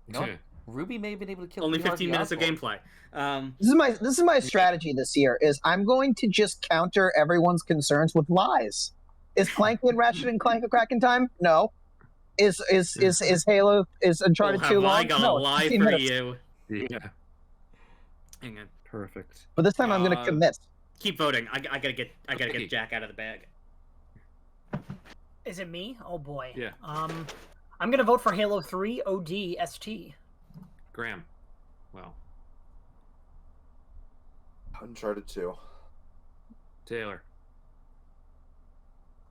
You know what? Ruby may have been able to kill Only the 15 minutes of Oswald. gameplay. this is my strategy this year. Is I'm going to just counter everyone's concerns with lies. Is Clanky and Ratchet and Clank a cracking time? No. Is Halo Uncharted 2 long? I got No, a lie 15 for minutes. you. Yeah. Hang on. Perfect. But this time I'm going to commit. Keep voting. I gotta get Jack out of the bag. Is it me? Oh boy. Yeah. I'm gonna vote for Halo 3 ODST. Graham. Well, Uncharted 2. Taylor.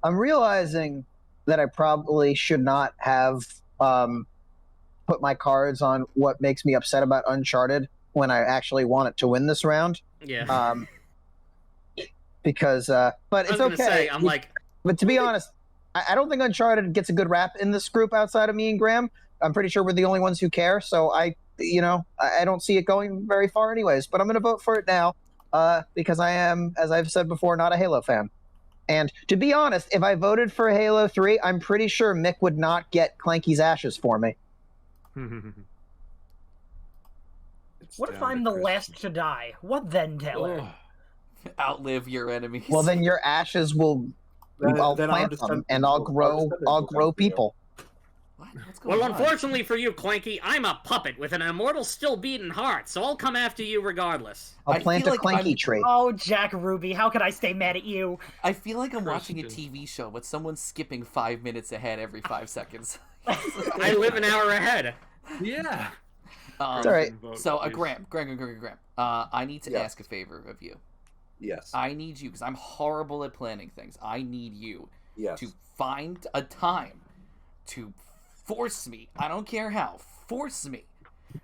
I'm realizing that I probably should not have put my cards on what makes me upset about Uncharted when I actually want it to win this round. Yeah. Because, but it's I was okay. gonna say, But to be honest, I don't think Uncharted gets a good rap in this group outside of me and Graham. I'm pretty sure we're the only ones who care. So I don't see it going very far anyways. But I'm going to vote for it now because I am, as I've said before, not a Halo fan. And to be honest, if I voted for Halo 3, I'm pretty sure Mick would not get Clanky's ashes for me. What if I'm the last to die? What then, Taylor? Outlive your enemies. Well, then your ashes will. I'll plant them, and I'll grow people. What's going Well, on? unfortunately for you, Clanky, I'm a puppet with an immortal still beating heart, so I'll come after you regardless. I'll I plant feel a like Clanky tree. Oh, Jack Ruby, how could I stay mad at you? I feel like I'm watching a TV show, but someone's skipping 5 minutes ahead every 5 seconds. I live an hour ahead. Yeah. It's all right. So, Graham, I need to Yes. ask a favor of you. Yes. I need you, because I'm horrible at planning things. I need you Yes. to find a time to force me, I don't care how, force me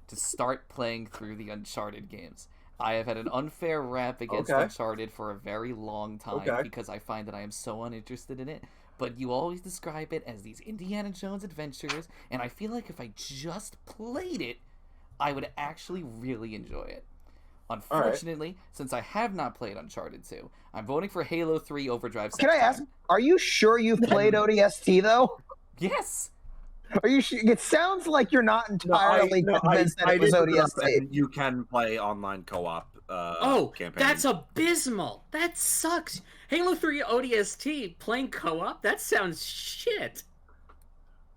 to start playing through the Uncharted games. I have had an unfair rap against Okay. Uncharted for a very long time Okay. because I find that I am so uninterested in it. But you always describe it as these Indiana Jones adventures, and I feel like if I just played it, I would actually really enjoy it. Unfortunately, since I have not played Uncharted 2, I'm voting for Halo 3 Overdrive. Can I ask? Are you sure you've played ODST though? Yes. Are you sure? It sounds like you're not entirely convinced that it was did look up, ODST. and you can play online co-op. Campaign. That's abysmal. That sucks. Halo 3 ODST playing co-op? That sounds shit.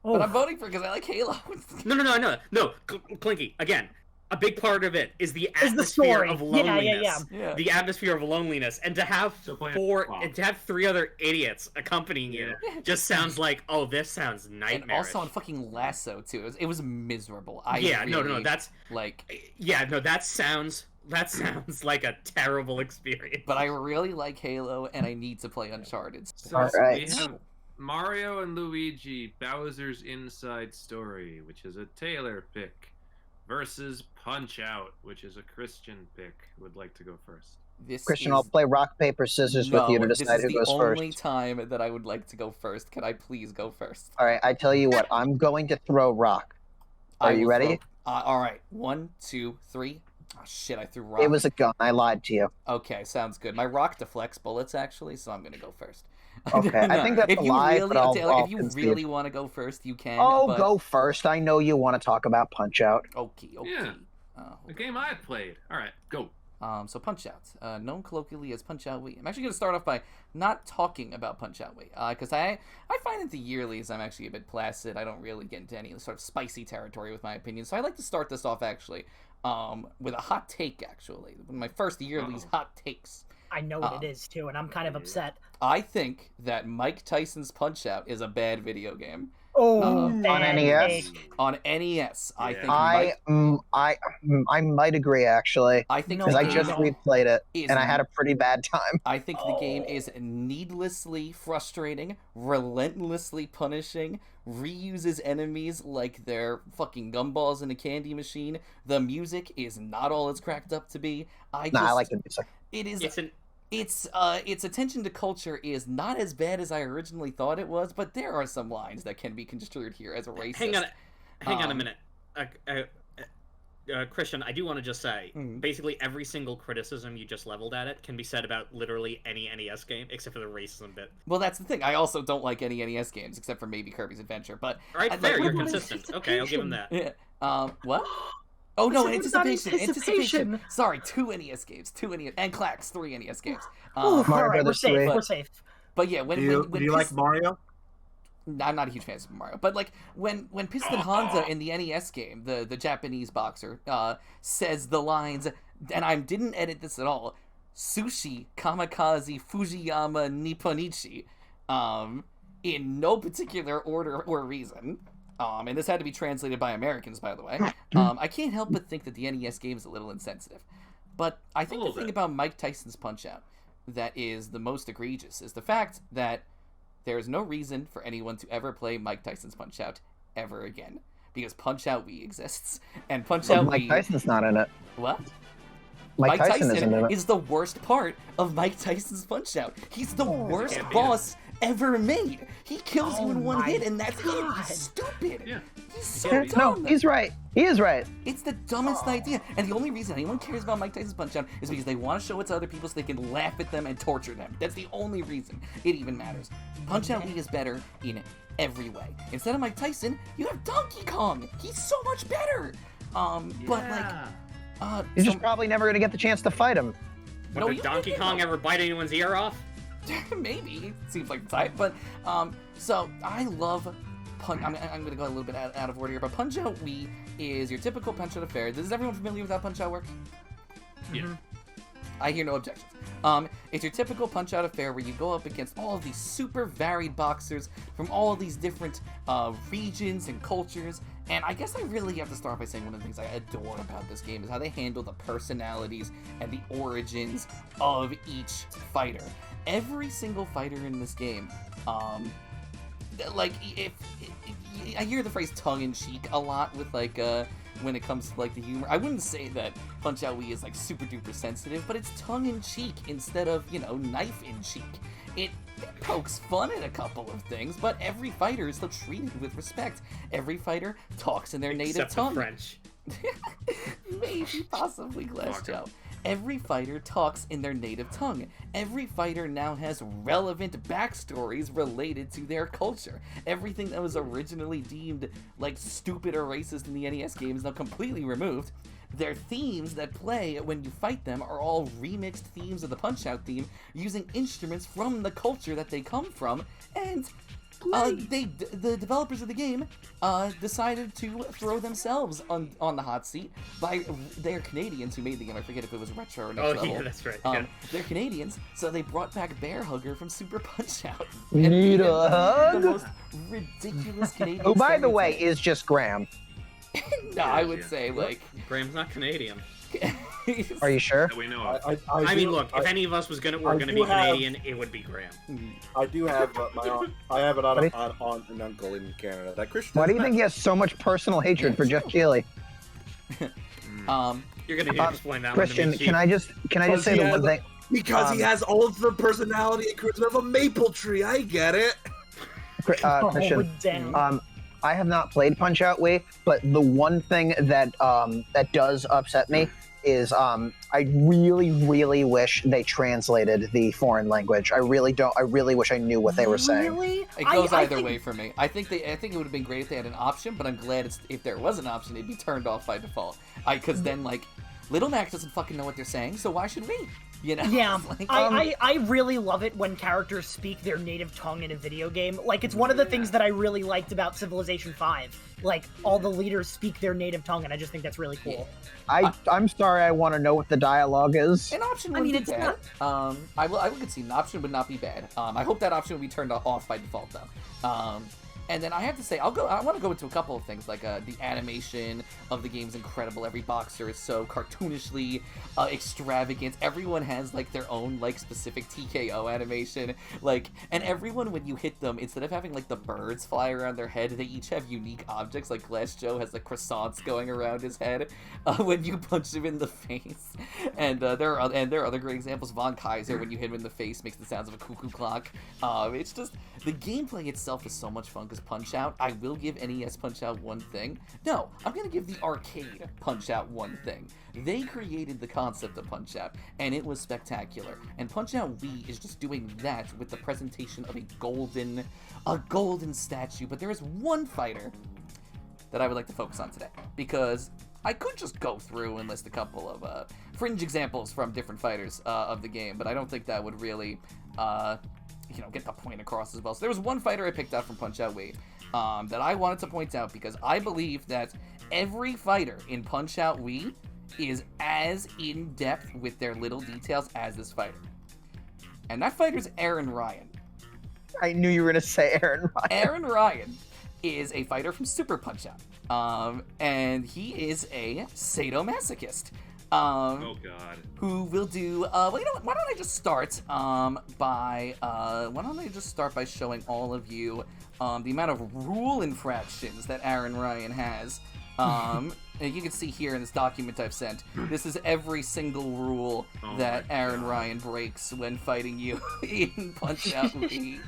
But I'm voting for it because I like Halo. No, Clinky, again, a big part of it is the Is the atmosphere story. of loneliness. Yeah. The atmosphere of loneliness. And to have three other idiots accompanying you just sounds like, oh, this sounds nightmarish. And also on fucking Lasso too. It was miserable. That sounds like a terrible experience. But I really like Halo, and I need to play Uncharted. So All right. we have Mario and Luigi Bowser's Inside Story, which is a Taylor pick, versus Punch Out, which is a Christian pick. Who would like to go first? Christian, I'll play rock, paper, scissors with you to decide who goes This is the only first. time that I would like to go first. Can I please go first? All right, I tell you what, I'm going to throw rock. Are you ready? All right. 1, 2, 3. Oh, shit, I threw rock. It was a gun. I lied to you. Okay, sounds good. My rock deflects bullets, actually, so I'm going to go first. Okay, I think that's if a you lie, really, but I'll Taylor, if you concede. really want to go first, you can. Oh, but... go first. I know you want to talk about Punch Out. Okay. Yeah. The game I played. All right, go. So Punch Out, known colloquially as Punch Out Wii. I'm actually going to start off by not talking about Punch Out Wii, because I find that the Yearlies, I'm actually a bit placid. I don't really get into any sort of spicy territory with my opinions. So I like to start this off actually with a hot take. Actually, one of my first Yearlies hot takes. I know what it is too, and I'm kind of upset. I think that Mike Tyson's Punch Out is a bad video game. Oh, on NES. On NES, I think. I might agree actually. I think because I just replayed it and I had a pretty bad time. I think the game is needlessly frustrating, relentlessly punishing, reuses enemies like they're fucking gumballs in a candy machine. The music is not all it's cracked up to be. I like the music. its attention to culture is not as bad as I originally thought it was, but there are some lines that can be construed here as a racist. Hang on a minute. Christian, I do want to just say, basically every single criticism you just leveled at it can be said about literally any NES game, except for the racism bit. Well, that's the thing. I also don't like any NES games, except for maybe Kirby's Adventure, but... Alright, fair, you're consistent. Okay, I'll give him that. Yeah. What? Oh, no, anticipation. Sorry, 2 NES games. 2 NES... And Clax, 3 NES games. Alright, we're safe, we're safe. But yeah, do you like Mario? I'm not a huge fan of Super Mario, but like when Piston Honda in the NES game, the Japanese boxer, says the lines, and I didn't edit this at all, sushi kamikaze Fujiyama Nipponichi, in no particular order or reason, and this had to be translated by Americans, by the way. I can't help but think that the NES game is a little insensitive, but I think the thing about Mike Tyson's Punch Out that is the most egregious is the fact that there is no reason for anyone to ever play Mike Tyson's Punch Out ever again, because Punch Out Wii exists, and Punch Out Mike Wii... Tyson's not in it. What? Mike Tyson isn't in it. Is the worst part of Mike Tyson's Punch Out. He's the worst boss ever made. He kills you in one hit, and that's it. He's stupid. Yeah. He's so dumb. No, he's right. He is right. It's the dumbest idea. And the only reason anyone cares about Mike Tyson's Punch Out is because they want to show it to other people so they can laugh at them and torture them. That's the only reason it even matters. Punch Out Wii is better in every way. Instead of Mike Tyson, you have Donkey Kong. He's so much better. But like... You're just probably never going to get the chance to fight him. What, did Donkey Kong ever bite anyone's ear off? Maybe. Seems like the type. But, so, I love... I'm going to go a little bit out of order here, but Punch Out Wii is your typical Punch Out affair. Is everyone familiar with how Punch Out works? Yeah. I hear no objections. It's your typical Punch Out affair where you go up against all of these super varied boxers from all of these different regions and cultures. And I guess I really have to start by saying one of the things I adore about this game is how they handle the personalities and the origins of each fighter. Every single fighter in this game, like, if I hear the phrase tongue-in-cheek a lot with, like, when it comes to, like, the humor. I wouldn't say that Punch Out Wii is, like, super-duper sensitive, but it's tongue-in-cheek instead of, you know, knife-in-cheek. It pokes fun at a couple of things, but every fighter is still treated with respect. Every fighter talks in their native tongue. French. Maybe, possibly, Glass Joe. Every fighter talks in their native tongue. Every fighter now has relevant backstories related to their culture. Everything that was originally deemed like stupid or racist in the NES game is now completely removed. Their themes that play when you fight them are all remixed themes of the Punch-Out theme using instruments from the culture that they come from, and the developers of the game decided to throw themselves on the hot seat by they're Canadians who made the game. I forget if it was Retro or Next Level. Yeah, that's right. They're Canadians, so they brought back Bear Hugger from Super Punch Out. Need a hug? The most ridiculous Canadian. Who, by the way, is just Graham. No, I would say like Graham's not Canadian. Are you sure? That we know of. I mean, look, if any of us were gonna be Canadian, it would be Graham. I do have I have an aunt and uncle in Canada. That Christian. Why do you think he has so much personal hatred for Jeff Keighley? You're gonna need to explain that Christian, one to me, can I just say the one thing? Because he has all of the personality and charisma of a maple tree. I get it. Christian, I have not played Punch Out Wii, but the one thing that that does upset me is I really, really wish they translated the foreign language. I really don't. I really wish I knew what they were saying. Really? It goes either way for me. I think it would have been great if they had an option, but I'm glad if there was an option, it'd be turned off by default. Because then, like, Little Mac doesn't fucking know what they're saying, so why should we? You know? Yeah, like, I really love it when characters speak their native tongue in a video game. Like, it's one of the things that I really liked about Civilization 5. Like, all the leaders speak their native tongue, and I just think that's really cool. I'm sorry, I want to know what the dialogue is. An option would be bad. I would concede an option would not be bad. I hope that option would be turned off by default, though. And then I have to say, I want to go into a couple of things, like the animation of the game's incredible. Every boxer is so cartoonishly extravagant. Everyone has like their own like specific TKO animation. Like, and everyone, when you hit them, instead of having like the birds fly around their head, they each have unique objects. Like Glass Joe has like croissants going around his head when you punch him in the face. And there are other great examples. Von Kaiser, when you hit him in the face, makes the sounds of a cuckoo clock. It's just, the gameplay itself is so much fun because Punch Out, I will give NES Punch Out one thing. No, I'm going to give the arcade Punch Out one thing. They created the concept of Punch Out, and it was spectacular. And Punch Out Wii is just doing that with the presentation of a golden statue. But there is one fighter that I would like to focus on today, because I could just go through and list a couple of fringe examples from different fighters of the game, but I don't think that would really get the point across as well. So there was one fighter I picked out from Punch Out Wii that I wanted to point out because I believe that every fighter in Punch Out Wii is as in-depth with their little details as this fighter. And that fighter's Aaron Ryan. I knew you were going to say Aaron Ryan. Aaron Ryan is a fighter from Super Punch Out. And he is a sadomasochist. Oh God. Who will do? Well, you know what? Why don't I just start by showing all of you the amount of rule infractions that Aaron Ryan has. And you can see here in this document I've sent. This is every single rule that Aaron Ryan breaks when fighting you in Punch Out Wii.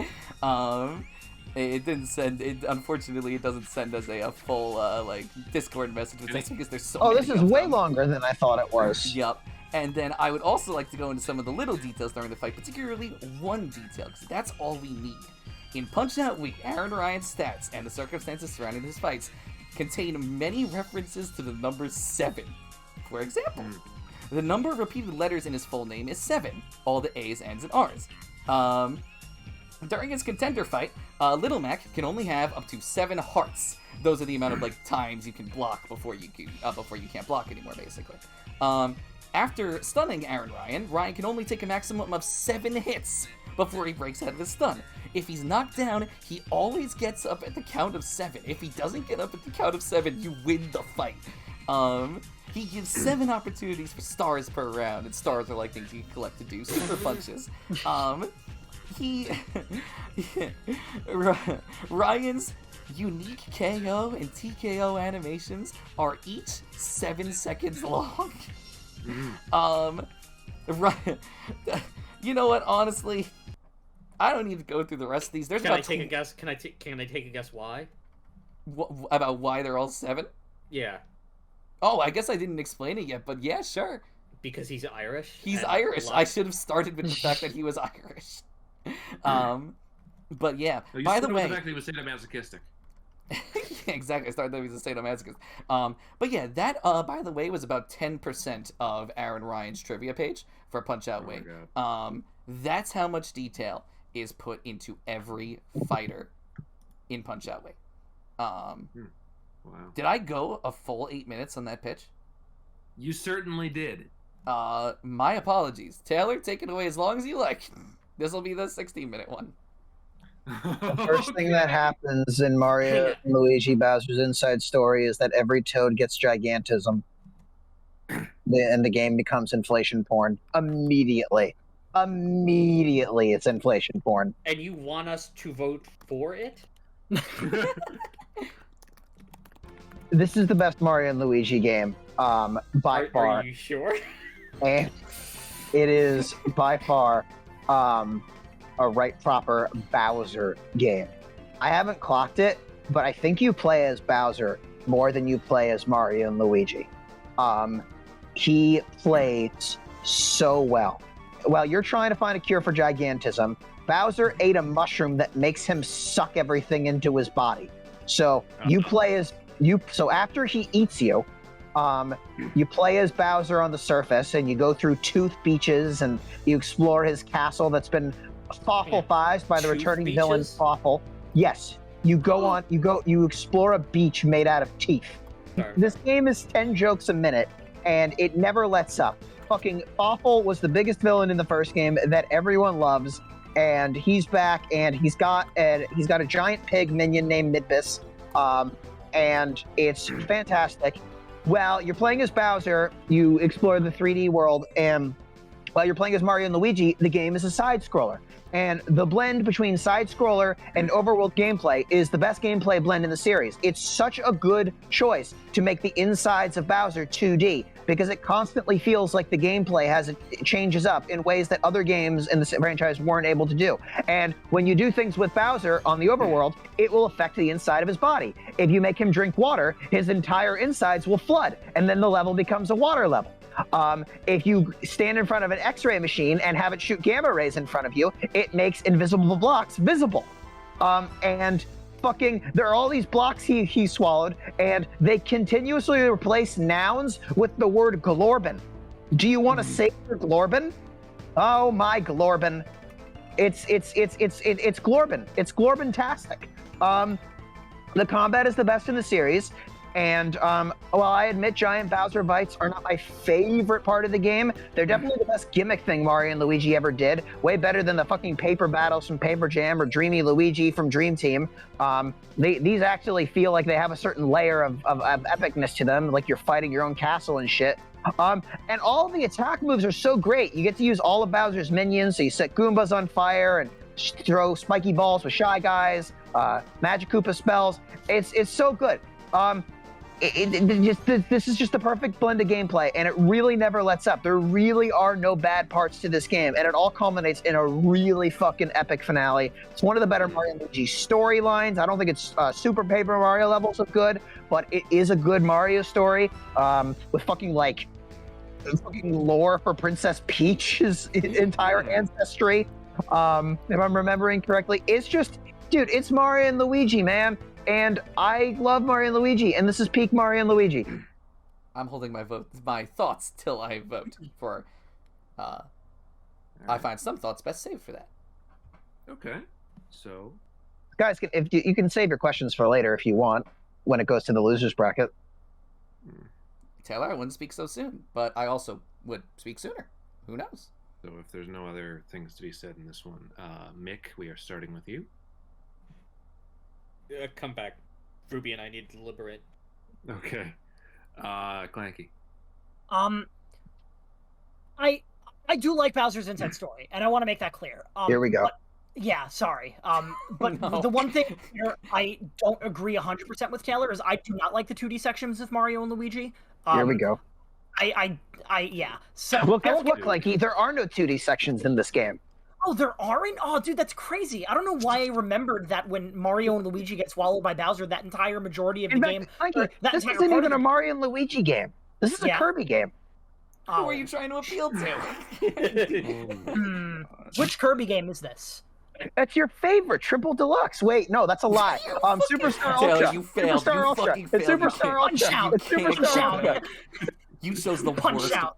It didn't send. Unfortunately, it doesn't send us a full Discord message with this because there's so. Oh, many this is way longer than I thought it was. Yep. And then I would also like to go into some of the little details during the fight, particularly one detail, because that's all we need. In Punch Out Wii, Aaron Ryan's stats and the circumstances surrounding his fights contain many references to the number 7. For example, the number of repeated letters in his full name is 7. All the A's, N's, and R's. During his contender fight, Little Mac can only have up to 7 hearts. Those are the amount of times you can block before you can't block anymore, basically. After stunning Aaron Ryan, Ryan can only take a maximum of 7 hits before he breaks out of his stun. If he's knocked down, he always gets up at the count of 7. If he doesn't get up at the count of 7, you win the fight. He gives 7 opportunities for stars per round, and stars are like things you can collect to do super punches. Ryan's unique KO and TKO animations are each 7 seconds long. You know what? Honestly, I don't need to go through the rest of these. There's Can I take a guess? Can I take a guess why? About why they're all 7? Yeah. Oh, I guess I didn't explain it yet, but yeah, sure. Because he's Irish. He's Irish. I should have started with the fact that he was Irish. But yeah. No, by the way, the fact that he was sadomasochistic. Yeah, exactly. I started that he was a sadomasochist. But yeah, that by the way was about 10% of Aaron Ryan's trivia page for Punch Out Wii. That's how much detail is put into every fighter in Punch Out Wii. Wow. Did I go a full 8 minutes on that pitch? You certainly did. My apologies. Taylor, take it away as long as you like. This will be the 16-minute one. The first thing that happens in Mario and Luigi Bowser's Inside Story is that every Toad gets gigantism. And the game becomes inflation porn. Immediately, it's inflation porn. And you want us to vote for it? This is the best Mario and Luigi game, by far. Are you sure? And it is by far a right proper Bowser game. I haven't clocked it, but I think you play as Bowser more than you play as Mario and Luigi. He plays so well. While you're trying to find a cure for gigantism, Bowser ate a mushroom that makes him suck everything into his body. So you play as So after he eats you, you play as Bowser on the surface, and you go through Tooth Beaches, and you explore his castle that's been fossilized by the returning villain Fawful. Yes, you explore a beach made out of teeth. Sorry. This game is 10 jokes a minute, and it never lets up. Fucking Fawful was the biggest villain in the first game that everyone loves, and he's back, and he's got a giant pig minion named Midbus, and it's fantastic. Well, you're playing as Bowser, you explore the 3D world, and while you're playing as Mario and Luigi, the game is a side-scroller. And the blend between side-scroller and overworld gameplay is the best gameplay blend in the series. It's such a good choice to make the insides of Bowser 2D, because it constantly feels like the gameplay it changes up in ways that other games in the franchise weren't able to do. And when you do things with Bowser on the overworld, it will affect the inside of his body. If you make him drink water, his entire insides will flood, and then the level becomes a water level. If you stand in front of an X-ray machine and have it shoot gamma rays in front of you, it makes invisible blocks visible. And fucking, there are all these blocks he swallowed, and they continuously replace nouns with the word Glorbin. Do you want to say Glorbin? Oh my Glorbin. It's Glorbin. It's Glorbin-tastic. The combat is the best in the series. And while I admit giant Bowser bites are not my favorite part of the game, they're definitely the best gimmick thing Mario and Luigi ever did. Way better than the fucking paper battles from Paper Jam or Dreamy Luigi from Dream Team. These actually feel like they have a certain layer of epicness to them, like you're fighting your own castle and shit. And all the attack moves are so great. You get to use all of Bowser's minions, so you set Goombas on fire and throw spiky balls with Shy Guys, Magic Koopa spells. It's so good. This is just the perfect blend of gameplay, and it really never lets up. There really are no bad parts to this game, and it all culminates in a really fucking epic finale. It's one of the better Mario and Luigi storylines. I don't think it's Super Paper Mario levels of good, but it is a good Mario story with fucking lore for Princess Peach's entire ancestry. If I'm remembering correctly, it's just, dude, it's Mario and Luigi, man. And I love Mario and Luigi, and this is peak Mario and Luigi. I'm holding my thoughts till I vote for. I find some thoughts best saved for that. Okay, so guys, if you can save your questions for later if you want, when it goes to the losers bracket. Taylor, I wouldn't speak so soon, but I also would speak sooner. Who knows? So if there's no other things to be said in this one, Mick, we are starting with you. Come back. Ruby and I need to deliberate. Okay. Clanky. I do like Bowser's Inside Story, and I want to make that clear. Here we go. Yeah, sorry. But No. the one thing where I don't agree 100% with Taylor is I do not like the 2D sections of Mario and Luigi. Here we go. Yeah. So Well, guess what, Clanky? There are no 2D sections in this game. Oh, there aren't? Oh, dude, that's crazy. I don't know why I remembered that when Mario and Luigi get swallowed by Bowser, that entire majority of the game... Clanky, this isn't even a Mario and Luigi game. This is a Kirby game. Who are you trying to appeal to? Which Kirby game is this? That's your favorite, Triple Deluxe. Wait, no, that's a lie. Superstar Taylor, Ultra. you failed. Superstar You Ultra. fucking It's failed. Superstar Punch Ultra. out. It's Superstar Ultra. You chose the Punch worst. out.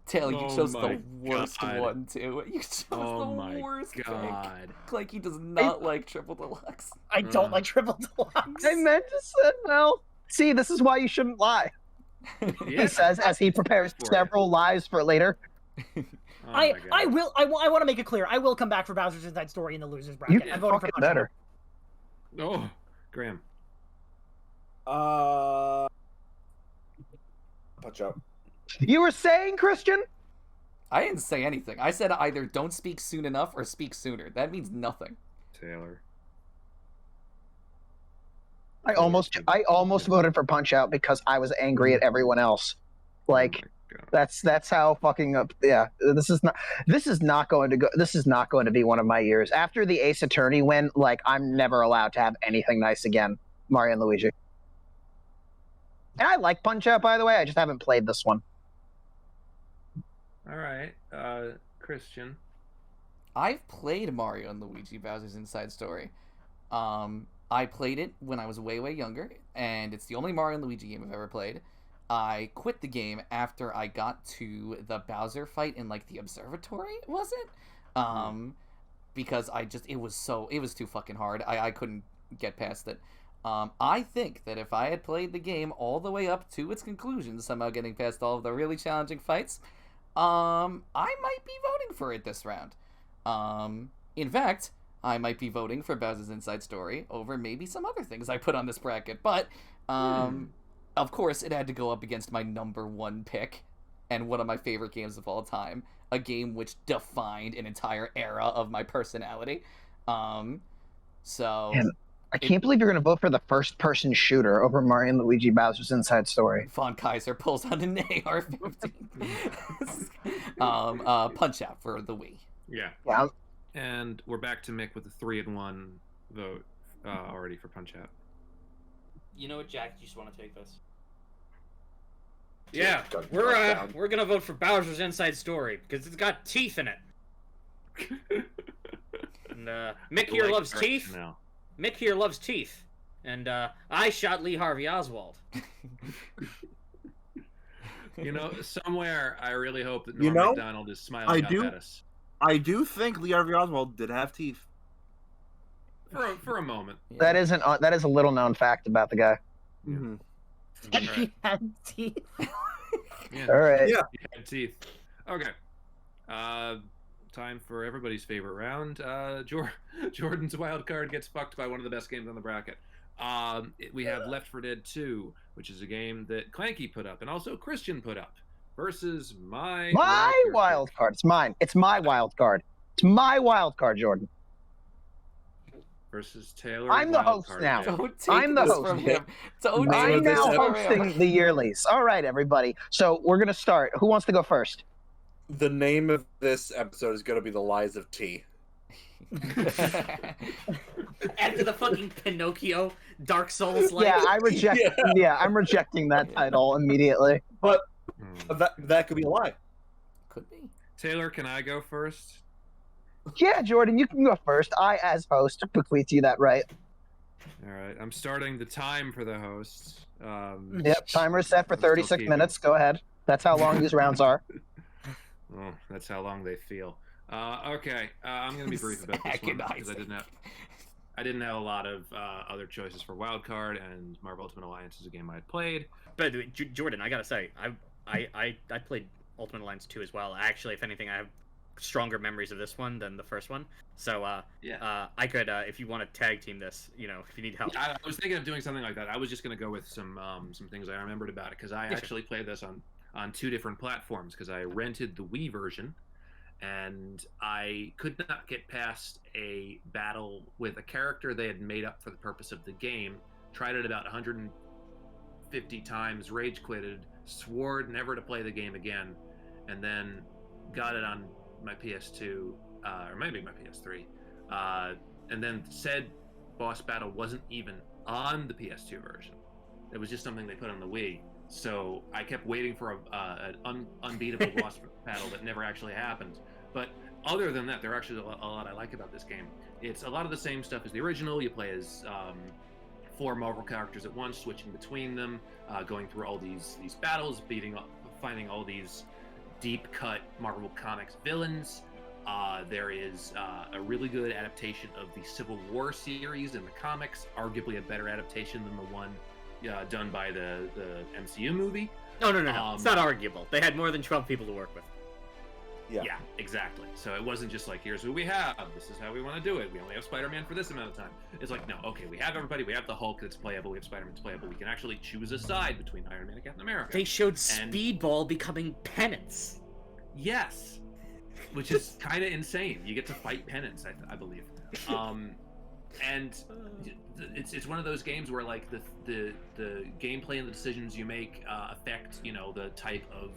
Taylor, you Oh chose my the worst God. one, too. You chose Oh the my worst God. pick. Clanky does not like Triple Deluxe. I don't like Triple Deluxe. I meant to say, well, see, this is why you shouldn't lie. Yeah. He says as he prepares several lies for later. Oh my God. I want to make it clear. I will come back for Bowser's Inside Story in the losers bracket. You I'm voting for fucking Punch Out. better. Oh, Graham. Punch Out. You were saying, Christian? I didn't say anything. I said either don't speak soon enough or speak sooner. That means nothing. Taylor. I almost voted for Punch Out because I was angry at everyone else. Like, Oh my God. that's how fucking up. Yeah, this is not going to be one of my years. After the Ace Attorney win, like, I'm never allowed to have anything nice again. Mario and Luigi. And I like Punch Out, by the way. I just haven't played this one. All right, Christian. I've played Mario and Luigi Bowser's Inside Story. I played it when I was way, way younger, and it's the only Mario and Luigi game I've ever played. I quit the game after I got to the Bowser fight in, like, the observatory, was it? Because it was too fucking hard. I couldn't get past it. I think that if I had played the game all the way up to its conclusion, somehow getting past all of the really challenging fights, I might be voting for it this round. In fact, I might be voting for Bowser's Inside Story over maybe some other things I put on this bracket, but of course it had to go up against my number one pick and one of my favorite games of all time, a game which defined an entire era of my personality. So And I can't believe you're going to vote for the first-person shooter over Mario and Luigi Bowser's Inside Story. Von Kaiser pulls out an AR-15. Punch Out for the Wii. Yeah. Yeah. And we're back to Mick with a 3-1 vote already for Punch Out. You know what, Jack? You just want to take this. Yeah, We're gonna vote for Bowser's Inside Story because it's got teeth in it. And Mick here loves teeth. Now. Mick here loves teeth. And I shot Lee Harvey Oswald. You know, somewhere I really hope that Norm Macdonald is smiling up at us. I do think Lee Harvey Oswald did have teeth. For a moment. That is a little known fact about the guy. Mm-hmm. And he had teeth. Yeah. All right. Yeah. He had teeth. Okay. Time for everybody's favorite round. Jordan's wild card gets fucked by one of the best games on the bracket. We have Left 4 Dead 2, which is a game that Clanky put up and also Christian put up, versus my wild card. It's mine. It's my wild card. It's my wild card, Jordan. Versus Taylor. I'm the host now. I'm the host. I'm now hosting the Yearlies. All right, everybody. So we're gonna start. Who wants to go first? The name of this episode is going to be The Lies of T. After the fucking Pinocchio Dark Souls like. Yeah, I reject. Yeah, I'm rejecting that title immediately. But that could be a lie. Could be. Taylor, can I go first? Yeah, Jordan, you can go first. I, as host, bequeath you that right. All right, I'm starting the time for the host. Yep, timer is set for 36 minutes. Go ahead. That's how long these rounds are. Oh, that's how long they feel. Okay, I'm gonna be brief about this one because I didn't have a lot of other choices for wild card, and Marvel Ultimate Alliance is a game I had played. But Jordan, I gotta say, I played Ultimate Alliance 2 as well. Actually, if anything, I have stronger memories of this one than the first one. So I could, if you want to tag team this, if you need help. I was thinking of doing something like that. I was just gonna go with some things I remembered about it because I actually played this on two different platforms because I rented the Wii version, and I could not get past a battle with a character they had made up for the purpose of the game. Tried it about 150 times, rage quitted, swore never to play the game again, and then got it on my PS2, or maybe my PS3, and then said boss battle wasn't even on the PS2 version. It was just something they put on the Wii. So I kept waiting for an unbeatable boss battle that never actually happened. But other than that, there are actually a lot I like about this game. It's a lot of the same stuff as the original. You play as 4 Marvel characters at once, switching between them, going through all these battles, finding all these deep-cut Marvel Comics villains. There is a really good adaptation of the Civil War series in the comics, arguably a better adaptation than the one done by the MCU movie. No. It's not arguable. They had more than 12 people to work with. Yeah, exactly. So it wasn't just like, here's who we have, this is how we want to do it, we only have Spider-Man for this amount of time. It's like, no, okay, we have everybody, we have the Hulk that's playable, we have Spider-Man that's playable, we can actually choose a side between Iron Man and Captain America. They showed Speedball becoming Penance. Yes, which is kind of insane. You get to fight Penance, I believe. And it's one of those games where like the gameplay and the decisions you make affect the type of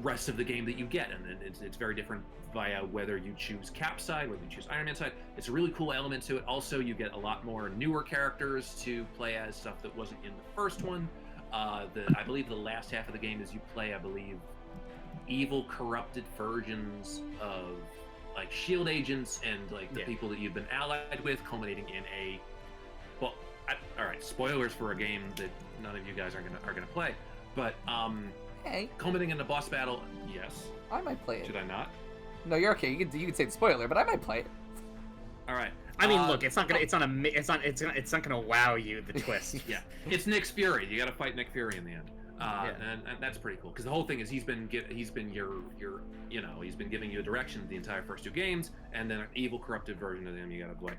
rest of the game that you get, and it's very different via whether you choose Cap side, whether you choose Iron Man side. It's a really cool element to it. Also, you get a lot more newer characters to play as, stuff that wasn't in the first one. I believe the last half of the game is you play, evil corrupted versions of like shield agents and like the people that you've been allied with, culminating in all right, spoilers for a game that none of you guys are gonna play, but culminating in a boss battle. Yes, I might play it. Should I not? No, you're okay. You can say the spoiler, but I might play it. All right. I mean, look, it's not gonna wow you, the twist. Yeah, it's Nick Fury. You got to fight Nick Fury in the end. and that's pretty cool because the whole thing is he's been your he's been giving you a direction the entire first 2 games, and then an evil corrupted version of him you gotta play.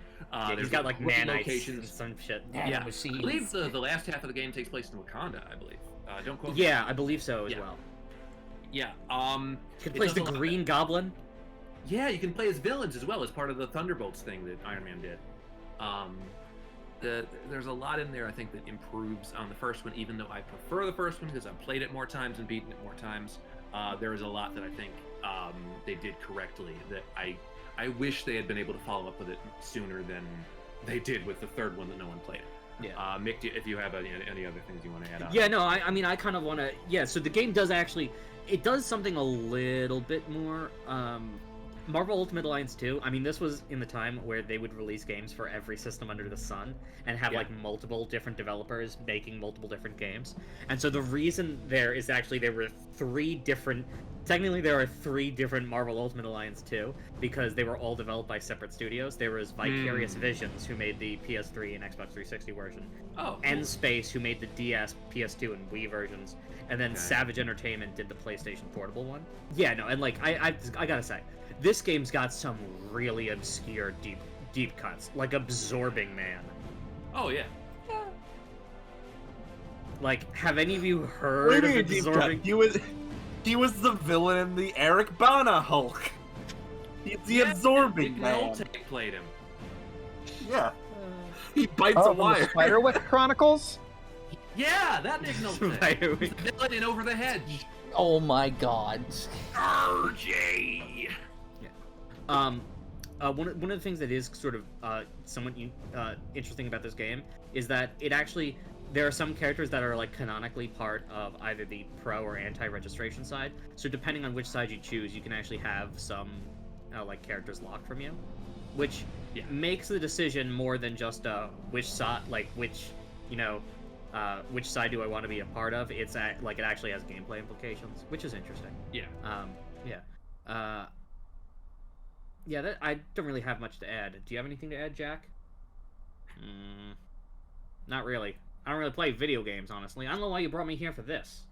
He's got like nanites and some shit. Yeah, I believe the last half of the game takes place in Wakanda. I believe. Don't quote me. Yeah, I believe so as well. Yeah. You can play the Green Goblin. Yeah, you can play as villains as well as part of the Thunderbolts thing that Iron Man did. There's a lot in there I think that improves on the first one, even though I prefer the first one because I've played it more times and beaten it more times. There is a lot that I think they did correctly that I wish they had been able to follow up with it sooner than they did with the third one that no one played. Yeah. Mick, if you have any other things you want to add on? Yeah, no, I mean, I kind of want to... Yeah, so the game does actually... It does something a little bit more... Marvel Ultimate Alliance 2, I mean, this was in the time where they would release games for every system under the sun and have, like, multiple different developers making multiple different games. And so the reason there is actually there were 3 different... Technically, there are 3 different Marvel Ultimate Alliance 2, because they were all developed by separate studios. There was Vicarious Visions, who made the PS3 and Xbox 360 version. Oh, End Space, who made the DS, PS2, and Wii versions. And then Savage Entertainment did the PlayStation Portable one. Yeah, no, and, like, I gotta say, this game's got some really obscure deep cuts, like Absorbing Man. Oh, yeah. Like, have any of you heard of Absorbing? He was the villain in the Eric Bana Hulk. He's the Absorbing Man. Mick played him. Yeah. He bites a wire. The Spiderwick Chronicles? Yeah, that Nick Nolte. He's the villain in Over the Hedge. Oh my god. RJ. One of the things that is sort of somewhat interesting about this game is that it actually... There are some characters that are, like, canonically part of either the pro or anti-registration side. So depending on which side you choose, you can actually have some, like, characters locked from you. Which makes the decision more than just which side, like, which side do I want to be a part of. It's, like, it actually has gameplay implications, which is interesting. Yeah. I don't really have much to add. Do you have anything to add, Jack? Not really. I don't really play video games, honestly. I don't know why you brought me here for this.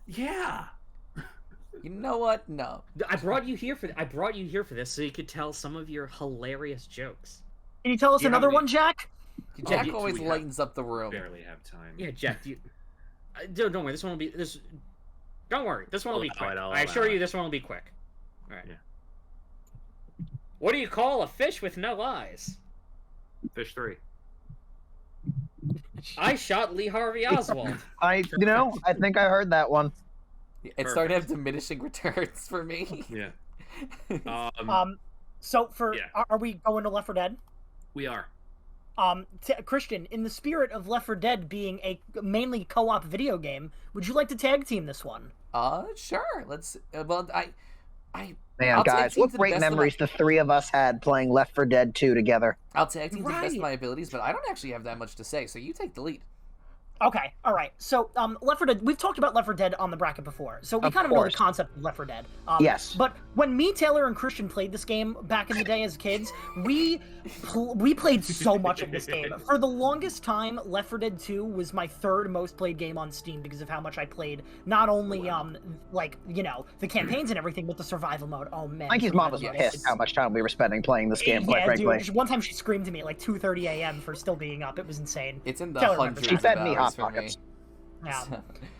Yeah. You know what? No. I brought you here for this so you could tell some of your hilarious jokes. Can you tell us another one, Jack? Jack always lightens up the room. Barely have time. Yeah, Jack. Don't worry. This one will be this. Don't worry. This one will be quick. I assure you, this one will be quick. All right. Yeah. What do you call a fish with no eyes? Fish 3. I shot Lee Harvey Oswald. I think I heard that one. It started to have diminishing returns for me. Yeah. So are we going to Left 4 Dead? We are. Christian, in the spirit of Left 4 Dead being a mainly co-op video game, would you like to tag team this one? Sure. Let's. Man, guys, what great memories the 3 of us had playing Left 4 Dead 2 together. I'll tag team to the best of my abilities, but I don't actually have that much to say, so you take the lead. Okay, all right. So, Left 4 Dead. We've talked about Left 4 Dead on the bracket before, so we kind of know the concept of Left 4 Dead. Yes. But when me, Taylor, and Christian played this game back in the day as kids, we played so much of this game. For the longest time, Left 4 Dead 2 was my 3rd most played game on Steam because of how much I played. Not only the campaigns and everything, but the survival mode. Oh man. Mikey's mom was pissed how much time we were spending playing this game. Quite frankly, dude, one time she screamed to me at like 2:30 a.m. for still being up. It was insane. It's in the hundreds. She fed me hot for pockets. Yeah.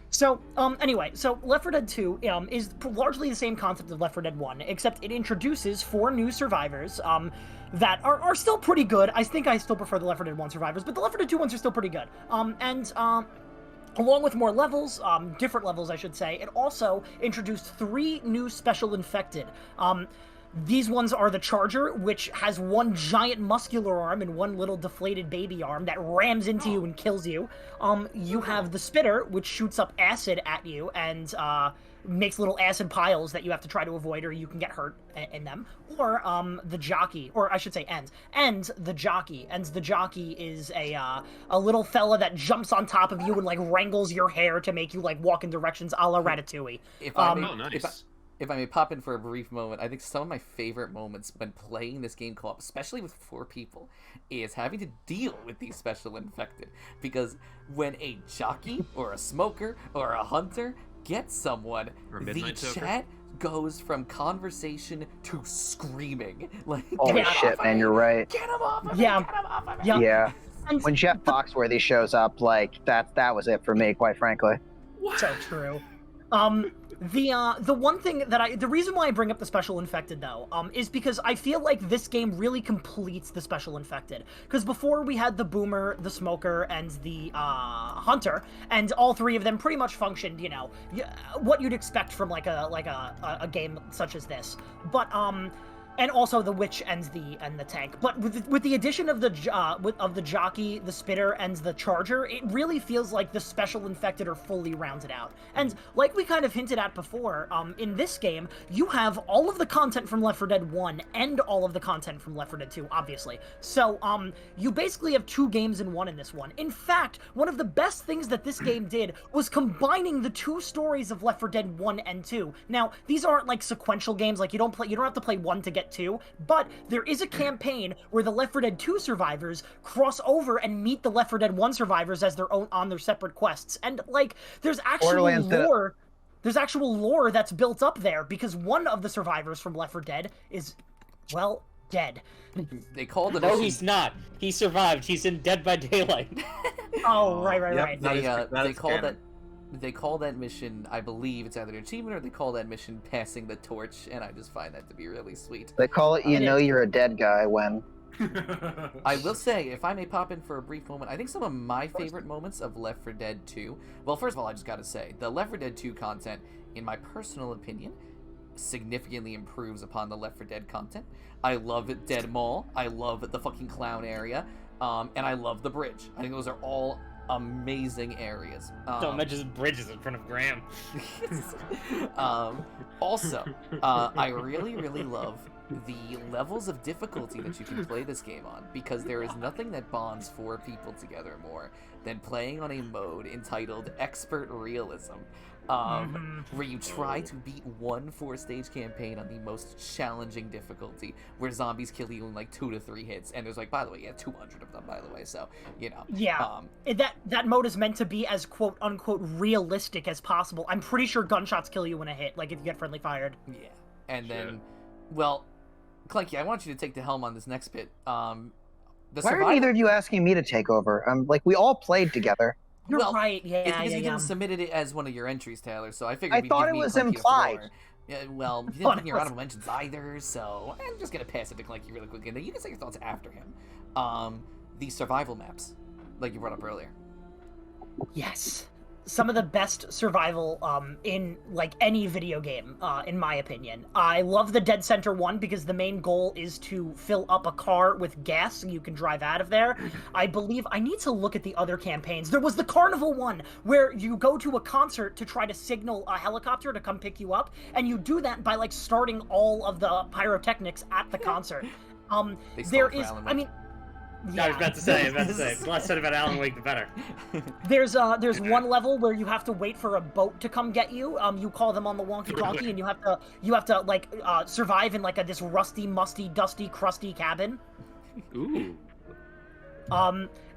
So, anyway, so Left 4 Dead 2 is largely the same concept of Left 4 Dead 1, except it introduces 4 new survivors that are still pretty good. I think I still prefer the Left 4 Dead 1 survivors, but the Left 4 Dead 2 ones are still pretty good. Along with more levels, different levels, I should say, it also introduced 3 new special infected. These ones are the Charger, which has 1 giant muscular arm and 1 little deflated baby arm that rams into you and kills you. You have the Spitter, which shoots up acid at you and makes little acid piles that you have to try to avoid or you can get hurt in them. Or the Jockey, or I should say End the Jockey. And the Jockey is a little fella that jumps on top of you and like wrangles your hair to make you like walk in directions a la Ratatouille. if I may pop in for a brief moment, I think some of my favorite moments when playing this game co-op, especially with 4 people, is having to deal with these special infected. Because when a jockey or a smoker or a hunter gets someone, the chat goes from conversation to screaming. Like, holy shit, man, you're right. Get him off of me! Yeah. Get him off of me! Yeah. When Jeff Foxworthy shows up, like that was it for me, quite frankly. So true. The one thing that the reason why I bring up the special infected though, is because I feel like this game really completes the special infected. Because before we had the boomer, the smoker, and the hunter, and all 3 of them pretty much functioned, you know, what you'd expect from like a game such as this. But and also the witch and the tank. But with the addition of the jockey, the spitter, and the charger, it really feels like the special infected are fully rounded out. And like we kind of hinted at before, in this game, you have all of the content from Left 4 Dead 1 and all of the content from Left 4 Dead 2, obviously. So you basically have 2 games in one in this one. In fact, one of the best things that this game did was combining the 2 stories of Left 4 Dead 1 and 2. Now, these aren't like sequential games, like you don't have to play 1 to get 2, but there is a campaign where the Left 4 Dead 2 survivors cross over and meet the Left 4 Dead 1 survivors as on their separate quests. And like there's actual lore. There's actual lore that's built up there because one of the survivors from Left 4 Dead is, well, dead. They called it. No, he's not. He survived. He's in Dead by Daylight. Oh, right. They call that mission, I believe it's either an achievement or they call that mission passing the torch, and I just find that to be really sweet. They call it you know you're a dead guy when... I will say, if I may pop in for a brief moment, I think some of my favorite moments of Left 4 Dead 2... Well, first of all, I just gotta say, the Left 4 Dead 2 content, in my personal opinion, significantly improves upon the Left 4 Dead content. I love Dead Mall, I love the fucking clown area, and I love the bridge. I think those are all amazing areas. Don't mention bridges in front of Graham. Also, I really love the levels of difficulty that you can play this game on, because there is nothing that bonds 4 people together more than playing on a mode entitled Expert Realism, where you try to beat one 4-stage campaign on the most challenging difficulty, where zombies kill you in like 2 to 3 hits, and there's like, by the way, 200 of them, by the way, so, you know. Yeah, that mode is meant to be as quote-unquote realistic as possible. I'm pretty sure gunshots kill you in a hit, like if you get friendly fired. Yeah, and then, well, Clanky, I want you to take the helm on this next bit. Why are neither of you asking me to take over? Like, we all played together. You're right, yeah, it's because you didn't submit it as one of your entries, Taylor, so I figured I thought it was implied. Yeah, well, you didn't put in your honorable mentions either, so I'm just going to pass it to Clanky really quickly, and then you can say your thoughts after him. The survival maps, like you brought up earlier. Yes. Some of the best survival in like any video game, in my opinion. I love the Dead Center one because the main goal is to fill up a car with gas so you can drive out of there. I believe I need to look at the other campaigns. There was the Carnival one where you go to a concert to try to signal a helicopter to come pick you up, and you do that by like starting all of the pyrotechnics at the concert. There is, I mean. Yeah. I was about to say, the less said about Alan Wake, the better. There's one level where you have to wait for a boat to come get you. You call them on the walkie-talkie, and you have to like survive in like this rusty, musty, dusty, crusty cabin. Ooh.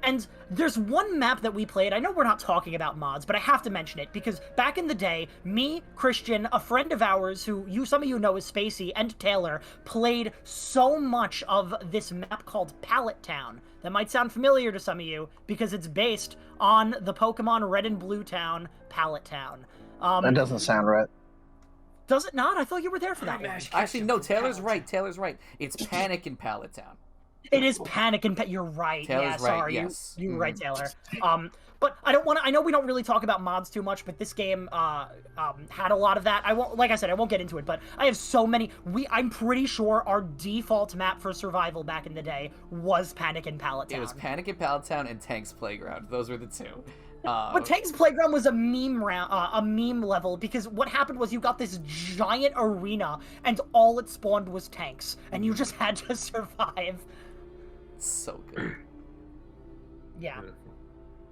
And there's one map that we played. I know we're not talking about mods, but I have to mention it because back in the day, me, Christian, a friend of ours who some of you know is Spacey, and Taylor played so much of this map called Pallet Town. That might sound familiar to some of you because it's based on the Pokemon Red and Blue town, Pallet Town. That doesn't sound right. Does it not? I thought you were there for that one. Actually, no, Taylor's right. It's Panic in Pallet Town. It is Panic and You're right. Taylor's yeah, sorry. Right, yes. You're right, Taylor. But I know we don't really talk about mods too much, but this game had a lot of that. Like I said, I won't get into it, but I have so many. I'm pretty sure our default map for survival back in the day was Panic in Pallet Town. It was Panic in Pallet Town and Tank's Playground. Those were the two. But Tank's Playground was a meme level, because what happened was you got this giant arena and all it spawned was tanks, and you just had to survive. So good. Yeah.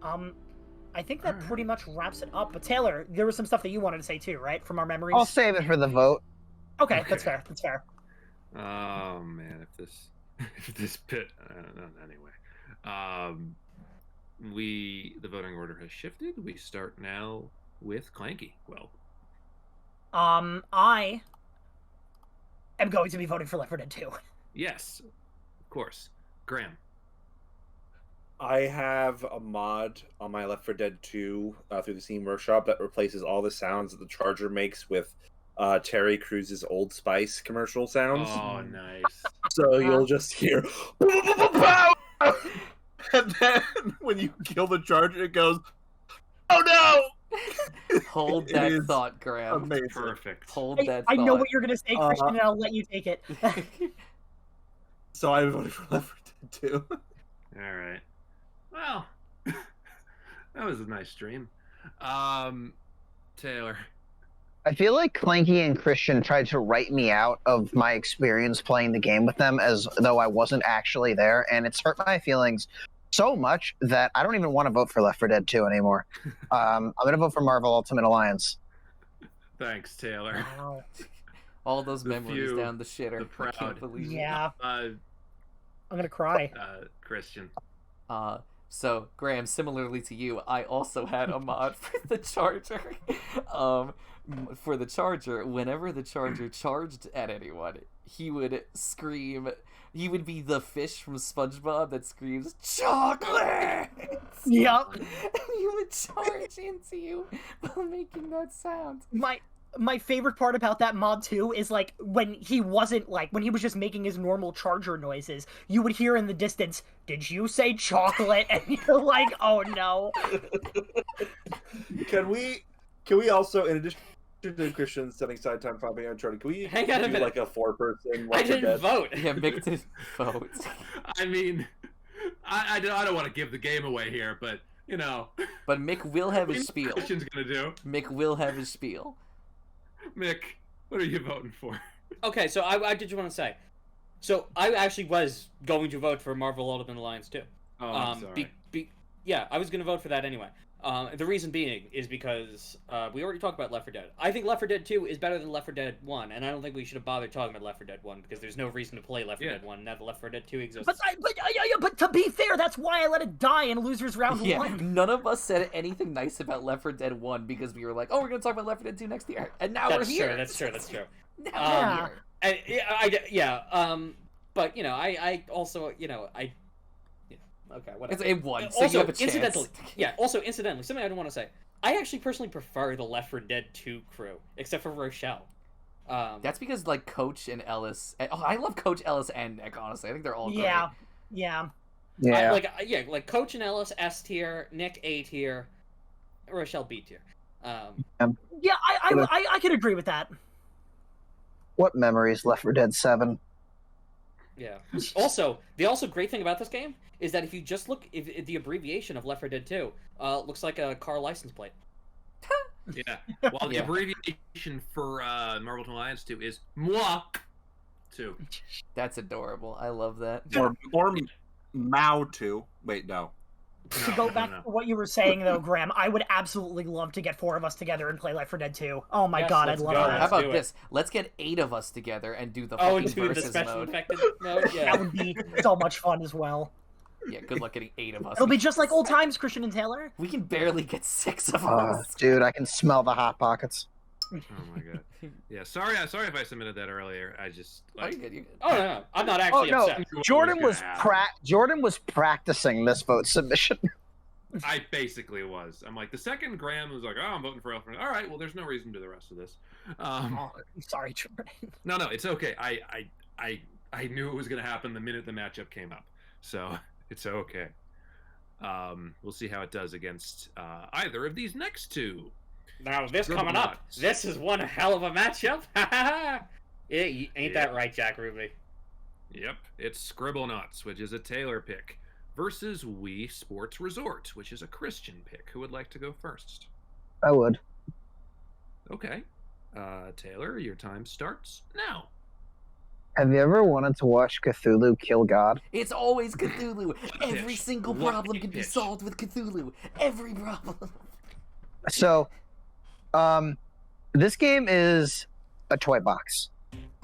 I think that pretty much wraps it up. But Taylor, there was some stuff that you wanted to say too, right? From our memories? I'll save it for the vote. Okay, that's fair. That's fair. Oh man, if this pit, anyway. The voting order has shifted. We start now with Clanky. Well, I am going to be voting for Left 4 Dead 2. yes, of course. Graham. I have a mod on my Left 4 Dead 2 through the Steam Workshop that replaces all the sounds that the Charger makes with Terry Cruz's Old Spice commercial sounds. Oh, nice. So you'll just hear, and then when you kill the Charger, it goes, "Oh no!" Hold that thought, Graham. Amazing. Perfect. Hold that I thought. know what you're going to say, Christian, and I'll let you take it. So I'm voting for Left 4 Dead 2. All right. Well, that was a nice stream. Taylor. I feel like Clanky and Christian tried to write me out of my experience playing the game with them as though I wasn't actually there, and it's hurt my feelings so much that I don't even want to vote for Left 4 Dead 2 anymore. I'm going to vote for Marvel Ultimate Alliance. Thanks, Taylor. Wow. All those The memories few, down the shitter. the proud. I can't believe it. Yeah. I'm going to cry. Christian. So, Graham, similarly to you, I also had a mod for the Charger. For the Charger, whenever the Charger charged at anyone, he would scream. He would be the fish from SpongeBob that screams, "Chocolate!" Yep. And he would charge into you while making that sound. My favorite part about that mod too is like when he wasn't like when he was just making his normal Charger noises, you would hear in the distance, "Did you say chocolate?" And you're like, "Oh no." Can we also, in addition to Christian setting aside time for being Uncharted, can we Hang on a do minute. like a 4-person? I didn't vote. Yeah, Mick did vote. I mean, I don't want to give the game away here, but, you know. But Mick will have his spiel. Christian's going to do. Mick will have his spiel. Mick, what are you voting for? Okay, so I did want to say, so I actually was going to vote for Marvel Ultimate Alliance too. Oh, I'm sorry. Yeah, I was going to vote for that anyway. The reason being is because we already talked about Left 4 Dead. I think Left 4 Dead 2 is better than Left 4 Dead 1, and I don't think we should have bothered talking about Left 4 Dead 1 because there's no reason to play Left 4 Dead 1 now that Left 4 Dead 2 exists. But to be fair, that's why I let it die in Losers Round 1. None of us said anything nice about Left 4 Dead 1 because we were like, oh, we're going to talk about Left 4 Dead 2 next year. And now we're here. That's true. Now we're here. But, you know, I also, you know, okay, whatever. It won, so you have a chance. Incidentally, something I don't want to say. I actually personally prefer the Left 4 Dead 2 crew, except for Rochelle. That's because, like, Coach and Ellis... Oh, I love Coach, Ellis, and Nick, honestly. I think they're all great. Yeah. Like Coach and Ellis, S tier, Nick, A tier, Rochelle, B tier. I can agree with that. What memories, Left 4 Dead 7? Yeah. Also, the great thing about this game is that if you just look, if the abbreviation of Left 4 Dead 2 looks like a car license plate. Yeah. Well, the abbreviation for Marvel Ultimate Alliance 2 is moi 2. That's adorable. I love that. Or Mao 2. Wait, no. To go back to what you were saying, though, Graham, I would absolutely love to get 4 of us together and play Left 4 Dead 2. Oh my god, I'd love that. How about this? Let's get 8 of us together and do the fucking versus the special mode. infected mode? Yeah. That would be so much fun as well. Yeah, good luck getting 8 of us. It'll be just like old times, Christian and Taylor. We can barely get 6 of us. Dude, I can smell the Hot Pockets. Oh my god. Yeah, sorry if I submitted that earlier. I just You're good. Oh no, I'm not actually upset. Jordan was practicing this vote submission. I basically was. I'm like, the second Graham was like, oh, I'm voting for Elfman. All right, well, there's no reason to do the rest of this. Sorry, Jordan. No, it's okay. I knew it was going to happen the minute the matchup came up, so it's okay. We'll see how it does against either of these next two. Now, this coming up, this is one hell of a matchup. Ain't that right, Jack Ruby? Yep, it's Scribblenauts, which is a Taylor pick, versus Wii Sports Resort, which is a Christian pick. Who would like to go first? I would. Okay. Taylor, your time starts now. Have you ever wanted to watch Cthulhu kill God? It's always Cthulhu. Every single problem can be solved with Cthulhu. Every problem. So, this game is a toy box.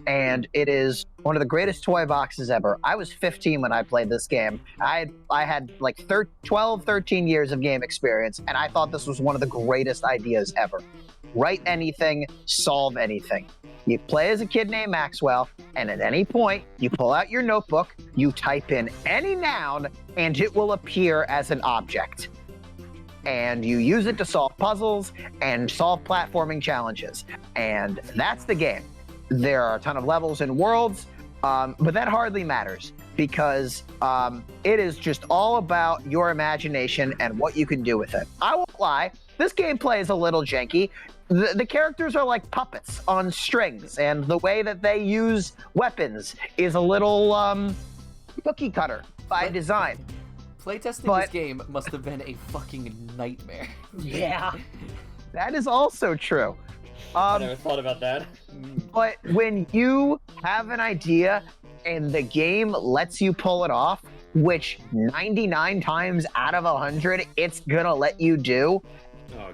and it is one of the greatest toy boxes ever. I was 15 when I played this game. I had like 12, 13 years of game experience, and I thought this was one of the greatest ideas ever. Write anything, solve anything. You play as a kid named Maxwell, and at any point, you pull out your notebook, you type in any noun, and it will appear as an object. And you use it to solve puzzles and solve platforming challenges. And that's the game. There are a ton of levels and worlds, but that hardly matters because it is just all about your imagination and what you can do with it. I won't lie, this gameplay is a little janky. The characters are like puppets on strings, and the way that they use weapons is a little cookie cutter by design. Playtesting this game must have been a fucking nightmare. Yeah. That is also true. I never thought about that. But when you have an idea and the game lets you pull it off, which 99 times out of 100 it's gonna let you do,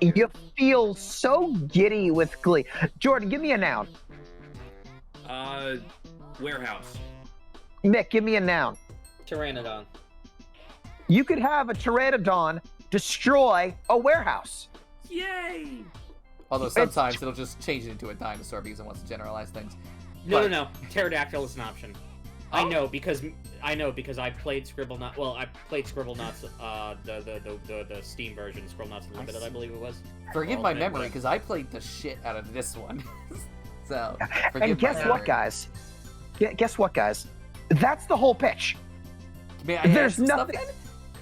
you feel so giddy with glee. Jordan, give me a noun. Warehouse. Mick, give me a noun. Pteranodon. You could have a pteranodon destroy a warehouse. Yay! Although sometimes it'll just change it into a dinosaur because it wants to generalize things. No. Pterodactyl is an option. I know because I played Scribblenauts. Well, I played Scribblenauts, the Steam version, Scribblenauts Limited, I believe it was. Forgive my memory because I played the shit out of this one. So, and guess what, guys? Guess what, guys? That's the whole pitch. There's nothing.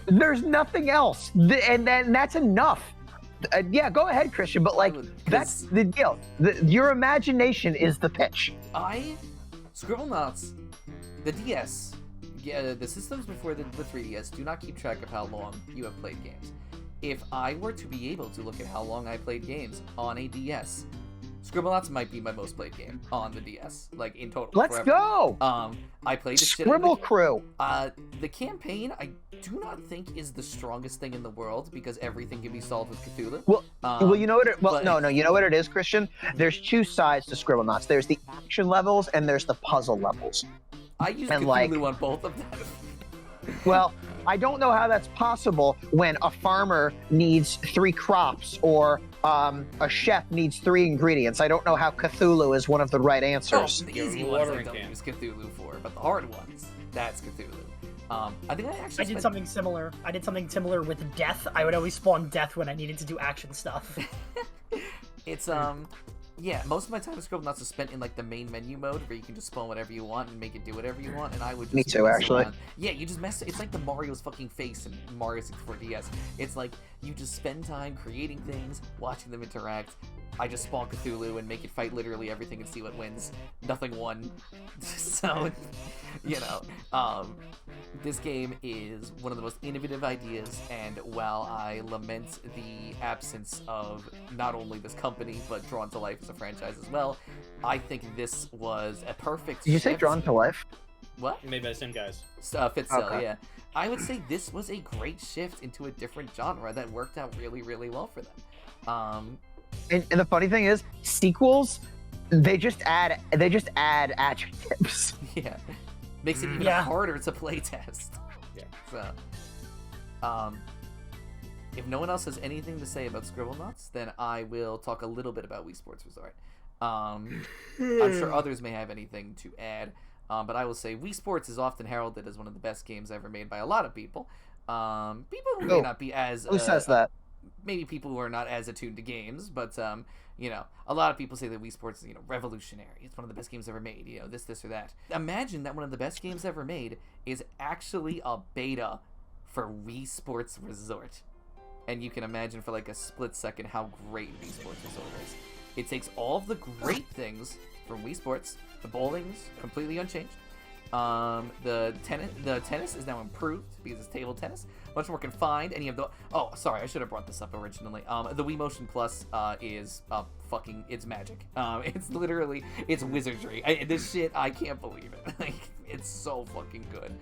There's nothing else, and then that's enough. Yeah, go ahead, Christian. But like, that's the deal. Your imagination is the pitch. Scribblenauts, the DS, the systems before the 3DS do not keep track of how long you have played games. If I were to be able to look at how long I played games on a DS, Scribblenauts might be my most played game on the DS, like in total. Let's go! I played the Scribble Crew. The campaign, I do not think is the strongest thing in the world because everything can be solved with Cthulhu. Well, you know what? No. You know what it is, Christian? There's two sides to Scribblenauts. There's the action levels and there's the puzzle levels. I use Cthulhu on both of them. Well, I don't know how that's possible when a farmer needs 3 crops or a chef needs 3 ingredients. I don't know how Cthulhu is one of the right answers. The easy ones I don't use Cthulhu for, but the hard ones, that's Cthulhu. I think I did something similar. I did something similar with death. I would always spawn death when I needed to do action stuff. It's yeah, most of my time with Scribblenauts is spent in like the main menu mode where you can just spawn whatever you want and make it do whatever you want, and I would just Me too, actually. around. Yeah, you just mess. It's like the Mario's fucking face in Mario 64 DS. It's like you just spend time creating things, watching them interact. I just spawn Cthulhu and make it fight literally everything and see what wins. Nothing won. So, you know, this game is one of the most innovative ideas, and while I lament the absence of not only this company, but Drawn to Life as a franchise as well, I think this was a perfect Did you say shift. Drawn to Life? What? Made by the same guys. Fitzel, Okay. yeah. I would say this was a great shift into a different genre that worked out really, really well for them. And the funny thing is, sequels, they just add adjectives. Yeah. Makes it even harder to playtest. Yeah. So, if no one else has anything to say about Scribblenauts, then I will talk a little bit about Wii Sports Resort. I'm sure others may have anything to add, but I will say Wii Sports is often heralded as one of the best games ever made by a lot of people. People who may not be as... Who says that? Maybe people who are not as attuned to games, but you know, a lot of people say that Wii Sports is, you know, revolutionary. It's one of the best games ever made. You know, this or that. Imagine that one of the best games ever made is actually a beta for Wii Sports Resort, and you can imagine for like a split second how great Wii Sports Resort is. It takes all of the great things from Wii Sports. The bowling's completely unchanged. The tennis is now improved because it's table tennis, much more confined, and you have the... Oh, sorry, I should have brought this up originally. The Wii Motion Plus is fucking... It's magic. It's literally... It's wizardry. This shit, I can't believe it. Like, it's so fucking good.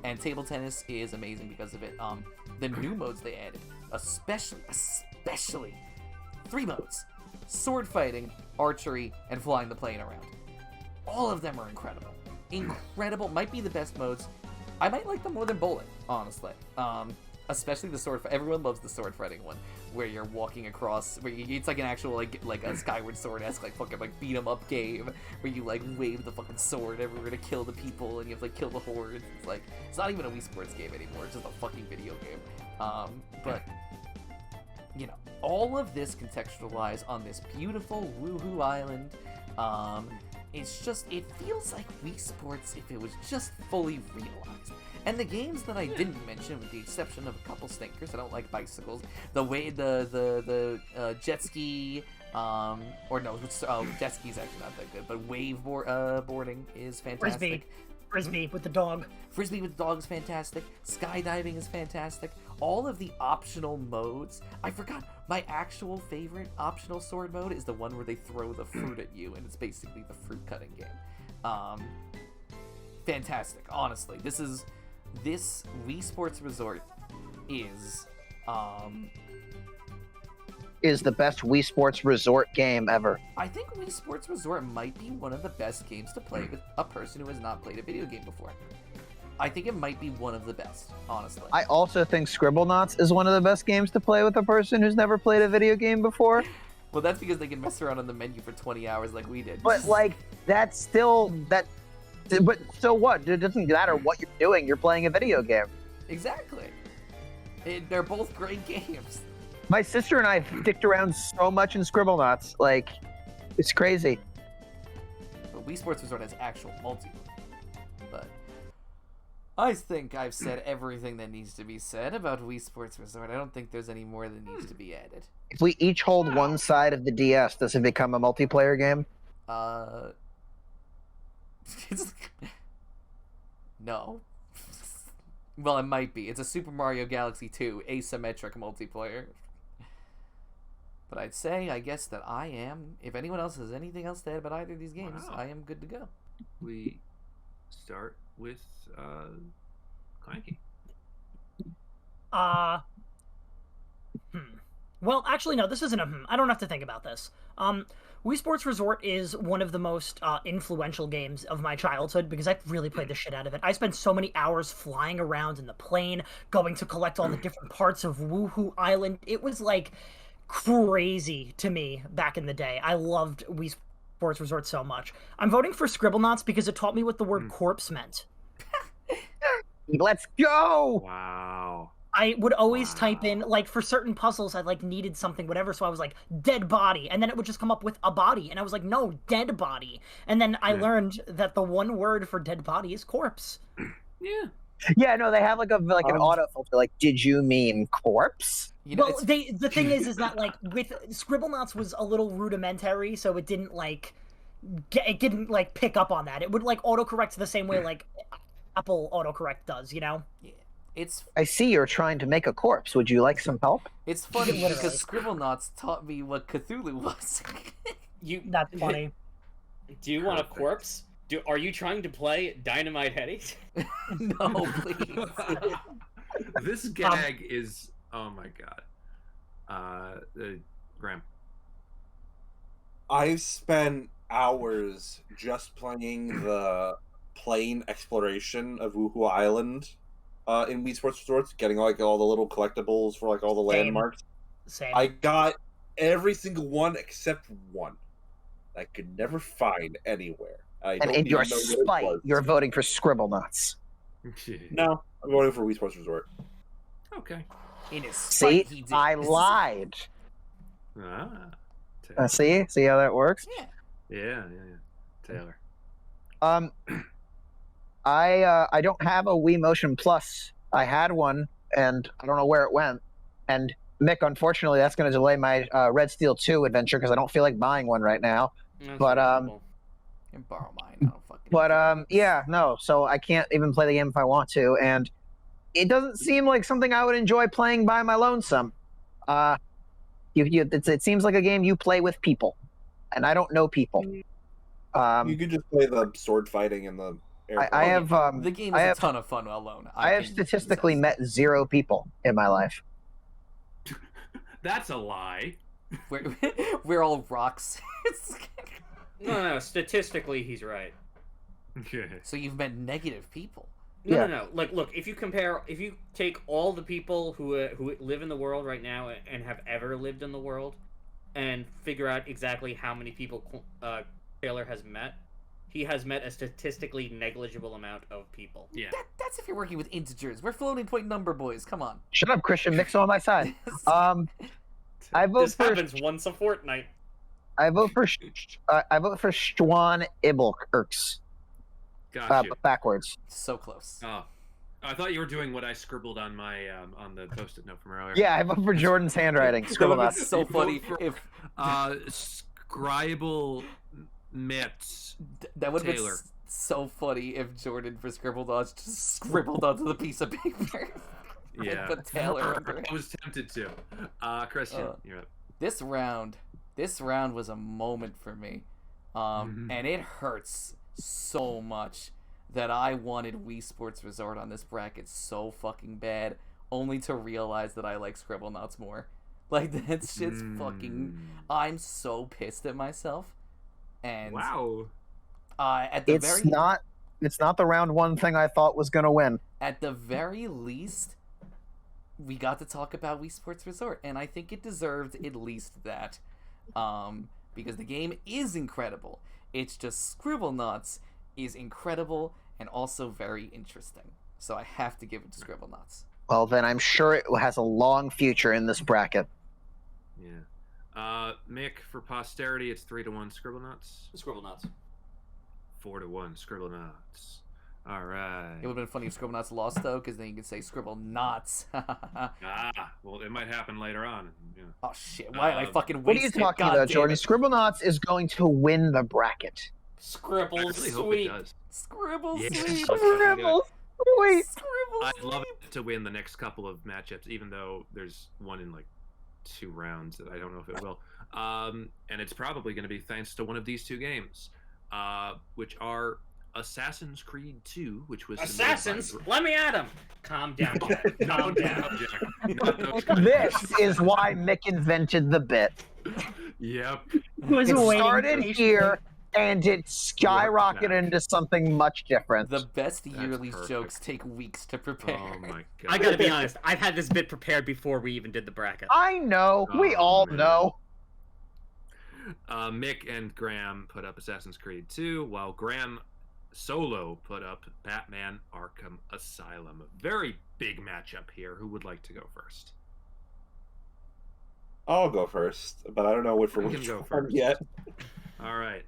And table tennis is amazing because of it. The new modes they added, especially 3 modes. Sword fighting, archery, and flying the plane around. All of them are incredible. Incredible. Might be the best modes. I might like them more than bowling, honestly. Especially the sword. Everyone loves the sword fighting one, where you're walking across. It's like an actual like a Skyward Sword-esque like fucking like beat 'em up game, where you like wave the fucking sword everywhere to kill the people, and you have to like kill the hordes. It's like it's not even a Wii Sports game anymore. It's just a fucking video game. But you know, all of this contextualized on this beautiful Woohoo Island. It's just, it feels like Wii Sports if it was just fully realized. And the games that I didn't mention, with the exception of a couple stinkers, I don't like bicycles. The way the jet ski, or no, jet ski's actually not that good, but wave boarding is fantastic. Frisbee with the dog. Frisbee with the dog is fantastic. Skydiving is fantastic. All of the optional modes. I forgot, my actual favorite optional sword mode is the one where they throw the fruit at you, and it's basically the fruit cutting game. Fantastic, honestly. This Wii Sports Resort is the best Wii Sports Resort game ever. I think Wii Sports Resort might be one of the best games to play with a person who has not played a video game before. I think it might be one of the best, honestly. I also think Scribblenauts is one of the best games to play with a person who's never played a video game before. Well, that's because they can mess around on the menu for 20 hours like we did. But, like, that's still... But so what? It doesn't matter what you're doing. You're playing a video game. Exactly. They're both great games. My sister and I dicked around so much in Scribblenauts. Like, it's crazy. But Wii Sports Resort has actual multiplayer. But I think I've said everything that needs to be said about Wii Sports Resort. I don't think there's any more that needs to be added. If we each hold one side of the DS, does it become a multiplayer game? No. Well, it might be. It's a Super Mario Galaxy 2 asymmetric multiplayer. But I'd say, I guess, that I am, if anyone else has anything else to add about either of these games, I am good to go. We start with Clanky. Well, actually, no, this isn't a I don't have to think about this. Wii Sports Resort is one of the most influential games of my childhood because I really played the shit out of it. I spent so many hours flying around in the plane, going to collect all the different parts of Woohoo Island. It was, like, crazy to me back in the day. I loved Wii Sports Resort so much. I'm voting for Scribblenauts because it taught me what the word corpse meant. Let's go! Wow. I would always type in, like, for certain puzzles, I, like, needed something, whatever, so I was like, dead body, and then it would just come up with a body, and I was like, no, dead body. And then I learned that the one word for dead body is corpse. Yeah. Yeah, no, they have, like, an autofilter, like, did you mean corpse? You know, Well, the thing is that, like, with Scribblenauts was a little rudimentary, so it didn't, like, pick up on that. It would, like, autocorrect the same way, like, Apple autocorrect does, you know? Yeah. I see you're trying to make a corpse. Would you like some help? It's funny because Scribblenauts taught me what Cthulhu was. That's funny. Do you want a corpse? Are you trying to play Dynamite Heady? No, please. This gag is... Oh my god. Graham. I've spent hours just playing the plane exploration of Woohoo Island in Wii Sports Resorts, getting like all the little collectibles for like all the landmarks. Same. I got every single one except one I could never find anywhere. And in your spite, you're voting for Scribblenauts. No, I'm voting for Wii Sports Resort. Okay. In his See, spite, he did. I lied. Ah. See how that works? Yeah. Taylor. I don't have a Wii Motion Plus. I had one, and I don't know where it went. And Mick, unfortunately, that's going to delay my Red Steel 2 adventure because I don't feel like buying one right now. That's But reasonable. You can borrow mine. I don't fucking yeah, no. So I can't even play the game if I want to, and it doesn't seem like something I would enjoy playing by my lonesome. It seems like a game you play with people, and I don't know people. You could just play the sword fighting in the airport. I have the game is a ton of fun alone. I have statistically met 0 people in my life. That's a lie. We're all rocks. No, statistically, he's right. So you've met negative people. No. Like, look, if you take all the people who live in the world right now and have ever lived in the world, and figure out exactly how many people Taylor has met, he has met a statistically negligible amount of people. Yeah. That's if you're working with integers. We're floating point number boys. Come on. Shut up, Christian. Mix on my side. I vote This for. happens once a fortnight. I vote for. I vote for Stwan Ibelkerks. Got you. Backwards. So close. Oh, I thought you were doing what I scribbled on my on the post-it note from earlier. Yeah, I vote for Jordan's handwriting. Scribblenauts. So funny if Scribble met that would have been Taylor. so funny if Jordan for Scribblenauts just scribbled onto the piece of paper. Yeah, Put Taylor under it. I was tempted to. Christian, you're up. This round was a moment for me, and it hurts so much that I wanted Wii Sports Resort on this bracket so fucking bad, only to realize that I like Scribblenauts more. Like, that shit's fucking. I'm so pissed at myself. And wow. It's not the round one thing I thought was gonna win. At the very least, we got to talk about Wii Sports Resort, and I think it deserved at least that. Because the game is incredible. It's just Scribblenauts is incredible and also very interesting. So I have to give it to Scribblenauts. Well, then I'm sure it has a long future in this bracket. Yeah. Mick, for posterity, it's 3-1 Scribblenauts. Scribblenauts. 4-1 Scribblenauts. All right. It would have been funny if Scribblenauts lost, though, because then you could say Scribblenauts. Well, it might happen later on. Yeah. Oh, shit. Why am I fucking What are you wasted? talking about, Jordan? Scribblenauts is going to win the bracket. Scribble I really hope it does. Scribble Yeah. sweet. Scribble sweet. Scribble I'd love it to win the next couple of matchups, even though there's one in like 2 rounds that I don't know if it will. And it's probably going to be thanks to one of these 2 games, which are Assassin's Creed 2, which was Assassins. Let me at him. Calm down, Jack. Calm down. This is why Mick invented the bit. Yep. It started here, and it skyrocketed into something much different. The best Yearlies jokes take weeks to prepare. Oh my god. I gotta be honest. I've had this bit prepared before we even did the bracket. I know. We all man. know. Mick and Graham put up Assassin's Creed 2, while Graham solo put up Batman Arkham Asylum. Very big matchup here. Who would like to go first? I'll go first, but I don't know what for You can which go one first. yet. All right,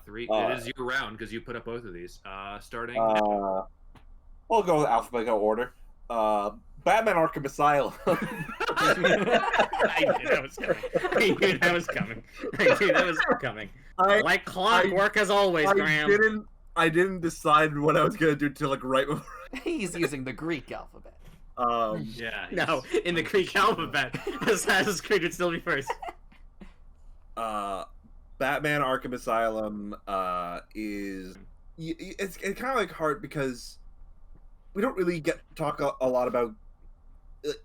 3. It is your round because you put up both of these. Starting. We'll go with alphabetical order. Batman Arkham Asylum. I knew that was coming. I knew that was coming. Like clockwork as always, Graham. I didn't decide what I was gonna do till like right before. He's using the Greek alphabet. Yeah. No, in the Greek alphabet, Assassin's Creed would still be first. Batman Arkham Asylum is it's kind of like hard because we don't really get to talk a lot about.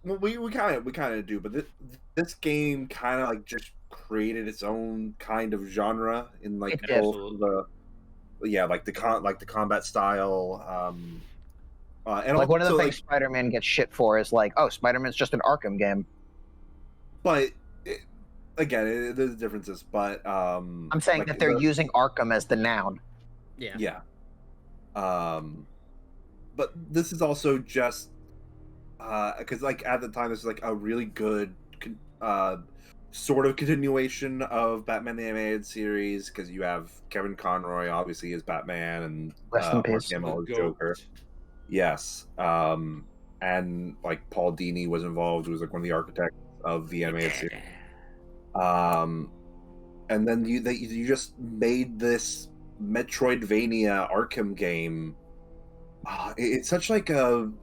We kind of do, but this game kind of like just created its own kind of genre in like both the the combat style. And like one of the also, things Spider-Man gets shit for is like, oh, Spider-Man's just an Arkham game. But there's differences. But I'm saying that they're using Arkham as the noun. Yeah. Yeah. But this is also just because like at the time this is like a really good sort of continuation of Batman the Animated Series because you have Kevin Conroy obviously as Batman and Rest in peace. Mark Hamill as Joker. Yes. And like Paul Dini was involved, who was like one of the architects of the animated series. And then you just made this Metroidvania Arkham game. It's such like from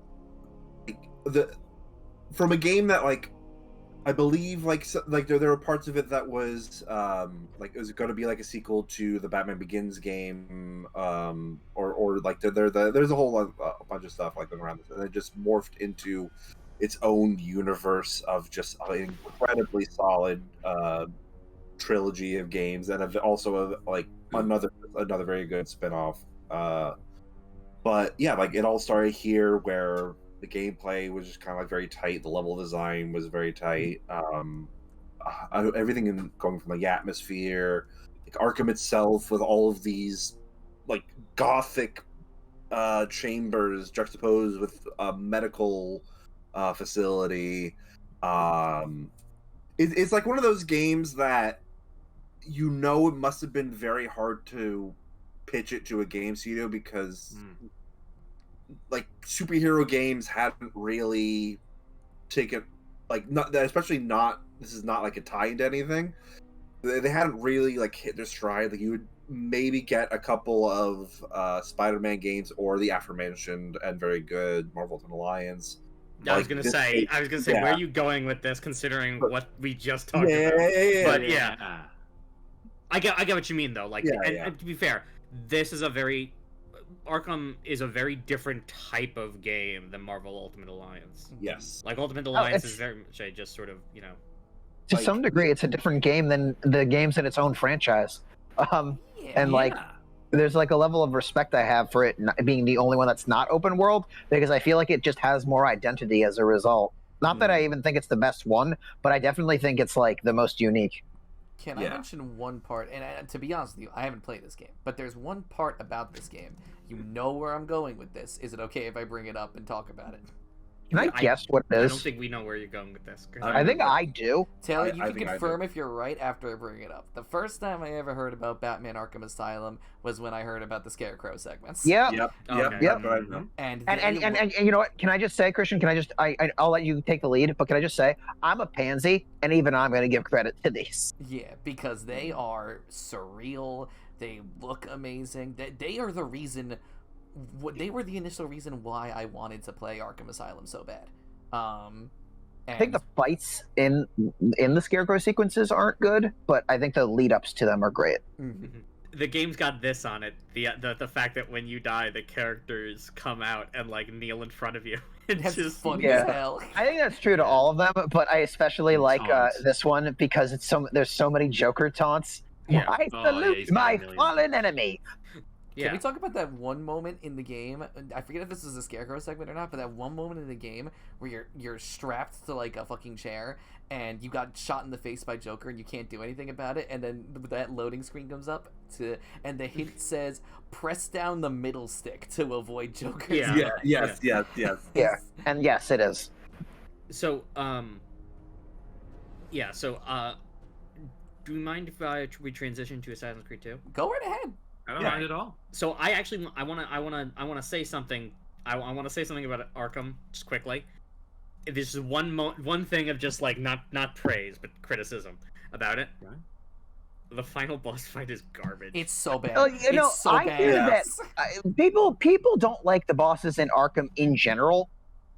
a game that like I believe like there were parts of it that was like it was going to be like a sequel to the Batman Begins game, or like there's a whole bunch of stuff like around this, and it just morphed into its own universe of just an incredibly solid trilogy of games, and also like another very good spin-off. But yeah, like it all started here, where the gameplay was just kind of like very tight. The level design was very tight. Everything going from like atmosphere, like Arkham itself, with all of these like gothic chambers juxtaposed with a medical facility. It's like one of those games that it must have been very hard to pitch it to a game studio, because like superhero games hadn't really taken, like, not especially not, this is not like a tie into anything. They hadn't really like hit their stride. Like you would maybe get a couple of Spider-Man games or the aforementioned and very good Marvel Ultimate Alliance. I was gonna say, yeah. where are you going with this, considering what we just talked Yeah, about? yeah, But Yeah. I get what you mean though. Like, Yeah, and to be fair, Arkham is a very different type of game than Marvel Ultimate Alliance. Yes. Like Ultimate Alliance it's- is very much just sort of, you know. To Like- some degree, it's a different game than the games in its own franchise. And like, there's like a level of respect I have for it being the only one that's not open world, because I feel like it just has more identity as a result. Not that I even think it's the best one, but I definitely think it's like the most unique. Can I mention one part? And to be honest with you, I haven't played this game, but there's one part about this game. You know where I'm going with this. Is it okay if I bring it up and talk about it? Can I guess what it I is? don't think we know where you're going with this. I think I do. Taylor, you I can think I confirm do. if you're right after I bring it up. The first time I ever heard about Batman Arkham Asylum was when I heard about the Scarecrow segments. Yeah. Yep. Okay. Yep. And And you know what? Can I just say, Christian? I'll let you take the lead, but can I just say I'm a pansy, and even I'm going to give credit to these. yeah, because they are surreal. They look amazing. They are the reason. They were the initial reason why I wanted to play Arkham Asylum so bad. I think the fights in the Scarecrow sequences aren't good, but I think the lead ups to them are great. The game's got this on it. The fact that when you die, the characters come out and like kneel in front of you. It's That's just funny Yeah. as hell. I think that's true to all of them, but I especially like Taunts. this one because there's so many Joker taunts. Yeah. I Oh, yeah, salute he's got my a million. fallen enemy. Yeah. Can we talk about that one moment in the game? I forget if this is a Scarecrow segment or not, but that one moment in the game where you're strapped to like a fucking chair and you got shot in the face by Joker and you can't do anything about it, and then that loading screen comes up and the hint says press down the middle stick to avoid Joker. Yeah. Yes. Yeah, and yes, it is. So, do you mind if we transition to Assassin's Creed 2? Go right ahead. I don't Yeah. mind at all. So I want to say something. I want to say something about Arkham just quickly. This is one thing of just like not praise but criticism about it. Right. The final boss fight is garbage. It's so bad. Oh, you know, it's so I bad. hear that people don't like the bosses in Arkham in general.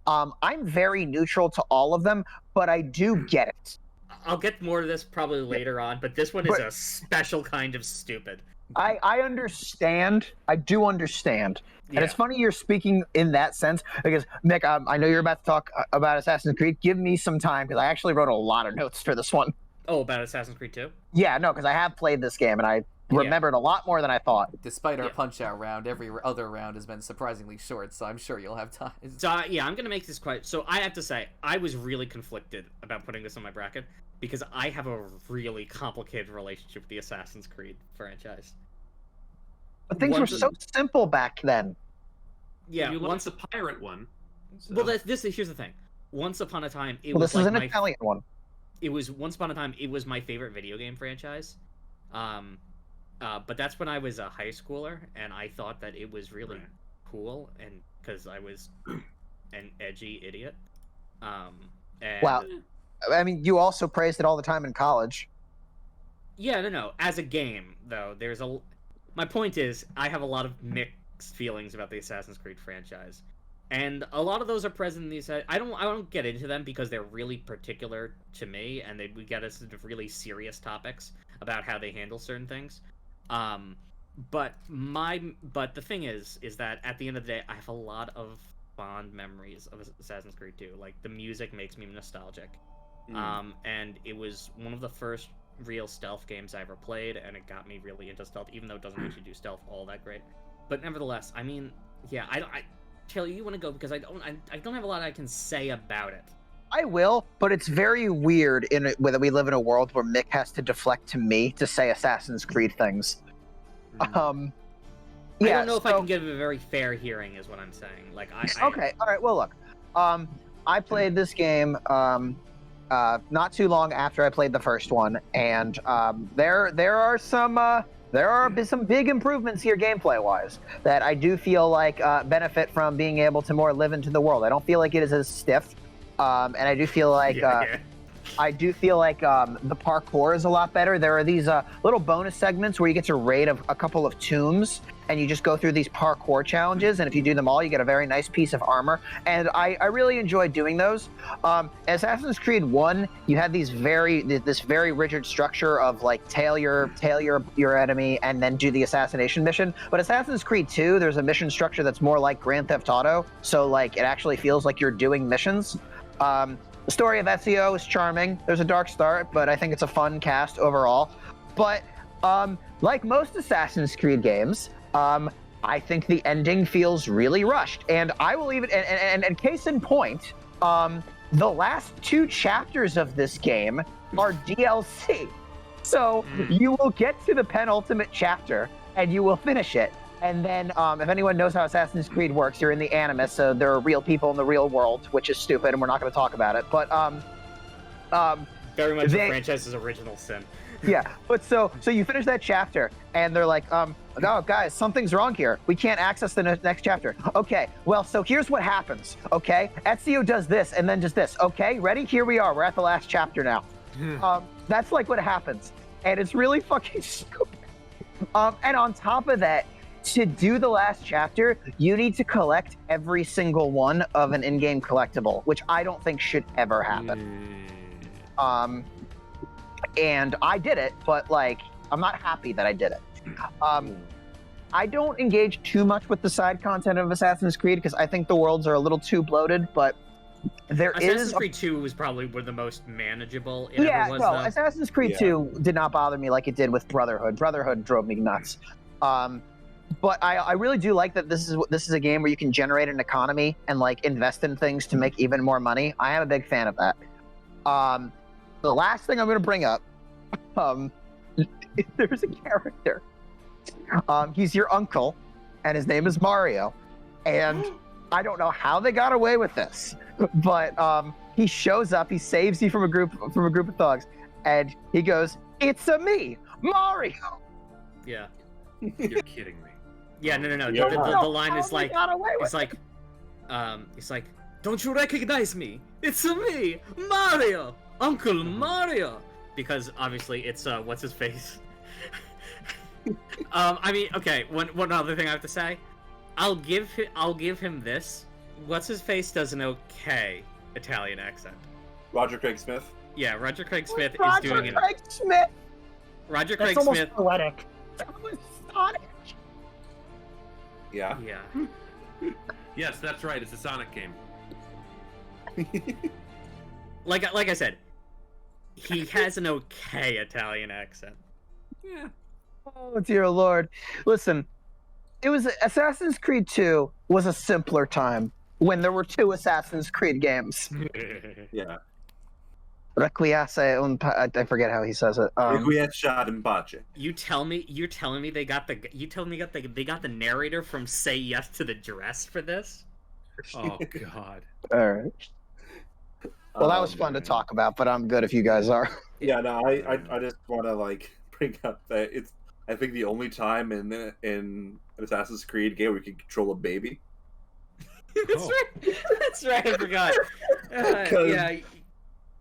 I'm very neutral to all of them, but I do get it. I'll get more to this probably later on, but this one is a special kind of stupid. I understand. I do understand. Yeah. And it's funny you're speaking in that sense because, Mick, I know you're about to talk about Assassin's Creed. Give me some time because I actually wrote a lot of notes for this one. Oh, about Assassin's Creed 2? Yeah, no, because I have played this game and I remembered a lot more than I thought. Despite our Yeah. Punch Out round, every other round has been surprisingly short, so I'm sure you'll have time. So I'm gonna make this quite. So I have to say, I was really conflicted about putting this on my bracket because I have a really complicated relationship with the Assassin's Creed franchise. But things were so simple back then. Yeah, You once. liked the pirate one. So. Well, here's the thing. Once upon a time, it Well, was this is like an Italian one. It was once upon a time. It was my favorite video game franchise. But that's when I was a high schooler, and I thought that it was really Right. cool, and because I was an edgy idiot. And, Wow. I mean, you also praised it all the time in college. Yeah, no. As a game, though, my point is, I have a lot of mixed feelings about the Assassin's Creed franchise, and a lot of those are present in these. I don't get into them because they're really particular to me, and we get us into really serious topics about how they handle certain things. But the thing is that at the end of the day, I have a lot of fond memories of Assassin's Creed 2. Like the music makes me nostalgic. And it was one of the first real stealth games I ever played, and it got me really into stealth, even though it doesn't actually do stealth all that great. But nevertheless, I mean, yeah, Taylor, you want to go because I don't have a lot I can say about it. I will, but it's very weird whether we live in a world where Mick has to deflect to me to say Assassin's Creed things. I don't know if I can give a very fair hearing, is what I'm saying. Like, Okay, all right. Well, look, I played this game not too long after I played the first one, and there are some big improvements here gameplay wise that I do feel like benefit from being able to more live into the world. I don't feel like it is as stiff. And I do feel like the parkour is a lot better. There are these little bonus segments where you get to raid a couple of tombs, and you just go through these parkour challenges. And if you do them all, you get a very nice piece of armor. And I really enjoy doing those. Assassin's Creed 1, you had this very rigid structure of like tail your enemy and then do the assassination mission. But Assassin's Creed 2, there's a mission structure that's more like Grand Theft Auto. So like it actually feels like you're doing missions. The story of Ezio is charming. There's a dark start, but I think it's a fun cast overall. But like most Assassin's Creed games, I think the ending feels really rushed. And I will even, and case in point, the last 2 chapters of this game are DLC. So you will get to the penultimate chapter and you will finish it. And then, if anyone knows how Assassin's Creed works, you're in the Animus, so there are real people in the real world, which is stupid, and we're not going to talk about it. But, very much the franchise's original sin. Yeah, but so you finish that chapter, and they're like, oh, guys, something's wrong here. We can't access the next chapter. Okay, well, so here's what happens, okay? Ezio does this, and then does this. Okay, ready? Here we are. We're at the last chapter now. That's like what happens, and it's really fucking stupid. And on top of that, to do the last chapter, you need to collect every single one of an in-game collectible, which I don't think should ever happen. And I did it, but like, I'm not happy that I did it. I don't engage too much with the side content of Assassin's Creed because I think the worlds are a little too bloated, but Assassin's Creed 2 was probably one of the most manageable it ever was, though. Assassin's Creed 2 did not bother me like it did with Brotherhood. Brotherhood drove me nuts. But I really do like that this is a game where you can generate an economy and like invest in things to make even more money. I am a big fan of that. The last thing I'm going to bring up, there's a character. He's your uncle, and his name is Mario. And I don't know how they got away with this, but he shows up, he saves you from a group of thugs, and he goes, "It's a me, Mario." Yeah. You're kidding me. Yeah, no. Yeah. The line is like, it's like, "Don't you recognize me? It's me, Mario, Uncle Mario." Because obviously it's what's his face. I mean, okay. One other thing I have to say, I'll give him this. What's his face does an okay Italian accent. Roger Craig Smith. Yeah, Roger Craig Smith is doing it. Roger Craig Smith. Roger Craig That's almost Smith. poetic. That was Sonic. Yeah. Yeah. Yes, that's right. It's a Sonic game. Like I said, he has an okay Italian accent. Yeah. Oh dear Lord! Listen, it was Assassin's Creed 2 was a simpler time when there were 2 Assassin's Creed games. Yeah. Requiesce un I forget how he says it. Requiescat in pace. You're telling me they got the narrator from Say Yes to the Dress for this? Oh God. All right. Well, that was fun to talk about, but I'm good if you guys are. Yeah, no, I just want to like bring up that it's I think the only time in an Assassin's Creed game where you can control a baby. That's right. I forgot. Yeah.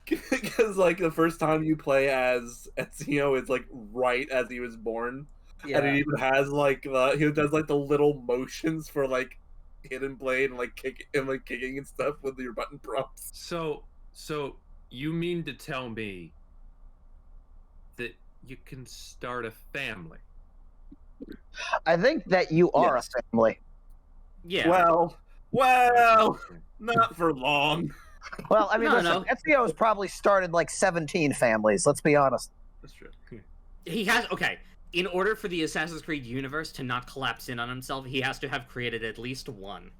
Because like the first time you play as Ezio is like right as he was born, and he even has like he does like the little motions for like hidden blade and like kicking and stuff with your button prompts. So you mean to tell me that you can start a family? I think that you are a family. Yeah. Well, not for long. Well, I mean, No, listen, no. Ezio has probably started like 17 families. Let's be honest. That's true. He has okay. In order for the Assassin's Creed universe to not collapse in on himself, he has to have created at least one.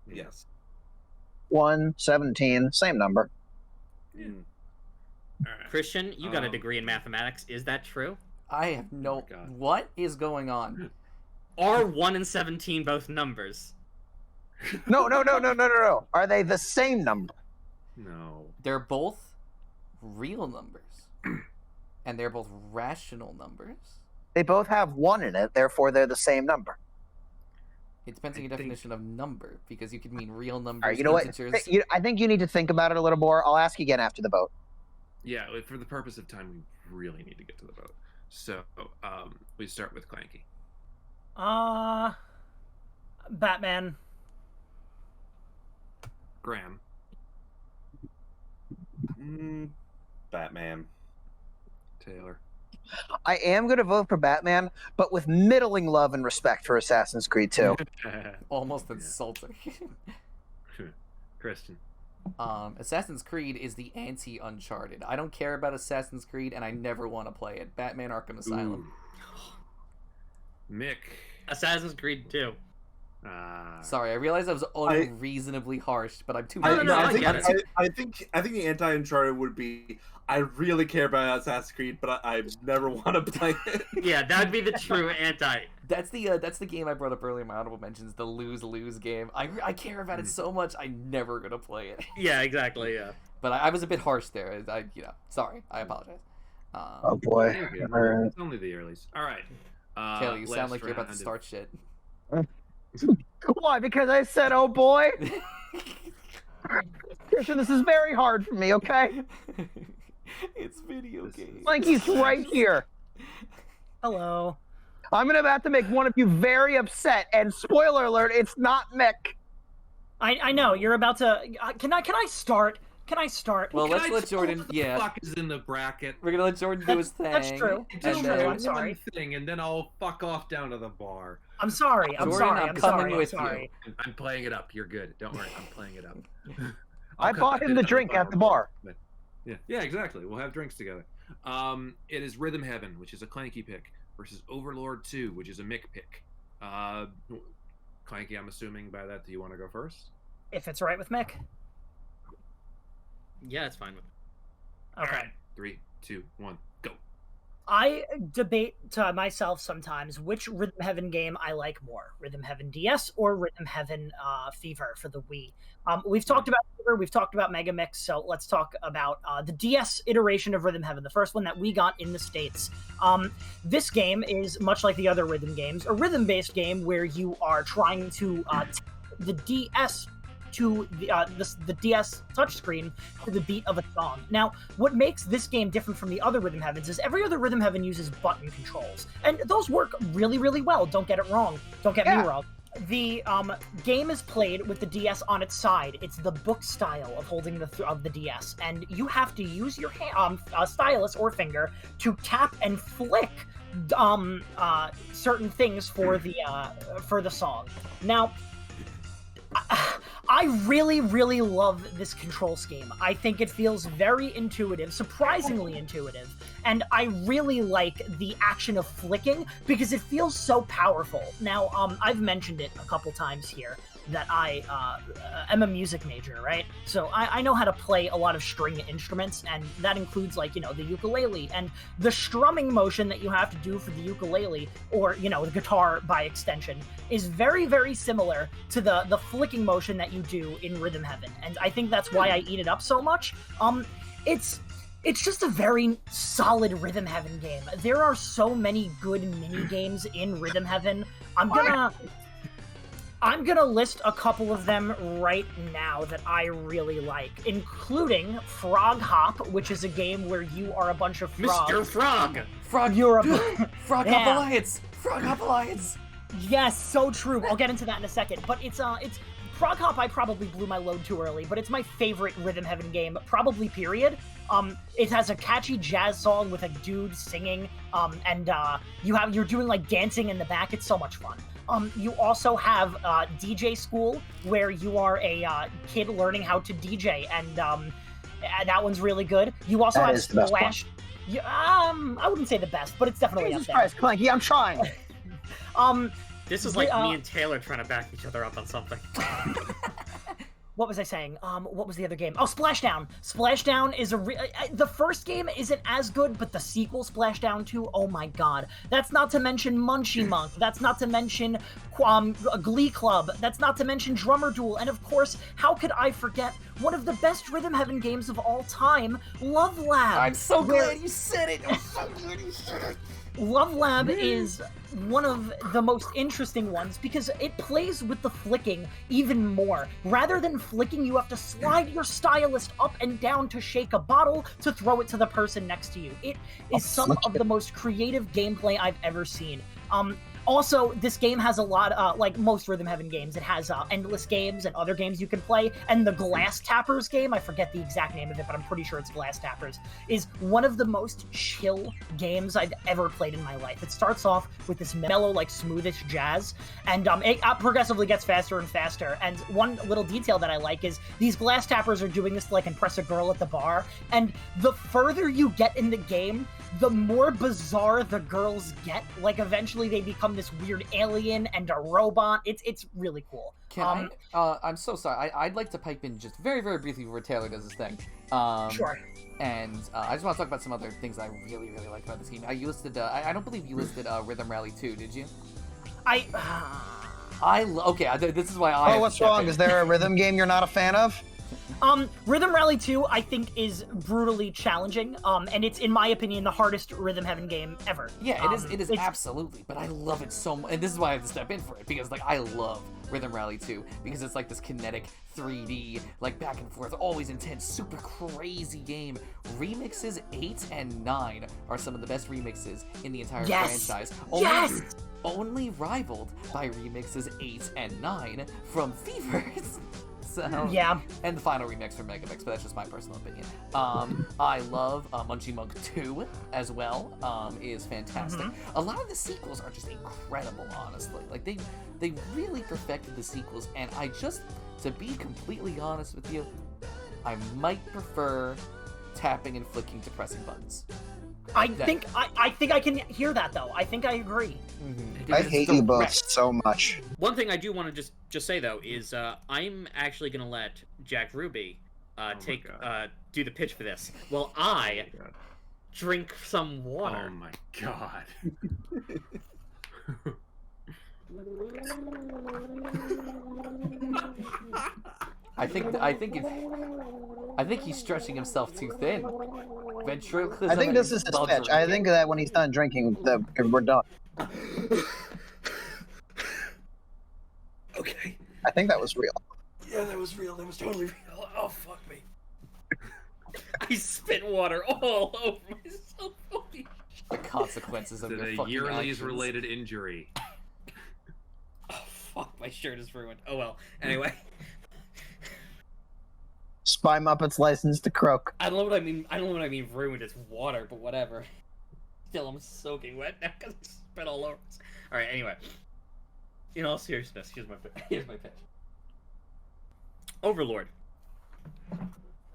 Yes. 1, 17, same number. Yeah. All right. Christian, you got a degree in mathematics. Is that true? I have no. God. What is going on? Are 1 and 17 both numbers? No. Are they the same number? No. They're both real numbers, and they're both rational numbers. They both have 1 in it, therefore they're the same number. It depends on your I think- definition of number, because you could mean real numbers, All right, you know what? integers. I think you need to think about it a little more. I'll ask you again after the vote. Yeah, for the purpose of time, we really need to get to the vote. So, we start with Clanky. Batman. Graham. Batman. Taylor. I am going to vote for Batman, but with middling love and respect for Assassin's Creed 2. Almost insulting. Christian. Assassin's Creed is the anti-Uncharted. I don't care about Assassin's Creed, and I never want to play it. Batman Arkham Asylum. Ooh. Mick. Assassin's Creed 2. Sorry, I realize I was unreasonably harsh, but I'm too No, busy. I get it. I think the anti-Uncharted would be. I really care about Assassin's Creed, but I never want to play it. Yeah, that would be the true anti. That's the game I brought up earlier in my honorable mentions, the lose-lose game. I care about it so much, I'm never gonna play it. Yeah, exactly. Yeah. But I was a bit harsh there. Sorry, I apologize. Oh boy. It's only the Yearlies. All right. Taylor, you sound last like you're about to round start shit. Why? Because I said, oh boy? Christian, this is very hard for me, okay? It's video games. Like he's right here. Hello. I'm about to make one of you very upset, and spoiler alert, it's not Mick. I know you're about to. Can I start? Can I start? Well, let's Can I let tell Jordan. what the Yeah, fuck is in the bracket? we're gonna let Jordan do his thing. That's true. Just That's and true. then- I'm sorry. One thing, and then I'll fuck off down to the bar. I'm sorry. I'm Jordan, sorry. I'm I'm coming sorry. I'm with sorry. I'm playing it up. You're good. Don't worry. I'm playing it up. I bought him the drink at the bar. Yeah, exactly. We'll have drinks together. It is Rhythm Heaven, which is a Clanky pick, versus Overlord 2, which is a Mick pick. Clanky, I'm assuming by that, do you want to go first? If it's all right with Mick. Yeah, it's fine with. Okay. All right. 3, 2, 1, go. I debate to myself sometimes which Rhythm Heaven game I like more, Rhythm Heaven DS or Rhythm Heaven Fever for the Wii. We've talked about Fever, we've talked about Mega Mix, so let's talk about the DS iteration of Rhythm Heaven, the first one that we got in the States. This game is, much like the other rhythm games, a rhythm-based game where you are trying to take the DS to the DS touchscreen to the beat of a song. Now, what makes this game different from the other Rhythm Heavens is every other Rhythm Heaven uses button controls, and those work really, really well. Don't get it wrong. Don't get me wrong. The game is played with the DS on its side. It's the book style of holding the DS, and you have to use your stylus or finger to tap and flick certain things for the song. Now, I really, really love this control scheme. I think it feels very intuitive, surprisingly intuitive, and I really like the action of flicking because it feels so powerful. Now, I've mentioned it a couple times here that I am a music major, right? So I know how to play a lot of string instruments, and that includes, like, the ukulele, and the strumming motion that you have to do for the ukulele, or, the guitar by extension, is very, very similar to the flicking motion that you do in Rhythm Heaven, and I think that's why I eat it up so much. It's just a very solid Rhythm Heaven game. There are so many good mini games in Rhythm Heaven. I'm gonna list a couple of them right now that I really like, including Frog Hop, which is a game where you are a bunch of frogs. Mr. Frog! Frog, You're a Frog Hop Alliance! Frog Hop Alliance! Yes, so true. I'll get into that in a second. But it's Frog Hop. I probably blew my load too early, but it's my favorite Rhythm Heaven game, probably. Period. It has a catchy jazz song with a dude singing, and you're doing like dancing in the back. It's so much fun. You also have DJ School, where you are a kid learning how to DJ, and that one's really good. You also have Splash. Yeah, I wouldn't say the best, but it's definitely Jesus up there. Christ, Clanky, I'm trying. This is like me and Taylor trying to back each other up on something. What was I saying? What was the other game? Oh, Splashdown. Splashdown is the first game isn't as good, but the sequel, Splashdown 2, oh my god. That's not to mention Munchie Monk. That's not to mention Glee Club. That's not to mention Drummer Duel. And of course, how could I forget one of the best Rhythm Heaven games of all time, Love Lab. I'm so glad you said it. I'm so glad you said it. Love Lab is one of the most interesting ones because it plays with the flicking even more. Rather than flicking, you have to slide your stylus up and down to shake a bottle to throw it to the person next to you. It is some of the most creative gameplay I've ever seen. Also, this game has a lot, like most Rhythm Heaven games, it has endless games and other games you can play, and the Glass Tappers game, I forget the exact name of it, but I'm pretty sure it's Glass Tappers, is one of the most chill games I've ever played in my life. It starts off with this mellow, like, smoothish jazz, and it progressively gets faster and faster, and one little detail that I like is these Glass Tappers are doing this to, like, impress a girl at the bar, and the further you get in the game, the more bizarre the girls get. Like, eventually they become this weird alien and a robot. It's really cool. Can I'm so sorry. I'd like to pipe in just very, very briefly before Taylor does his thing. Sure. And I just want to talk about some other things I really, really like about this game. You listed, I don't believe you listed Rhythm Rally 2, did you? Okay, this is why I... Oh, what's wrong? Is there a rhythm game you're not a fan of? Rhythm Rally 2, I think, is brutally challenging, and it's, in my opinion, the hardest Rhythm Heaven game ever. Yeah, it is absolutely, but I love it so much, and this is why I have to step in for it, because, like, I love Rhythm Rally 2, because it's, like, this kinetic, 3D, like, back and forth, always intense, super crazy game. Remixes 8 and 9 are some of the best remixes in the entire franchise. Only rivaled by remixes 8 and 9 from Thieves. So, yeah. And the final remix from Megamix, but that's just my personal opinion. I love Munchie Monk 2 as well, is fantastic. A lot of the sequels are just incredible, honestly. Like, they really perfected the sequels, and to be completely honest with you, I might prefer tapping and flicking to pressing buttons. I think I can hear that, though. I think I agree. I hate you both so much. One thing I do want to just say, though, is I'm actually going to let Jack Ruby do the pitch for this. Well, I drink some water. Oh my god. I think he's stretching himself too thin. Ventriloquism. I think this is his pitch. I think that when he's done drinking, we're done. Okay. I think that was real. Yeah, that was real. That was totally real. Oh, fuck me. I spit water all over myself. Holy shit. The consequences of your a fucking Yearlies actions. related injury. Oh, fuck, my shirt is ruined. Oh well. Anyway. Spy Muppets license to croak. I don't know what I mean ruined. It's water, but whatever. Still, I'm soaking wet now because I spit all over. All right. Anyway, in all seriousness, here's my pitch. Overlord.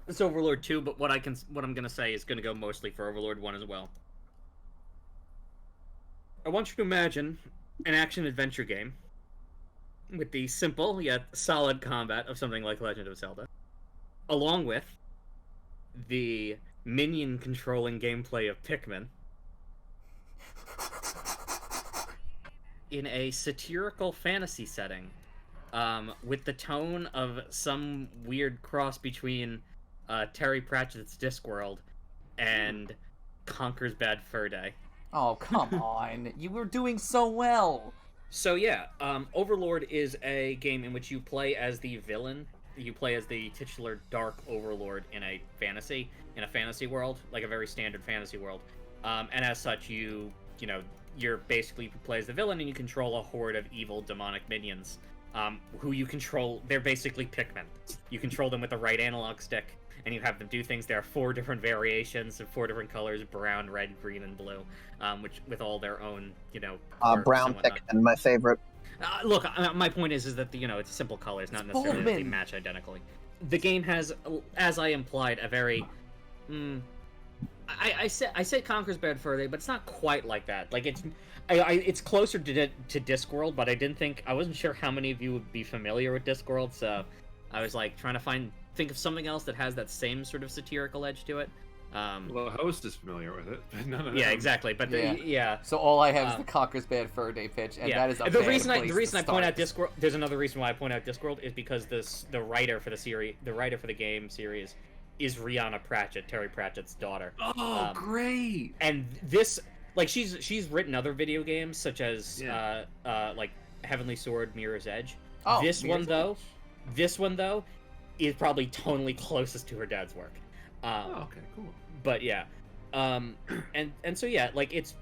It's Overlord 2, but what I'm gonna say is gonna go mostly for Overlord 1 as well. I want you to imagine an action-adventure game with the simple yet solid combat of something like Legend of Zelda, along with the minion-controlling gameplay of Pikmin, in a satirical fantasy setting, with the tone of some weird cross between Terry Pratchett's Discworld and Conker's Bad Fur Day. Oh, come on. You were doing so well. So yeah, Overlord is a game in which you play as the villain. You play as the titular Dark Overlord in a fantasy world, like a very standard fantasy world. And as such, you're basically, you play as the villain and you control a horde of evil demonic minions, who you control. They're basically Pikmin. You control them with the right analog stick, and you have them do things. There are 4 different variations of 4 different colors: brown, red, green, and blue, which with all their own, brown Pikmin, my favorite. Look, my point is that it's simple colors, not necessarily that they match identically. The game has, as I implied, a very, I I said Conker's Bad Fur Day, but it's not quite like that. Like it's closer to Discworld, but I wasn't sure how many of you would be familiar with Discworld, so I was like trying to think of something else that has that same sort of satirical edge to it. Well, the host is familiar with it. But none of yeah, them. exactly. But So all I have is the Conker's Bad Fur Day pitch, and that is the reason I point out Discworld. There's another reason why I point out Discworld is because the writer for the game series is Rihanna Pratchett, Terry Pratchett's daughter. Oh, great! And this, like, she's written other video games such as like Heavenly Sword, Mirror's Edge. Oh, this one though is probably tonally closest to her dad's work. Okay, cool. But yeah, and so yeah, like it's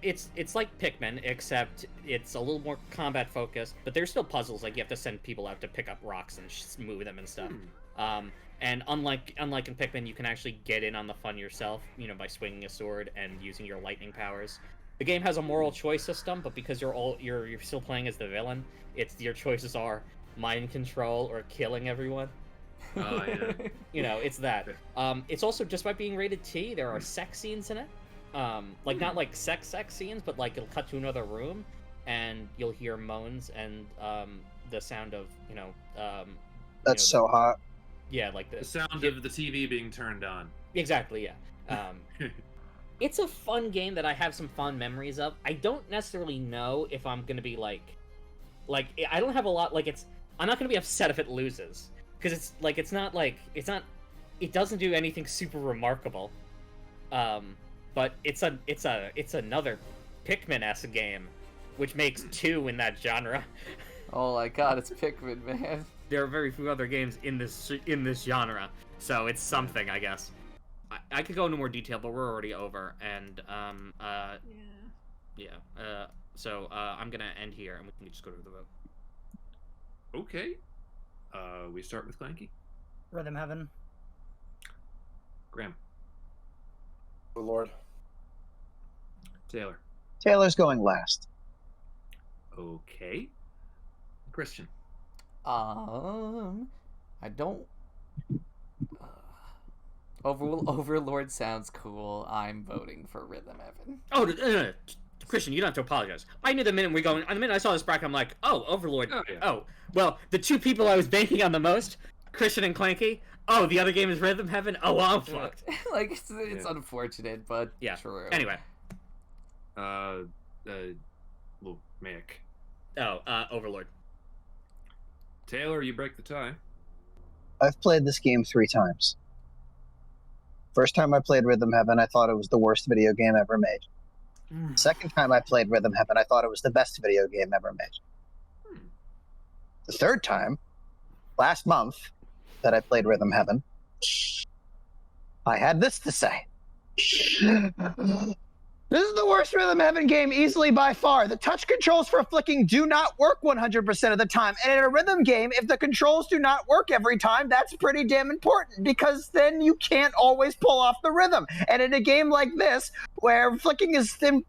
like Pikmin, except it's a little more combat focused. But there's still puzzles, like you have to send people out to pick up rocks and move them and stuff. And unlike in Pikmin, you can actually get in on the fun yourself, by swinging a sword and using your lightning powers. The game has a moral choice system, but because you're still playing as the villain, your choices are mind control or killing everyone. Oh, yeah. It's that. It's also, just by being rated T, there are sex scenes in it. Like, not like sex scenes, but like it'll cut to another room, and you'll hear moans and the sound of, That's so hot. Yeah, like the sound of the TV being turned on. Exactly, yeah. It's a fun game that I have some fond memories of. I don't necessarily know if I'm gonna be like I don't have a lot, I'm not gonna be upset if it loses. Because it doesn't do anything super remarkable, but it's another Pikmin-esque game, which makes 2 in that genre. Oh my god, it's Pikmin, man. There are very few other games in this genre, so it's something, I guess. I could go into more detail, but we're already over, and so I'm gonna end here, and we can just go to the vote. Okay. We start with Clanky. Rhythm Heaven. Graham. Overlord. Taylor. Taylor's going last. Okay. Christian. I don't. Overlord sounds cool. I'm voting for Rhythm Heaven. Oh, no. Christian, you don't have to apologize. I knew the minute I saw this bracket, I'm like, oh, Overlord. Oh, yeah. Oh, well, the two people I was banking on the most, Christian and Clanky. Oh, the other game is Rhythm Heaven. Oh, well, I'm fucked. It's unfortunate, but true. Anyway. Well, Mick. Oh, Overlord. Taylor, you break the tie. I've played this game 3 times. First time I played Rhythm Heaven, I thought it was the worst video game ever made. Second time I played Rhythm Heaven, I thought it was the best video game ever made. The third time, last month, that I played Rhythm Heaven, I had this to say. This is the worst Rhythm Heaven game easily by far. The touch controls for flicking do not work 100% of the time. And in a rhythm game, if the controls do not work every time, that's pretty damn important because then you can't always pull off the rhythm. And in a game like this, where flicking is the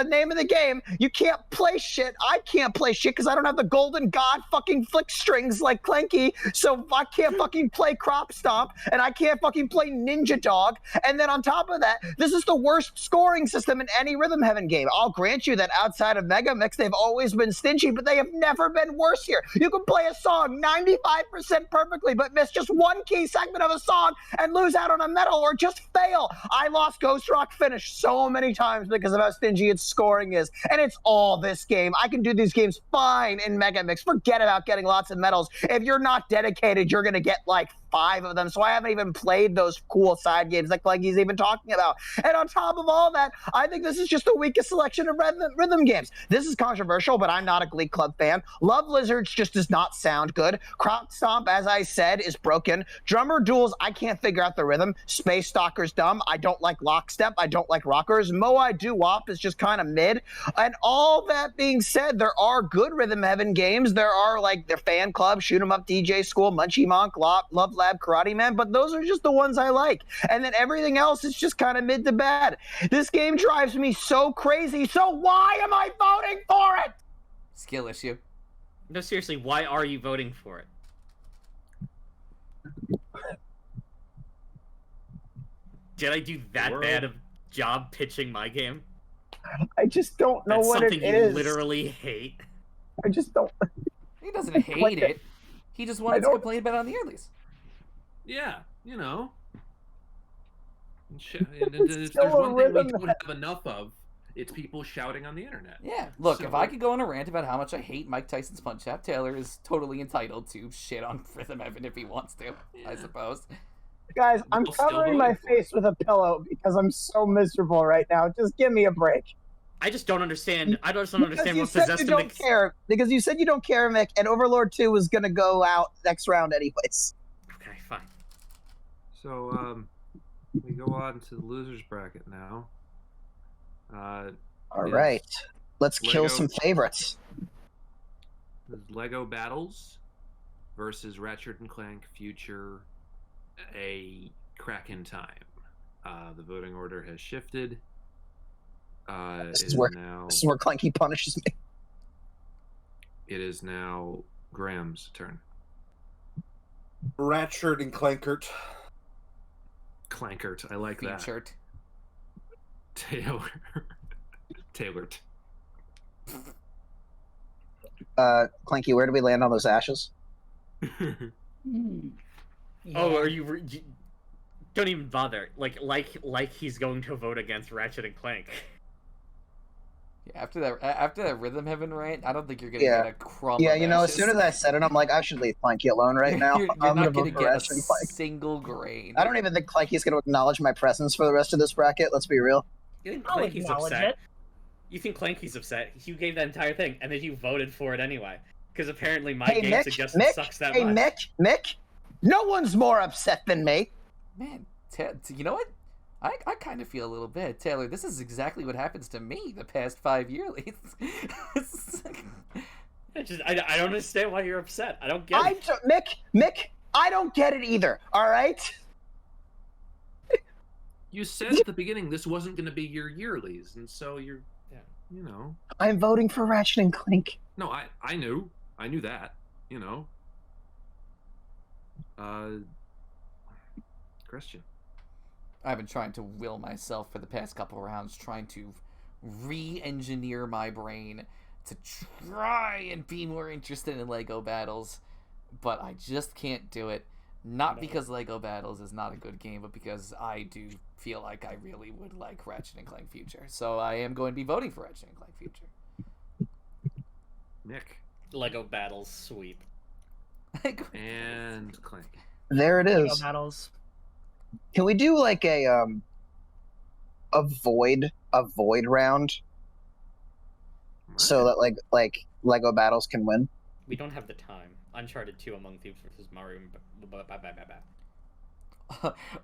name of the game, you can't play shit. I can't play shit because I don't have the golden god fucking flick strings like Clanky, so I can't fucking play Crop Stomp, and I can't fucking play Ninja Dog. And then on top of that, this is the worst scoring system in any Rhythm Heaven game. I'll grant you that outside of Mega Mix, they've always been stingy, but they have never been worse here. You can play a song 95% perfectly, but miss just one key segment of a song and lose out on a medal or just fail. I lost Ghost Rock Finish so many times because of how stingy its scoring is, and it's all this game. I can do these games fine in Mega Mix. Forget about getting lots of medals. If you're not dedicated, you're gonna get like 5 of them, so I haven't even played those cool side games like Clanky's even talking about. And on top of all that, I think this is just the weakest selection of rhythm games. This is controversial, but I'm not a Glee Club fan. Love Lizards just does not sound good. Crop Stomp, as I said, is broken. Drummer Duels, I can't figure out the rhythm. Space Stalker's dumb. I don't like Lockstep. I don't like Rockers. Moai Doo Wop is just kind of mid. And all that being said, there are good Rhythm Heaven games. There are like the Fan Club, Shoot 'em Up DJ School, Munchie Monk, Love Lab, Karate Man, but those are just the ones I like. And then everything else is just kind of mid to bad. This game drives me so crazy, so why am I voting for it? Skill issue. No, seriously, why are you voting for it? Did I do that bad of job pitching my game? I just don't know That's what it something you is. literally hate. I just don't. He doesn't hate it. He just wanted to complain about it on the Yearlies. Yeah, you know. If It's there's still a one thing we rhythm don't have enough of, it's people shouting on the internet. Yeah, look, if So- I could go on a rant about how much I hate Mike Tyson's Punch Out, Taylor is totally entitled to shit on Rhythm Heaven if he wants to, I suppose. Guys, I'm People still covering my voting for it. face with a pillow because I'm so miserable right now. Just give me a break. I just don't understand. I just don't understand Because you what said possessed you him. don't care. Because you said you don't care, Mick, and Overlord 2 was gonna go out next round anyways. Okay, fine. So, we go on to the losers bracket now. All Yes. right, let's kill Lego. some favorites. There's Lego Battles versus Ratchet and Clank Future, a crack in time. The voting order has shifted. This It is is where now this is where Clanky punishes me. it is now Graham's turn. Ratchet and Clankert. Clankert, I like that. Featured. Taylor. Tailored. Clanky, where do we land on those ashes? Oh, are you? Don't even bother. Like he's going to vote against Ratchet and Clank. Yeah, after that Rhythm Heaven rant, I don't think you're gonna Yeah. get a crumb. Yeah, of you know, as ashes. soon as I said it, I'm like, I should leave Clanky alone right now. You're I'm not gonna gonna vote for get a Ratchet and Clank. single grain. I don't even think Clanky's gonna acknowledge my presence for the rest of this bracket. Let's be real. You think I'll Clanky's acknowledge upset? it. You think Clanky's upset? You gave that entire thing, and then you voted for it anyway. Because apparently my Hey, game Mick, suggestion Mick, sucks that hey, much. Mick, no one's more upset than me. Man, you know what? I kind of feel a little bad, Taylor. This is exactly what happens to me the past 5 yearlies. I don't understand why you're upset. I don't get it. Mick, I don't get it either. All right. You said at the beginning this wasn't going to be your yearlies, and so you're, you know. I'm voting for Ratchet and Clank. No, I knew that, you know. Christian. I've been trying to will myself for the past couple rounds, trying to re-engineer my brain to try and be more interested in Lego Battles, but I just can't do it. Not because Lego Battles is not a good game, but because I do feel like I really would like Ratchet and Clank Future. So I am going to be voting for Ratchet and Clank Future. Nick. Lego Battles sweep. And Clank. There it Lego is. Battles. Can we do like a void round so that like Lego Battles can win? We don't have the time. Uncharted 2 Among Thieves versus Mario.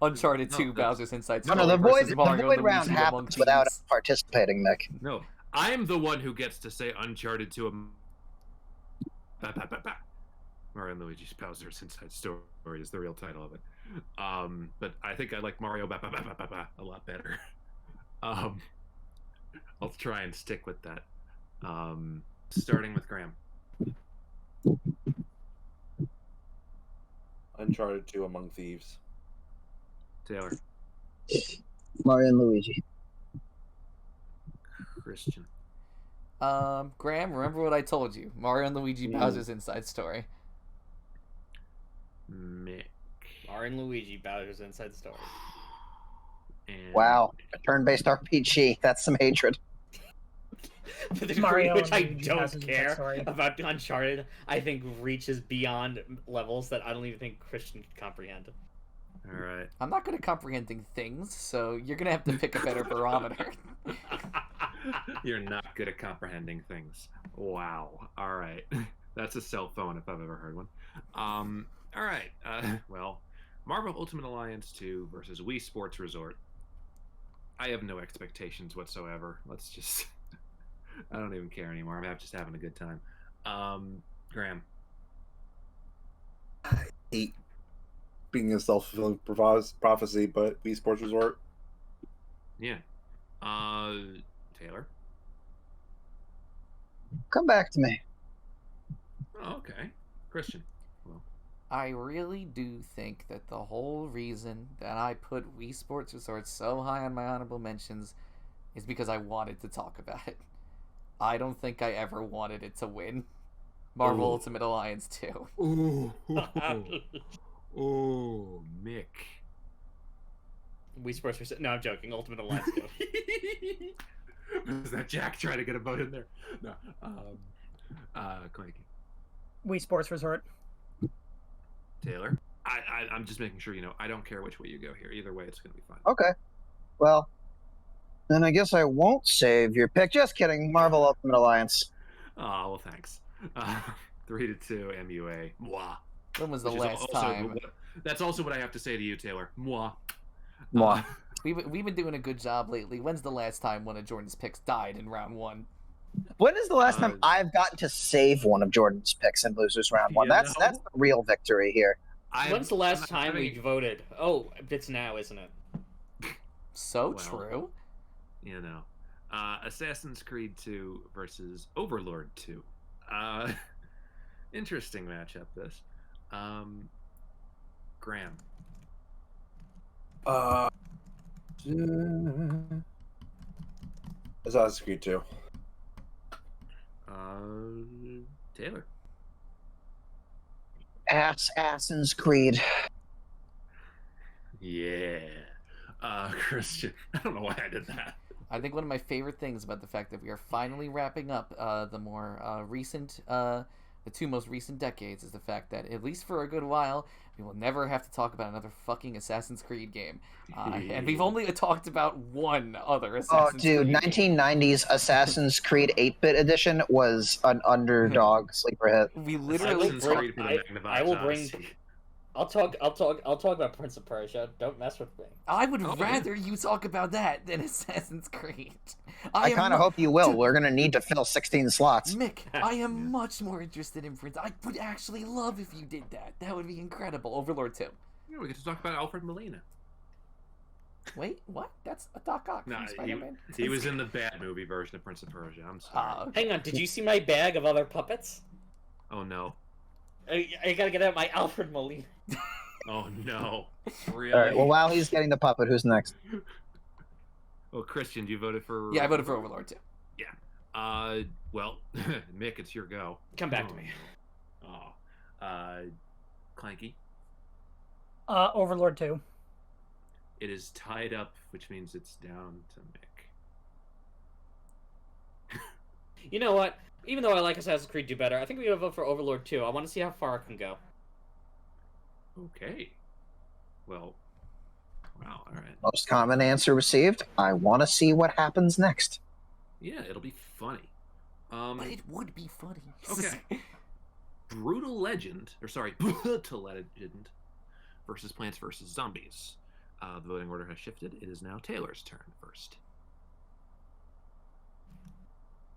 Uncharted 2 No, Bowser's Inside No, Story the versus void Mario and round Luigi Among happens without Thieves. us participating, Mick. No, I'm the one who gets to say Uncharted 2 Mario and Luigi's Bowser's Inside Story is the real title of it. But I think I like Mario a lot better. I'll try and stick with that. Starting with Graham. Uncharted 2 Among Thieves. Taylor. Mario and Luigi. Christian. Graham, remember what I told you. Mario and Luigi Bowser's Inside Story. Mick. Mario and Luigi Bowser's Inside Story. And Wow, a turn-based RPG. That's some hatred. The degree Mario to which and I Luigi don't Bowser's Inside care Story. about Uncharted, I think reaches beyond levels that I don't even think Christian can comprehend. All right. I'm not good at comprehending things, so you're going to have to pick a better barometer. You're not good at comprehending things. Wow. All right. That's a cell phone if I've ever heard one. All right. Well, Marvel Ultimate Alliance 2 versus Wii Sports Resort. I have no expectations whatsoever. Let's just... I don't even care anymore. I'm just having a good time. Graham. I hate being a self-fulfilling prophecy, but Wii Sports Resort. Yeah. Taylor. Come back to me. Oh, okay. Christian. Well, I really do think that the whole reason that I put Wii Sports Resort so high on my honorable mentions is because I wanted to talk about it. I don't think I ever wanted it to win. Marvel Ultimate Alliance 2. Ooh. Oh, Mick. Wii Sports Resort. No, I'm joking. Ultimate Alliance 2. Was that Jack trying to get a vote in there? No. Clanky. Wii Sports Resort. Taylor. I'm just making sure you know. I don't care which way you go here. Either way, it's going to be fine. Okay. Well, then I guess I won't save your pick. Just kidding. Marvel Ultimate Alliance. Oh, well, thanks. 3-2, MUA. Mwah. When was the Which is last also time? That's also what I have to say to you, Taylor. Mwah. Mwah. We've been doing a good job lately. When's the last time one of Jordan's picks died in round 1? When is the last time I've gotten to save one of Jordan's picks in losers round 1? That's the real victory here. When's the last time we voted? Oh, it's now, isn't it? So true. You know. Assassin's Creed 2 versus Overlord 2. Interesting matchup, this. Graham. Assassin's Creed 2. Taylor. Assassin's Creed. Yeah. Christian. I don't know why I did that. I think one of my favorite things about the fact that we are finally wrapping up the more recent, the two most recent decades is the fact that, at least for a good while, we will never have to talk about another fucking Assassin's Creed game. And we've only talked about one other Assassin's Creed 1990s Assassin's Creed 8-bit edition was an underdog sleeper hit. We literally I will bring. I'll talk about Prince of Persia. Don't mess with me. I would rather you talk about that than Assassin's Creed. I kind of hope you will. We're going to need to fill 16 slots. Mick, I am much more interested in Prince. I would actually love if you did that. That would be incredible. Overlord 2. Yeah, we get to talk about Alfred Molina. Wait, what? That's a Doc Ock from Spider-Man. He was in the bad movie version of Prince of Persia. I'm sorry. Hang on, did you see my bag of other puppets? Oh no. I gotta get out my Alfred Molina. Oh no. Really? All right, well, while he's getting the puppet, who's next? Well, Christian, you voted for... Yeah, I voted for Overlord too. Yeah. Well, Mick, it's your go. Come back to me. Clanky? Overlord 2. It is tied up, which means it's down to Mick. You know what? Even though I like Assassin's Creed 2 better, I think we gotta vote for Overlord 2. I want to see how far it can go. Okay. Well, wow, alright. Most common answer received. I want to see what happens next. Yeah, it'll be funny. But it would be funny. Okay. Brutal Legend versus Plants vs. Zombies. The voting order has shifted. It is now Taylor's turn first.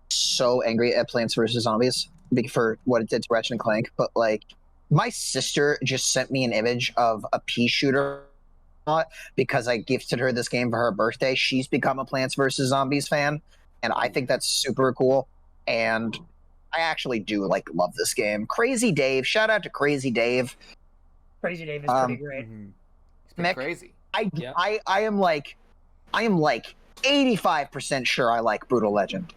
So angry at Plants vs. Zombies for what it did to Ratchet and Clank, but like, my sister just sent me an image of a pea shooter because I gifted her this game for her birthday. She's become a Plants vs. Zombies fan, and I think that's super cool. And I actually do love this game. Crazy Dave, shout out to Crazy Dave. Crazy Dave is pretty great. Mick, crazy. I am 85% sure I like Brutal Legend.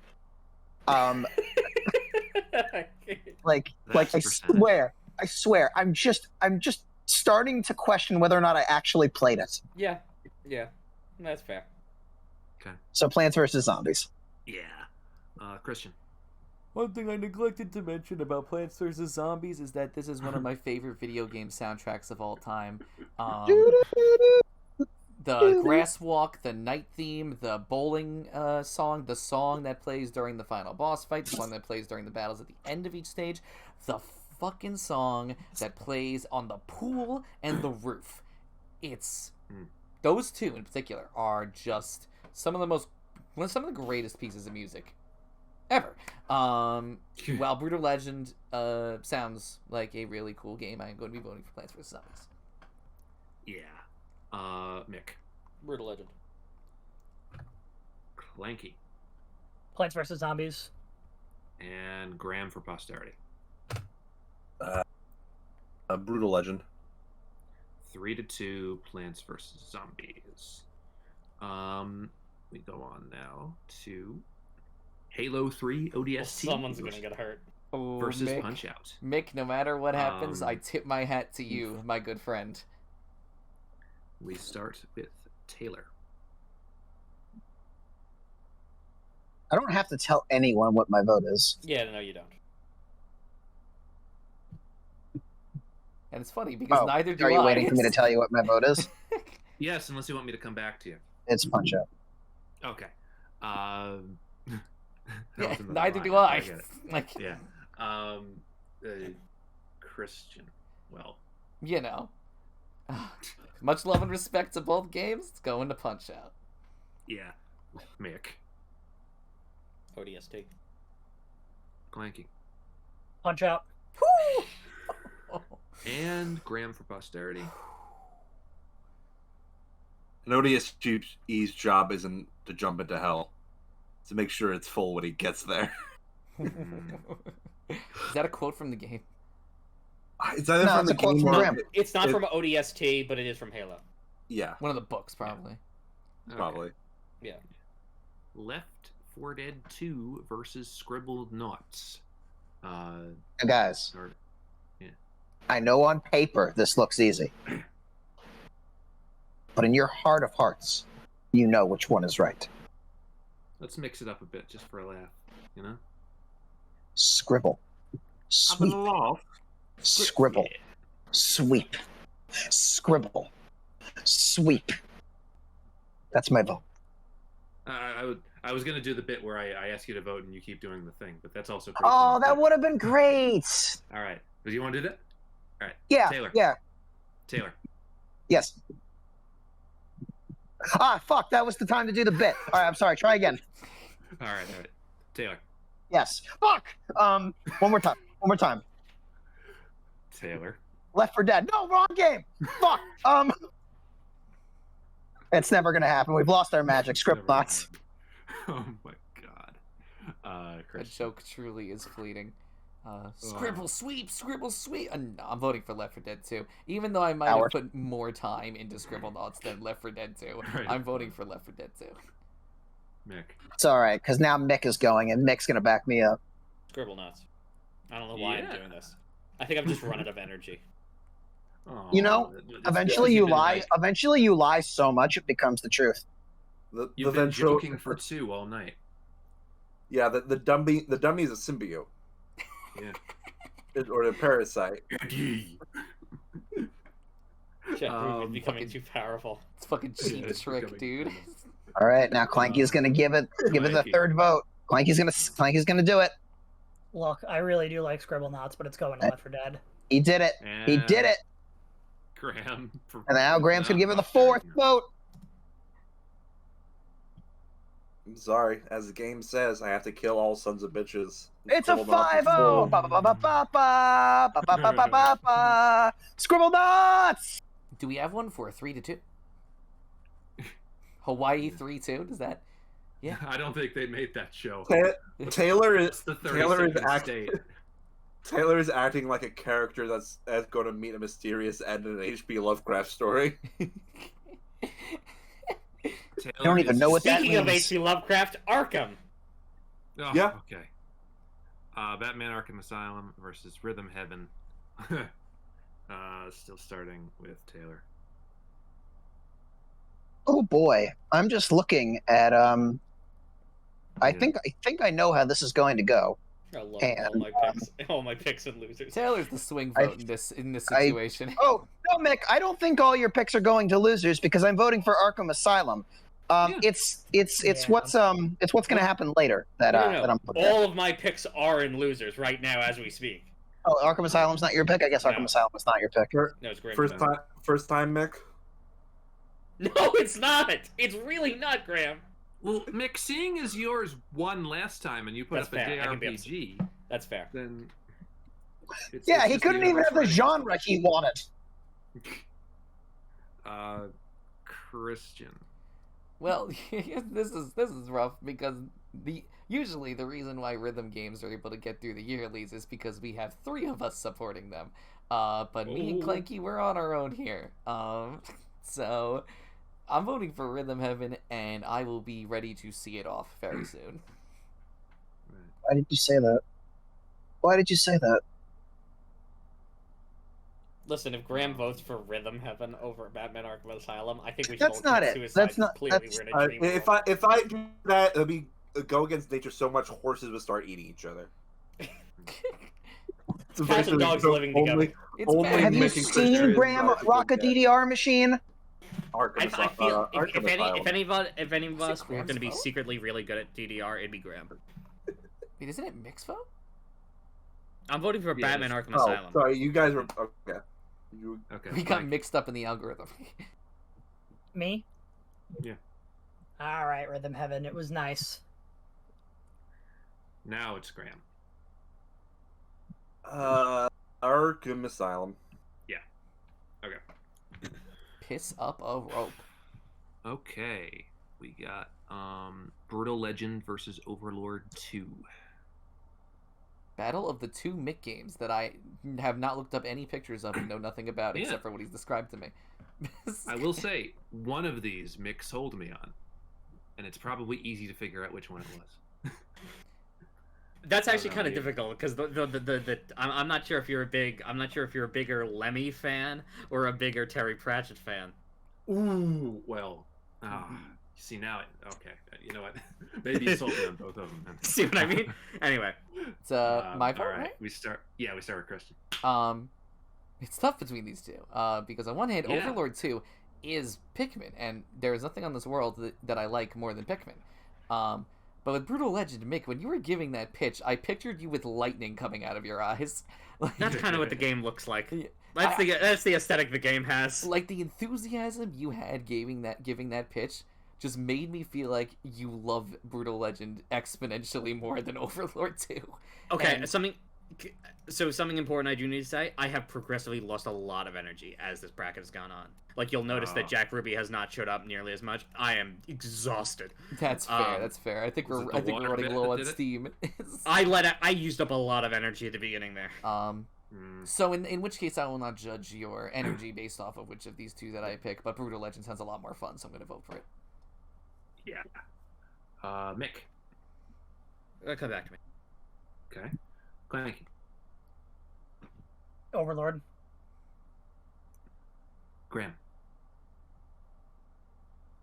I swear, I'm just starting to question whether or not I actually played it. Yeah, that's fair. Okay. So Plants vs. Zombies. Yeah. Christian. One thing I neglected to mention about Plants vs. Zombies is that this is one of my favorite video game soundtracks of all time. The grass walk, the night theme, the bowling song, the song that plays during the final boss fight, the song that plays during the battles at the end of each stage, the fucking song that plays on the pool and the roof. It's those two in particular are just some of the greatest pieces of music ever. While Brutal Legend sounds like a really cool game, I'm going to be voting for Plants vs. Zombies. Yeah. Mick. Brutal Legend. Clanky. Plants vs. Zombies. And Graham for posterity. A Brutal Legend. 3-2, Plants vs. Zombies. We go on now to Halo 3 ODST. Someone's gonna get hurt. Oh, versus Mick. Punch Out. Mick, no matter what happens, I Um, tip my hat to you, my good friend. We start with Taylor. I don't have to tell anyone what my vote is. Yeah, no, you don't. And it's funny because neither do I. Are you waiting for me to tell you what my vote is? Yes, unless you want me to come back to you. It's Punch Out. Okay. that Yeah, was another neither lie. do I. get it. Like, Yeah. Christian. Well, you know. Much love and respect to both games. It's going to Punch Out. yeah. Mick. ODST. Clanky. Punch Out. And Graham for posterity. An ODST's job isn't to jump into hell. It's to make sure it's full when he gets there. Is that a quote from the game? It's either No, from it's the a quote game from or... Graham. It's not It- from ODST, but it is from Halo. Yeah, One of the books, probably. Okay. probably. Yeah. Left 4 Dead 2 versus Scribblenauts. Guys, Or, I know on paper this looks easy. But in your heart of hearts, you know which one is right. let's mix it up a bit just for a laugh. You know? Scribble. Sweep. Scribble. Sweep. Scribble. Sweep. That's my vote. I was gonna do the bit where I ask you to vote and you keep doing the thing, but that's also pretty Oh, fun. that would have been great. All right. Do you want to do that? All right. Yeah. Taylor. Yeah. Taylor. Yes. Ah, fuck. That was the time to do the bit. All right. I'm sorry. Try again. All right. Taylor. Yes. Fuck. One more time. One more time. Taylor. Left 4 Dead. No, wrong game. Fuck. It's never gonna happen. We've lost our magic. Scribblenauts. Oh my god. That Christian. joke truly is fleeting. Scribble sweep. No, I'm voting for Left 4 Dead 2. Even though I might Howard. have put more time into Scribblenauts than Left 4 Dead 2, Right. I'm voting for Left 4 Dead 2. Mick. It's all right because now Mick is going and Mick's gonna back me up. Scribblenauts. I don't know why Yeah. I'm doing this. I think I'm just running out of energy. Oh, You know, it's Eventually, because you you've been, lie. like, Eventually, you lie so much it becomes the truth. The You've been ventral... joking for 2 all night. Yeah, the dummy is a symbiote. Yeah. Or a parasite. Shit, Um, becoming too powerful. It's fucking cheap it's trick, becoming dude. kind All right, now Clanky's gonna give it the Clanky. third vote. Clanky's gonna do it. Look, I really do like Scribblenauts, but it's going to Left 4 Dead. He did it. He did it. Graham. For And now Graham's gonna give it the posterity. fourth vote. I'm sorry. As the game says, I have to kill all sons of bitches. It's a Scribblenauts is 5-0. full. Ba ba ba ba ba ba ba ba ba ba ba ba. Scribblenauts. Do we have one for a 3-2? Hawaii 3-2? Does that? Yeah. I don't think they made that show. Taylor It's is the Taylor is 32nd acting. state. Taylor is acting like a character that's going to meet a mysterious end in an H.P. Lovecraft story. Taylor don't even is- know what that Speaking of means. H.P. Lovecraft, Arkham. Oh, Yeah. Okay. Batman Arkham Asylum versus Rhythm Heaven. Still starting with Taylor. Oh boy, I'm just looking at I Yeah. think I know how this is going to go. I love And, all my picks and losers. Taylor's the swing I- vote in this I- situation. Oh no, Mick! I don't think all your picks are going to losers because I'm voting for Arkham Asylum. Yeah. It's Yeah. what's going to happen later that No, that I'm looking all at. of my picks are in losers right now as we speak. Oh, Arkham Asylum's not your pick. I guess Arkham No. Asylum is not your pick. No, it's great. First time, Mick. No, it's not. It's really not, Graham. Well, Mick, seeing as yours won last time and you put That's up a fair. I can be JRPG, That's fair. then Yeah, it's he just couldn't even have the universe genre he wanted. writing. Christian. Well, this is rough because usually the reason why rhythm games are able to get through the yearlies is because we have 3 of us supporting them. But me and Clanky, we're on our own here. So I'm voting for Rhythm Heaven, and I will be ready to see it off very soon. Why did you say that? Why did you say that? Listen, if Graham votes for Rhythm Heaven over Batman Arkham Asylum, I think we should That's all not commit it. suicide. That's not- Clearly, that's- we're in a dream world. If I do that, it'll be go against nature so much horses would start eating each other. Cats and dogs living together. It's only bad. Have you making seen Christian Graham life rock a again. DDR machine? I feel if any of us Is it were Graham's going to be vote? secretly really good at DDR, it'd be Graham. Wait, isn't it Mick's vote? I'm voting for Yeah, Batman Arkham Oh, Asylum. sorry, you guys were okay. Okay. We got Clanky. mixed up in the algorithm. Me? Yeah. All right, Rhythm Heaven. It was nice. Now it's Graham. Arkham Asylum. Piss up a rope. Okay. We got Brütal Legend versus Overlord 2. Battle of the two Mick games that I have not looked up any pictures of and know nothing about Yeah. except for what he's described to me. I will say, one of these Mick sold me on. And it's probably easy to figure out which one it was. That's actually know kind of you. difficult because I'm not sure if you're a bigger Lemmy fan or a bigger Terry Pratchett fan. Ooh, well. See now, okay. You know what? Maybe you sold me on both of them. Then. See what I mean? Anyway, It's my vote, All right, right? we start with Christian. It's tough between these two. Because on one hand, Yeah. Overlord 2 is Pikmin, and there is nothing on this world that I like more than Pikmin. But with Brütal Legend, Mick, when you were giving that pitch, I pictured you with lightning coming out of your eyes. that's kind of what the game looks like. Yeah. That's the aesthetic the game has. Like the enthusiasm you had giving that pitch just made me feel like you love Brütal Legend exponentially more than Overlord 2. Okay, And- something important I do need to say. I have progressively lost a lot of energy as this bracket has gone on. Like you'll notice that Jack Ruby has not showed up nearly as much. I am exhausted. That's fair. That's fair. I think Was we're it the water running bit low that on did it? steam. I used up a lot of energy at the beginning there. So in which case I will not judge your energy based off of which of these two that I pick, but Brütal Legend sounds a lot more fun, so I'm going to vote for it. Yeah. Mick. Come back to me. Okay. Clanky. Overlord. Graham.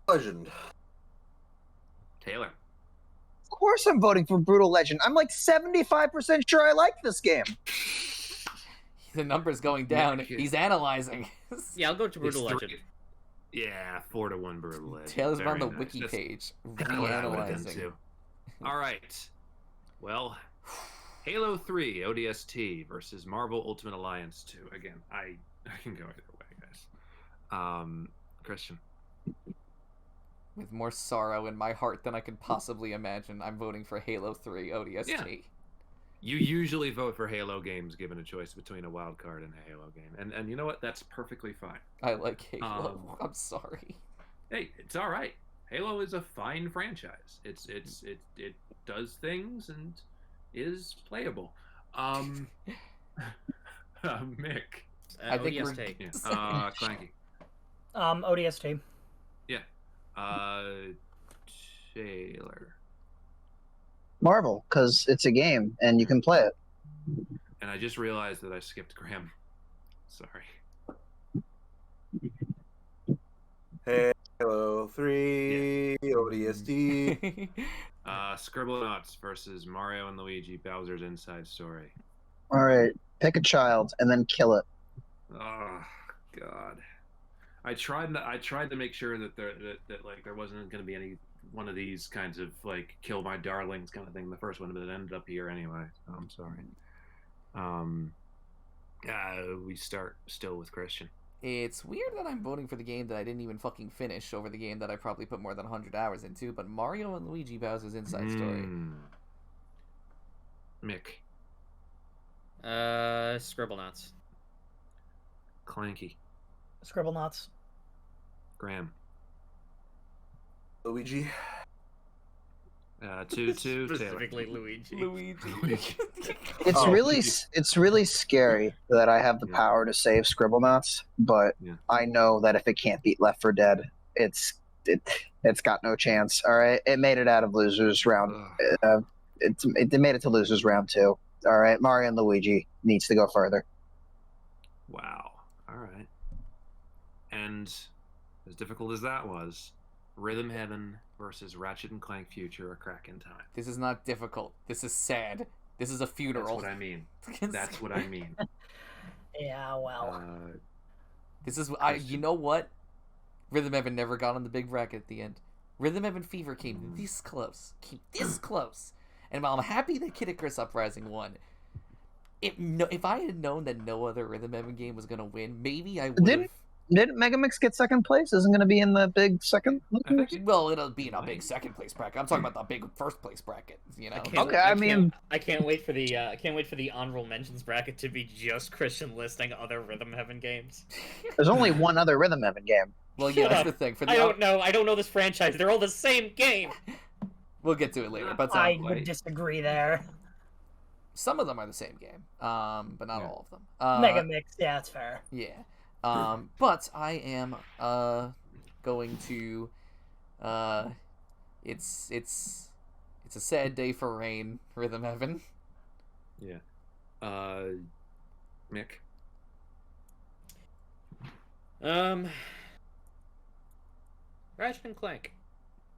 Legend. Taylor. Of course I'm voting for Brütal Legend. I'm like 75% sure I like this game. The number's going down. Mick. He's analyzing. Yeah, I'll go to It's Brütal Legend. 3. Yeah, 4-1 Brütal Legend. Taylor's Very on the nice. wiki That's page. kinda what I would've done Reanalyzing. too. All right. Well, Halo 3 ODST versus Marvel Ultimate Alliance 2. Again, I can go either way, guys. Christian. With more sorrow in my heart than I can possibly imagine, I'm voting for Halo 3 ODST. Yeah. You usually vote for Halo games given a choice between a wild card and a Halo game. And you know what? That's perfectly fine. I like Halo. I'm sorry. Hey, it's all right. Halo is a fine franchise. It does things and is playable. Mick. I think we're- ODST. Yeah. Clanky. ODST. Taylor. Marvel, because it's a game and you can play it. And I just realized that I skipped Graham. Sorry. Halo 3 ODST. Scribblenauts versus Mario and Luigi Bowser's Inside Story. All right, pick a child and then kill it. Oh God. I tried to make sure that there wasn't going to be any one of these kinds of like kill my darlings kind of thing. The first one, but it ended up here anyway. So I'm sorry. We start still with Christian. It's weird that I'm voting for the game that I didn't even fucking finish over the game that I probably put more than 100 hours into, but Mario and Luigi Bowser's Inside Story. Mick. Scribblenauts. Clanky. Scribblenauts. Graham. Luigi. To Taylor. Specifically Luigi. Luigi. It's Oh, really geez. it's really scary that I have the power to save Scribblenauts, but Yeah. I know that if it can't beat Left 4 Dead, it's got no chance. All right, it made it out of losers round. It made it to losers round 2. All right, Mario and Luigi needs to go further. Wow. All right. And as difficult as that was, Rhythm Heaven versus Ratchet and Clank Future: A Crack in Time. This is not difficult. This is sad. This is a funeral. That's what I mean. That's what I mean. Yeah, well. This is you know what? Rhythm Heaven never got on the big bracket at the end. Rhythm Heaven Fever came this close. And while I'm happy that Kid Icarus Uprising won, if I had known that no other Rhythm Heaven game was going to win, maybe I would have... Didn't Megamix get second place? Isn't going to be in the big second? Well, it'll be in a big second place bracket. I'm talking about the big first place bracket. You know. I can't wait for the honorable mentions bracket to be just Christian listing other Rhythm Heaven games. There's only one other Rhythm Heaven game. Well, yeah, that's the thing. I don't know this franchise. They're all the same game. We'll get to it later. But I would disagree there. Some of them are the same game, but not all of them. Megamix, yeah, that's fair. Yeah. But I am going to it's a sad day for Rain, Rhythm Heaven. Yeah. Mick. Ratchet and Clank.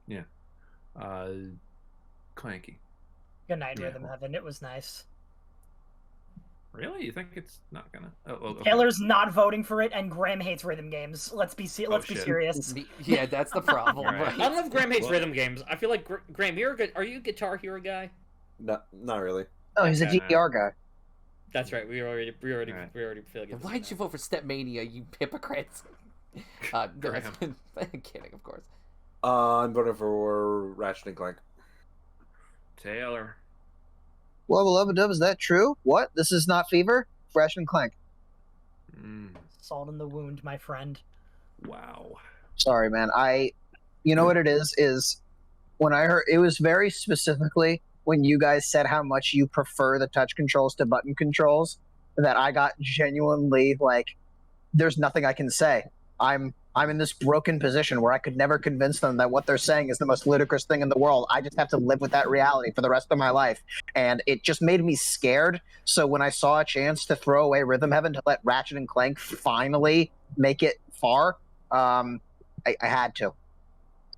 Yeah. Clanky. Good night, Rhythm Heaven. It was nice. Really? You think it's not gonna? Okay. Taylor's not voting for it, and Graham hates rhythm games. Let's be serious. Yeah, that's the problem. Right. Right? I don't know if Graham hates rhythm games. I feel like Graham, are you a Guitar Hero guy? No, not really. Oh, he's a GTR guy. That's right. We already feel like it. Why'd you vote for Stepmania, you hypocrites? Graham. Kidding, of course. I'm voting for Ratchet and Clank. Taylor. Well, is that true? What? This is not Fever? Ratchet and Clank. Salt in the wound, my friend. Wow. Sorry, man. You know what it is when I heard, it was very specifically when you guys said how much you prefer the touch controls to button controls that I got genuinely like, there's nothing I can say. I'm in this broken position where I could never convince them that what they're saying is the most ludicrous thing in the world. I just have to live with that reality for the rest of my life. And it just made me scared. So when I saw a chance to throw away Rhythm Heaven to let Ratchet and Clank finally make it far, I had to.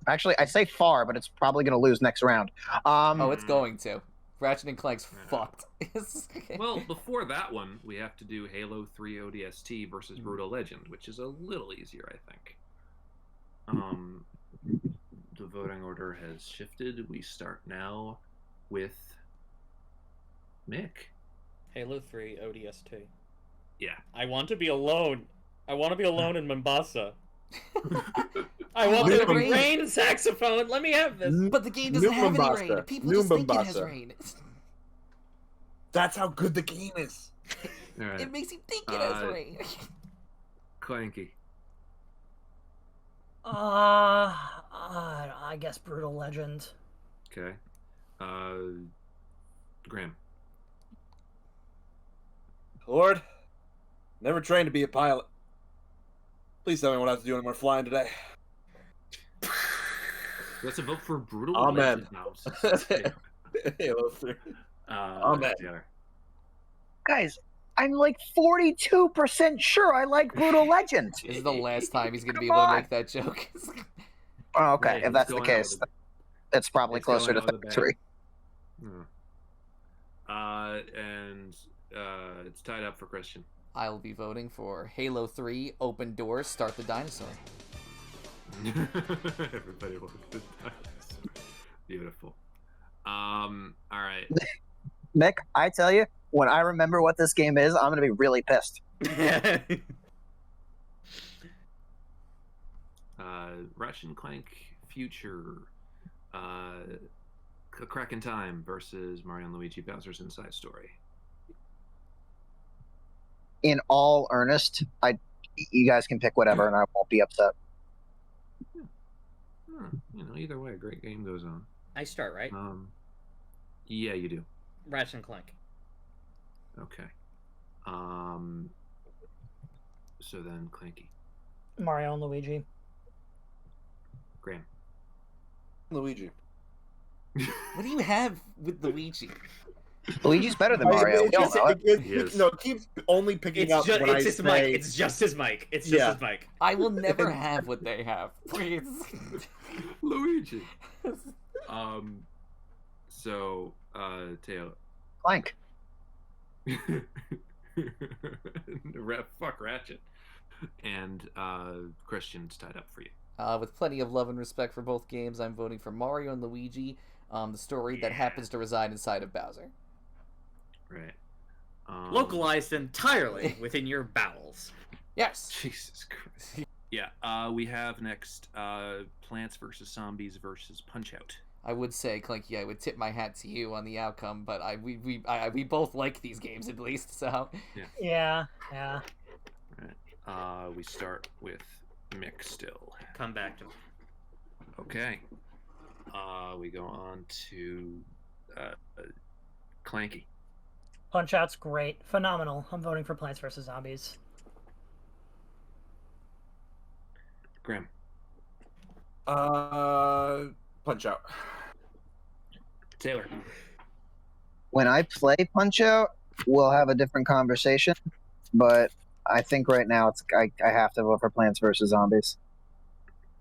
Actually, I say far, but it's probably going to lose next round. It's going to. Ratchet and Clank's fucked. Well, before that one, we have to do Halo 3 ODST versus Brütal Legend, which is a little easier, I think. The voting order has shifted. We start now with Mick. Halo 3 ODST. Yeah. I want to be alone. I want to be alone in Mombasa. I want there to be rain and saxophone. Let me have this. But the game doesn't have any rain. People just think it has rain. That's how good the game is. Right. It makes you think it has rain. Clanky. I guess Brütal Legend. Okay. Graham. Lord, never trained to be a pilot. Please tell me what I have to do any more flying today. Let's vote for Brütal Amen. Legend now. Halo 3. Amen. Guys, I'm like 42% sure I like Brütal Legend. This is the last time he's going to be able to make that joke. Oh, okay. Yeah, if that's the case, it's probably closer to 33. And it's tied up for Christian. I'll be voting for Halo 3, Open Doors, Start the Dinosaur. Everybody wants the dinosaur. Beautiful. All right. Mick, I tell you, when I remember what this game is, I'm going to be really pissed. Ratchet and Clank Future, Crack in Time versus Mario and Luigi Bowser's Inside Story. In all earnest, you guys can pick whatever, and I won't be upset. Either way, a great game goes on. I start, right? Yeah, you do. Ratchet and Clank. Okay. So then Clanky. Mario and Luigi. Graham. Luigi. What do you have with Luigi? Luigi's better than Mario. We all know it. It keeps only picking up when I his say... mic. It's just his mic. It's just his mic. I will never have what they have. Please. Luigi. So, Taylor. Clank. Fuck Ratchet. And Christian's tied up for you. With plenty of love and respect for both games, I'm voting for Mario and Luigi, the story that happens to reside inside of Bowser. Right. Localized entirely within your bowels. Yes. Jesus Christ. Yeah. We have next Plants vs. Zombies versus Punch Out. I would say, Clanky, I would tip my hat to you on the outcome, but we both like these games at least, so. Yeah. Right. We start with Mick still. Come back to me. Okay. We go on to Clanky. Punch Out's great. Phenomenal. I'm voting for Plants vs. Zombies. Graham. Punch Out. Taylor. When I play Punch Out, we'll have a different conversation, but I think right now I have to vote for Plants vs. Zombies.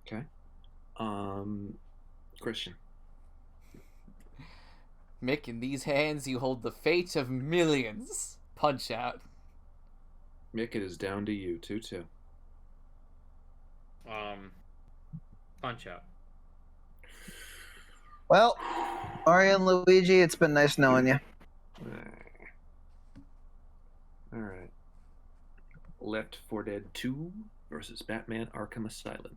Okay. Christian. Mick, in these hands you hold the fate of millions. Punch Out. Mick, it is down to you. 2-2. Punch Out. Well, Mario and Luigi, it's been nice knowing you. All right. Left 4 Dead 2 versus Batman Arkham Asylum.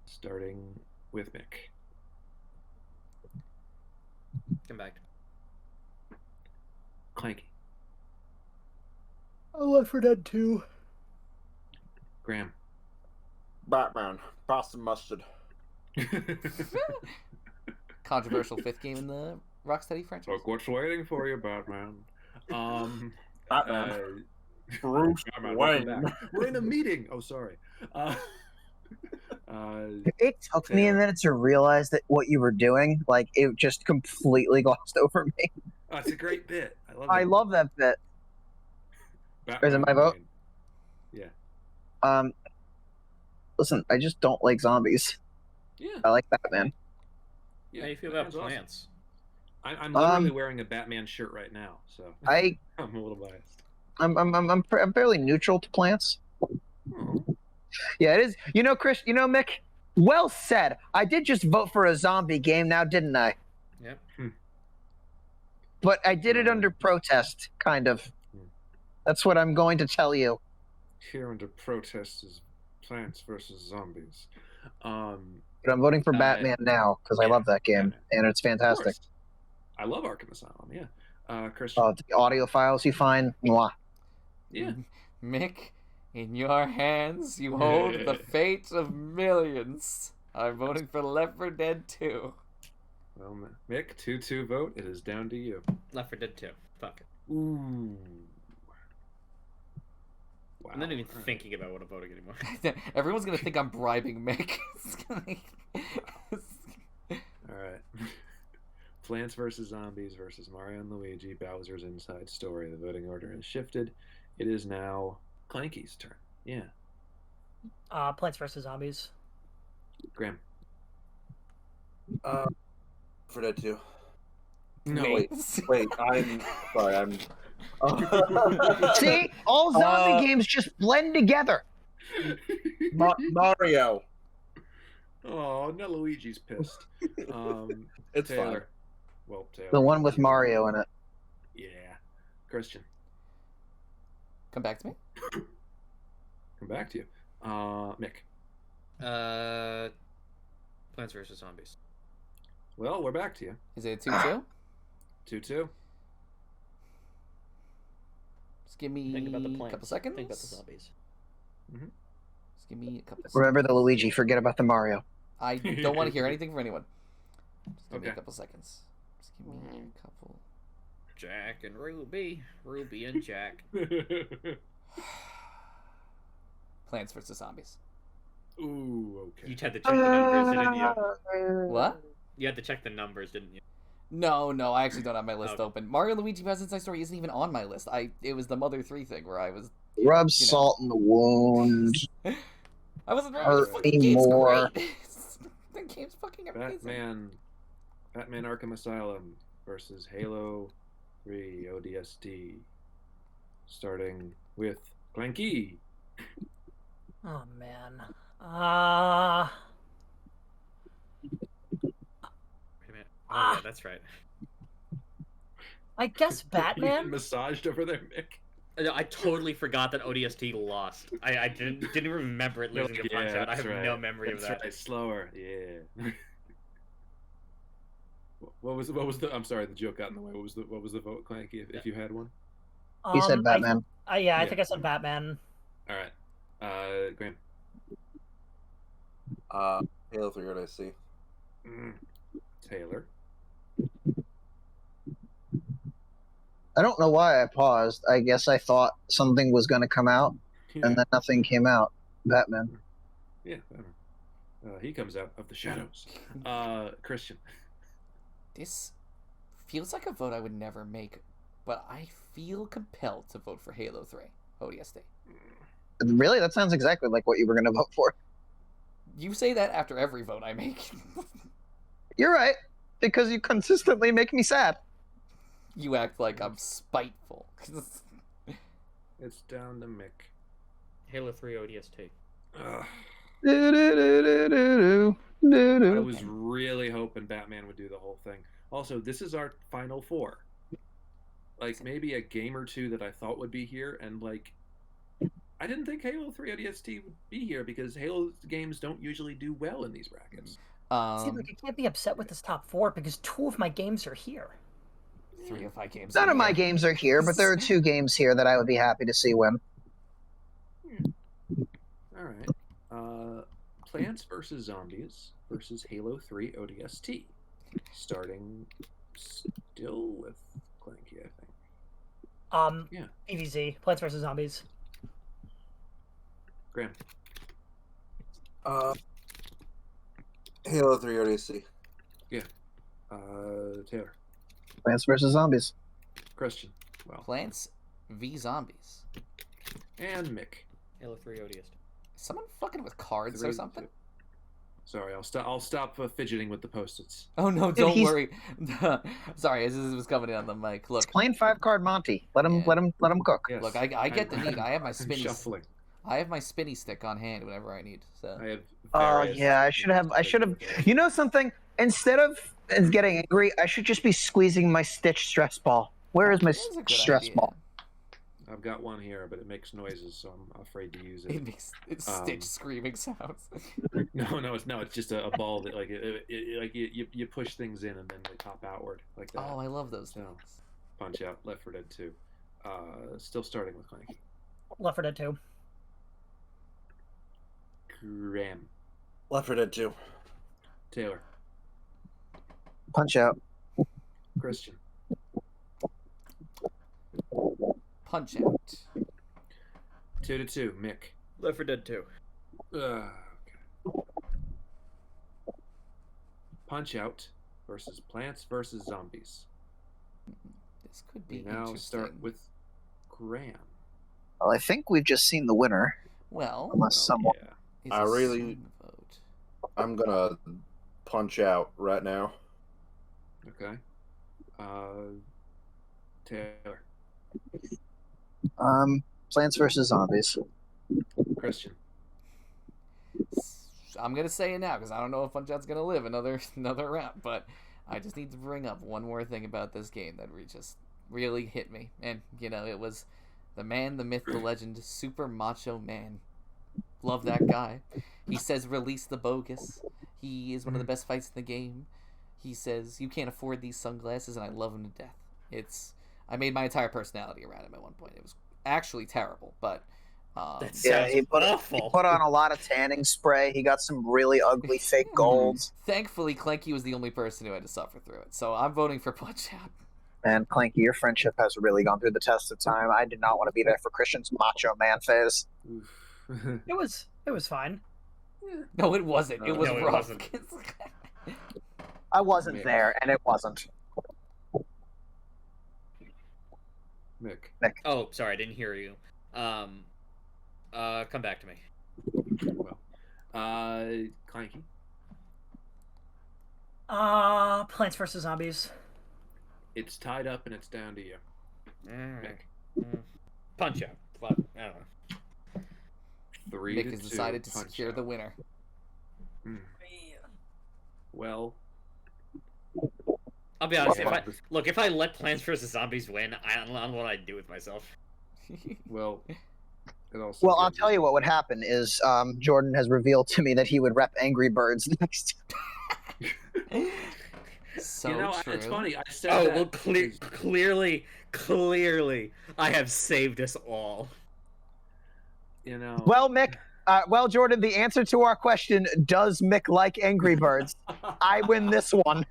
Starting with Mick. Come back. Clanky. I Left 4 Dead 2. Graham. Batman. Boston Mustard. Controversial 5th game in the Rocksteady franchise. Look what's waiting for you, Batman. Batman. Bruce Wayne. We're in a meeting. Oh, sorry. It took me a minute to realize that what you were doing, like, it just completely glossed over me. Oh, it's a great bit. I love that bit. Is it my vote? Yeah. Listen, I just don't like zombies. Yeah. I like Batman. Yeah. How do you feel about Batman's plants? Awesome. I'm literally wearing a Batman shirt right now, so I'm a little biased. I'm fairly neutral to plants. Oh. Yeah, it is. You know, Chris. You know, Mick. Well said. I did just vote for a zombie game now, didn't I? Yep. But I did it under protest, kind of. That's what I'm going to tell you. Here under protest is Plants versus Zombies. But I'm voting for Batman now because I love that game and it's fantastic. I love Arkham Asylum. Yeah. Christian. Oh, the audio files you find. Mwah. Yeah. Mick, in your hands you hold the fate of millions. I'm voting for Left 4 Dead 2. Well, Mick, 2-2 vote. It is down to you. Left 4 Dead 2. Fuck it. Ooh. Wow. I'm not even thinking about what I'm voting anymore. Everyone's gonna think I'm bribing Mick. Alright. Plants vs. Zombies versus Mario and Luigi, Bowser's Inside Story. The voting order has shifted. It is now Clanky's turn. Yeah. Plants vs. Zombies. Graham. For Dead 2. No. Wait, I'm sorry, See? All zombie games just blend together. Mario. Oh, now Luigi's pissed. It's Taylor. fine. Well, Taylor. The one with Mario in it. Yeah. Christian. Come back to me. Come back to you. Mick. Plants vs. Zombies. Well, we're back to you. Is it a 2-2? 2-2. Just give me Think about the a plants. couple seconds. Think about the zombies. Just give me a couple seconds. Remember the Luigi, forget about the Mario. I don't want to hear anything from anyone. Just give me a Okay. couple seconds. Just give me a couple. Jack and Ruby. Ruby and Jack. Plants vs. Zombies. Ooh, okay. You had to check the numbers, didn't you? What? You had to check the numbers, didn't you? No, I actually don't have my list Okay. open. Mario and Luigi Presents Night Story isn't even on my list. It was the Mother 3 thing where I was... Rub salt in the wound. I wasn't ready. Hurt The fucking me game's more. great. The game's fucking amazing. Batman Arkham Asylum versus Halo 3 ODST. Starting with Clanky. Oh man. Wait a minute. Oh, yeah, that's right. I guess You Batman. massaged over there, Mick. I totally forgot that ODST lost. I didn't even remember it losing to Punch Out. I that's have right. no memory of That's that. right. Slower, yeah. What was the? I'm sorry, the joke got in the way. What was the vote, Clanky? If you had one. He said Batman. I Yeah. think I said Batman. All right, Graham. Halo 3 ODST. Taylor. I don't know why I paused. I guess I thought something was going to come out, and then nothing came out. Batman. Yeah, he comes out of the shadows. Christian. This feels like a vote I would never make, but I feel compelled to vote for Halo 3 ODST. Really? That sounds exactly like what you were going to vote for. You say that after every vote I make. You're right, because you consistently make me sad. You act like I'm spiteful. It's down to Mick. Halo 3 ODST. Ugh. I was really hoping Batman would do the whole thing. Also, this is our final four. Like, maybe a game or two that I thought would be here, and like, I didn't think Halo 3 ODST would be here because Halo games don't usually do well in these brackets. See, like, I can't be upset with this top four because two of my games are here. 3 of my games. None of my games are here, but there are 2 games here that I would be happy to see win. All right. Plants vs. Zombies versus Halo 3 ODST. Starting still with Clanky, I think. Yeah. PvZ, Plants vs Zombies. Graham. Halo 3 ODST. Yeah. Taylor. Plants vs. Zombies. Christian. Well. Plants v Zombies. And Mick. Halo 3 ODST. Is someone fucking with cards or something? Sorry, I'll stop fidgeting with the post-its. Oh no, Dude, don't he's- worry. Sorry, this was coming in on the mic. Look, He's playing 5-card Monty. Let him cook. Yes. look, I get the I'm- need. I have my I'm spinny. shuffling. I have my spinny stick on hand whenever I need. So I have. Oh various yeah, I should have. You know something? Instead of getting angry, I should just be squeezing my Stitch stress ball. Where is my That's a good stress idea. ball? I've got one here, but it makes noises, so I'm afraid to use It it. makes Stitch screaming sounds. No, it's just a ball that like you push things in and then they pop outward like that. Oh, I love those So, things. Punch Out, Left 4 Dead 2. Still starting with Clanky. Left 4 Dead 2. Graham. Left 4 Dead 2. Taylor. Punch Out. Christian. Punch Out. 2-2. Mick. Left 4 Dead 2. Okay. Punch Out versus Plants versus Zombies. This could We be now interesting. start with Graham. Well, I think we've just seen the winner. Well, Unless someone. Yeah. it's I a really- soon vote. I'm gonna Punch Out right now. Okay. Taylor. Plants vs. Zombies. Christian. I'm gonna say it now because I don't know if Punch Out's gonna live another round, but I just need to bring up one more thing about this game that just really hit me, and it was the man, the myth, the legend, Super Macho Man. Love that guy. He says, "Release the bogus." He is one of the best fights in the game. He says, "You can't afford these sunglasses," and I love him to death. I made my entire personality around him at one point. It was actually terrible, but That Yeah, sounds he put awful. on a lot of tanning spray. He got some really ugly fake golds. Thankfully, Clanky was the only person who had to suffer through it, so I'm voting for Punch Out. And Clanky, your friendship has really gone through the test of time. I did not want to be there for Christian's macho man phase. It was fine. No, it wasn't. It was No, it rough. wasn't. I wasn't there, and it wasn't. Mick. Oh, sorry, I didn't hear you. Come back to me. Well, Clanky. Plants vs Zombies. It's tied up and it's down to you. Mick. Punch Out. Fuck, I don't know. 3 Mick to has 2, decided to Punch secure Out. the winner. Well, I'll be honest. Well, If I let Plants vs Zombies win, I don't know what I'd do with myself. well, it also Well, I'll gives tell you what would happen is Jordan has revealed to me that he would rep Angry Birds next. So you know, true. it's funny. I said Oh that well, because- clearly, I have saved us all. You know. Well, Mick, Jordan, the answer to our question, does Mick like Angry Birds? I win this one.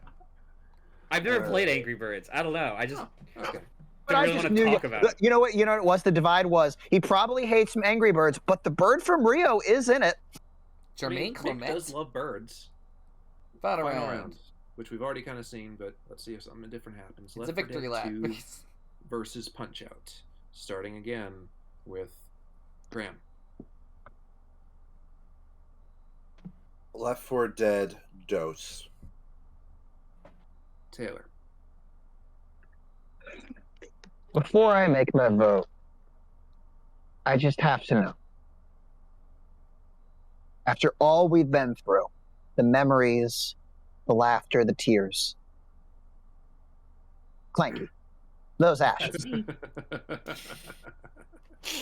I've never played Angry Birds. I don't know. I just Okay. But don't I really just want knew to talk about it. You know what it was? The divide was he probably hates some Angry Birds, but the bird from Rio is in it. Jermaine Mick Clement. does love birds. Final Final round. round, which we've already kind of seen, but let's see if something different happens. It's a victory lap. 2 versus Punch Out. Starting again with Graham. Left 4 Dead dose. Taylor. Before I make my vote, I just have to know. After all we've been through, the memories, the laughter, the tears, Clanky, those ashes,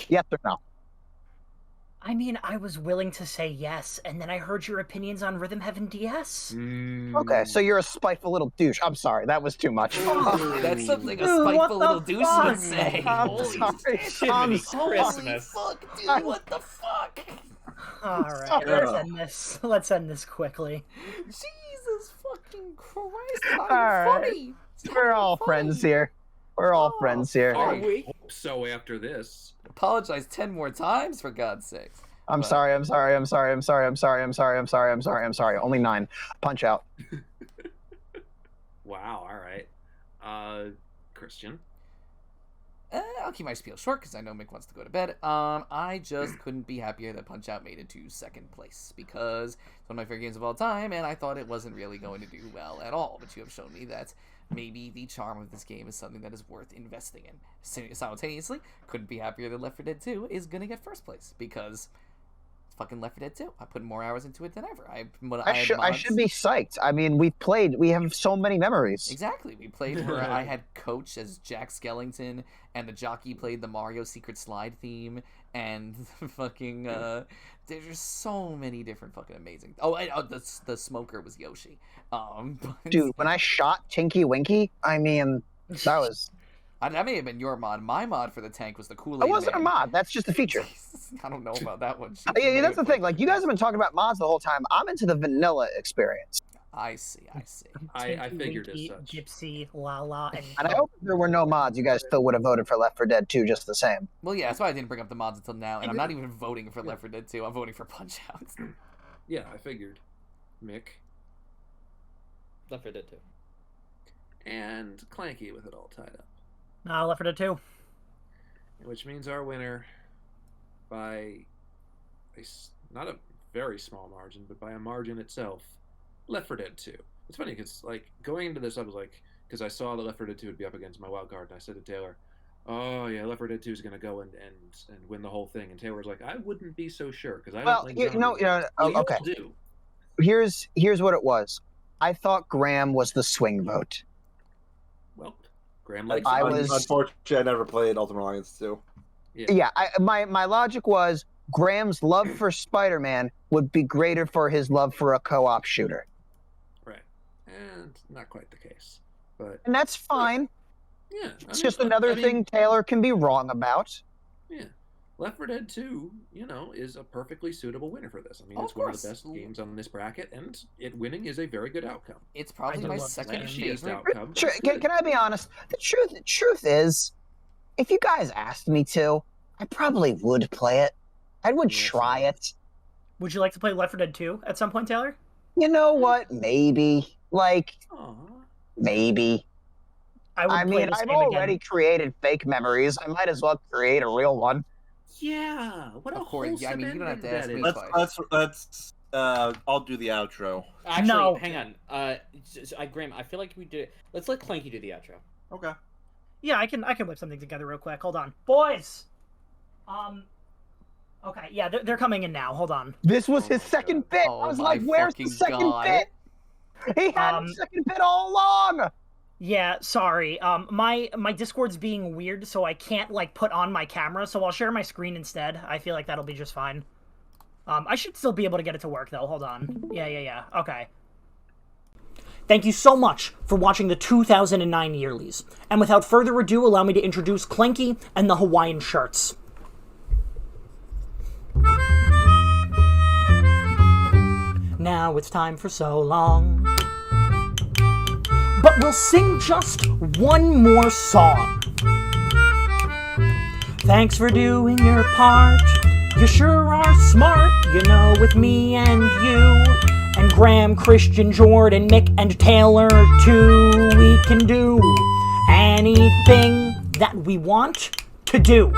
yes or no? I mean, I was willing to say yes, and then I heard your opinions on Rhythm Heaven DS. Okay, so you're a spiteful little douche. I'm sorry, that was too much. That's something a Dude, what spiteful the little douche fuck? would say. I'm Holy sorry. shit. I'm Holy sorry. Christmas. Fuck, dude, what the fuck? All right, Sorry. let's end this. Let's end this quickly. Jesus fucking Christ, how Alright. funny. We're all friends here. We're all friends here. Are I we? hope so after this. Apologize 10 more times, for God's sakes. I'm sorry. Only 9. Punch out. Wow, alright. Christian. I'll keep my spiel short because I know Mick wants to go to bed. I just couldn't be happier that Punch Out made it to second place because it's one of my favorite games of all time, and I thought it wasn't really going to do well at all. But you have shown me that maybe the charm of this game is something that is worth investing in. Simultaneously, couldn't be happier that Left 4 Dead 2 is going to get first place because it's fucking Left 4 Dead 2. I put more hours into it than ever. I should be psyched. I mean, we have so many memories. Exactly. We played where I had Coach as Jack Skellington, and the jockey played the Mario Secret Slide theme, and fucking there's just so many different fucking amazing. The smoker was Yoshi. But, Dude, when I shot Tinky Winky, I mean, that was. that may have been your mod. My mod for the tank was the Kool-Aid It wasn't Man. a mod. That's just a feature. I don't know about that one. Yeah, that's the thing. Like, you guys have been talking about mods the whole time. I'm into the vanilla experience. I see. I Tinky figured as Winky, such. Gypsy, Lala, and And I hope if there were no mods, you guys still would have voted for Left 4 Dead 2 just the same. Well, yeah, that's why I didn't bring up the mods until now, and I'm not even voting for Left 4 Dead 2. I'm voting for Punch Out. Yeah, I figured. Mick. Left 4 Dead 2. And Clanky with it all tied up. Left 4 Dead 2. Which means our winner by not a very small margin, but by a margin itself, Left 4 Dead 2. It's funny because like going into this, I was like, because I saw that Left 4 Dead 2 would be up against my wild card, and I said to Taylor, "Oh yeah, Left 4 Dead 2 is going to go and win the whole thing." And Taylor was like, "I wouldn't be so sure because I don't like zombies." Well, you okay. all do. Here's what it was. I thought Graham was the swing vote. Well, Graham likes. I was- Unfortunately, I never played Ultimate Alliance 2. Yeah, my logic was Graham's love for Spider-Man would be greater for his love for a co-op shooter. Right, and not quite the case, but And that's fine. yeah, It's just another thing Taylor can be wrong about. Yeah, Left 4 Dead 2, is a perfectly suitable winner for this. I mean, Oh, it's of one of the course. best games on this bracket, and it winning is a very good outcome. It's probably my love second this game. favorite. Outcome, but it's good. Can I be honest? The truth is, if you guys asked me to, I probably would play it. I would Yeah, try same. it. Would you like to play Left 4 Dead 2 at some point, Taylor? You know what? Maybe. Aw. Maybe. I would I play mean, this I've game already again. created fake memories. I might as well create a real one. Yeah, what a Of course, yeah, I wholesome mean, you don't have to ending ask that me is. Let's I'll do the outro. Actually, No. hang on. Graham, I feel like we did. Let's let Clanky do the outro. Okay. Yeah, I can whip something together real quick. Hold on, boys. Okay, yeah, they're coming in now. Hold on. This was Oh his my second God. bit. Oh I was my like, where's the fucking second God. bit? He had the second bit all along. Yeah, sorry. My Discord's being weird, so I can't put on my camera. So I'll share my screen instead. I feel like that'll be just fine. I should still be able to get it to work though. Hold on. Yeah. Okay. Thank you so much for watching the 2009 Yearlies. And without further ado, allow me to introduce Clanky and the Hawaiian shirts. Now it's time for So Long. But we'll sing just one more song. Thanks for doing your part. You sure are smart, with me and you. And Graham, Christian, Jordan, Mick, and Taylor, too. We can do anything that we want to do.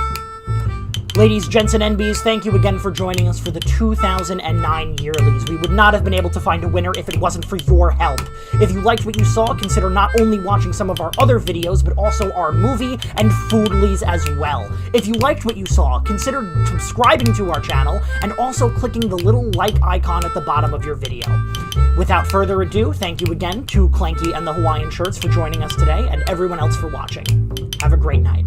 Ladies, gents, and NBs, thank you again for joining us for the 2009 Yearlies. We would not have been able to find a winner if it wasn't for your help. If you liked what you saw, consider not only watching some of our other videos, but also our movie and foodlies as well. If you liked what you saw, consider subscribing to our channel and also clicking the little like icon at the bottom of your video. Without further ado, thank you again to Clanky and the Hawaiian Shirts for joining us today, and everyone else for watching. Have a great night.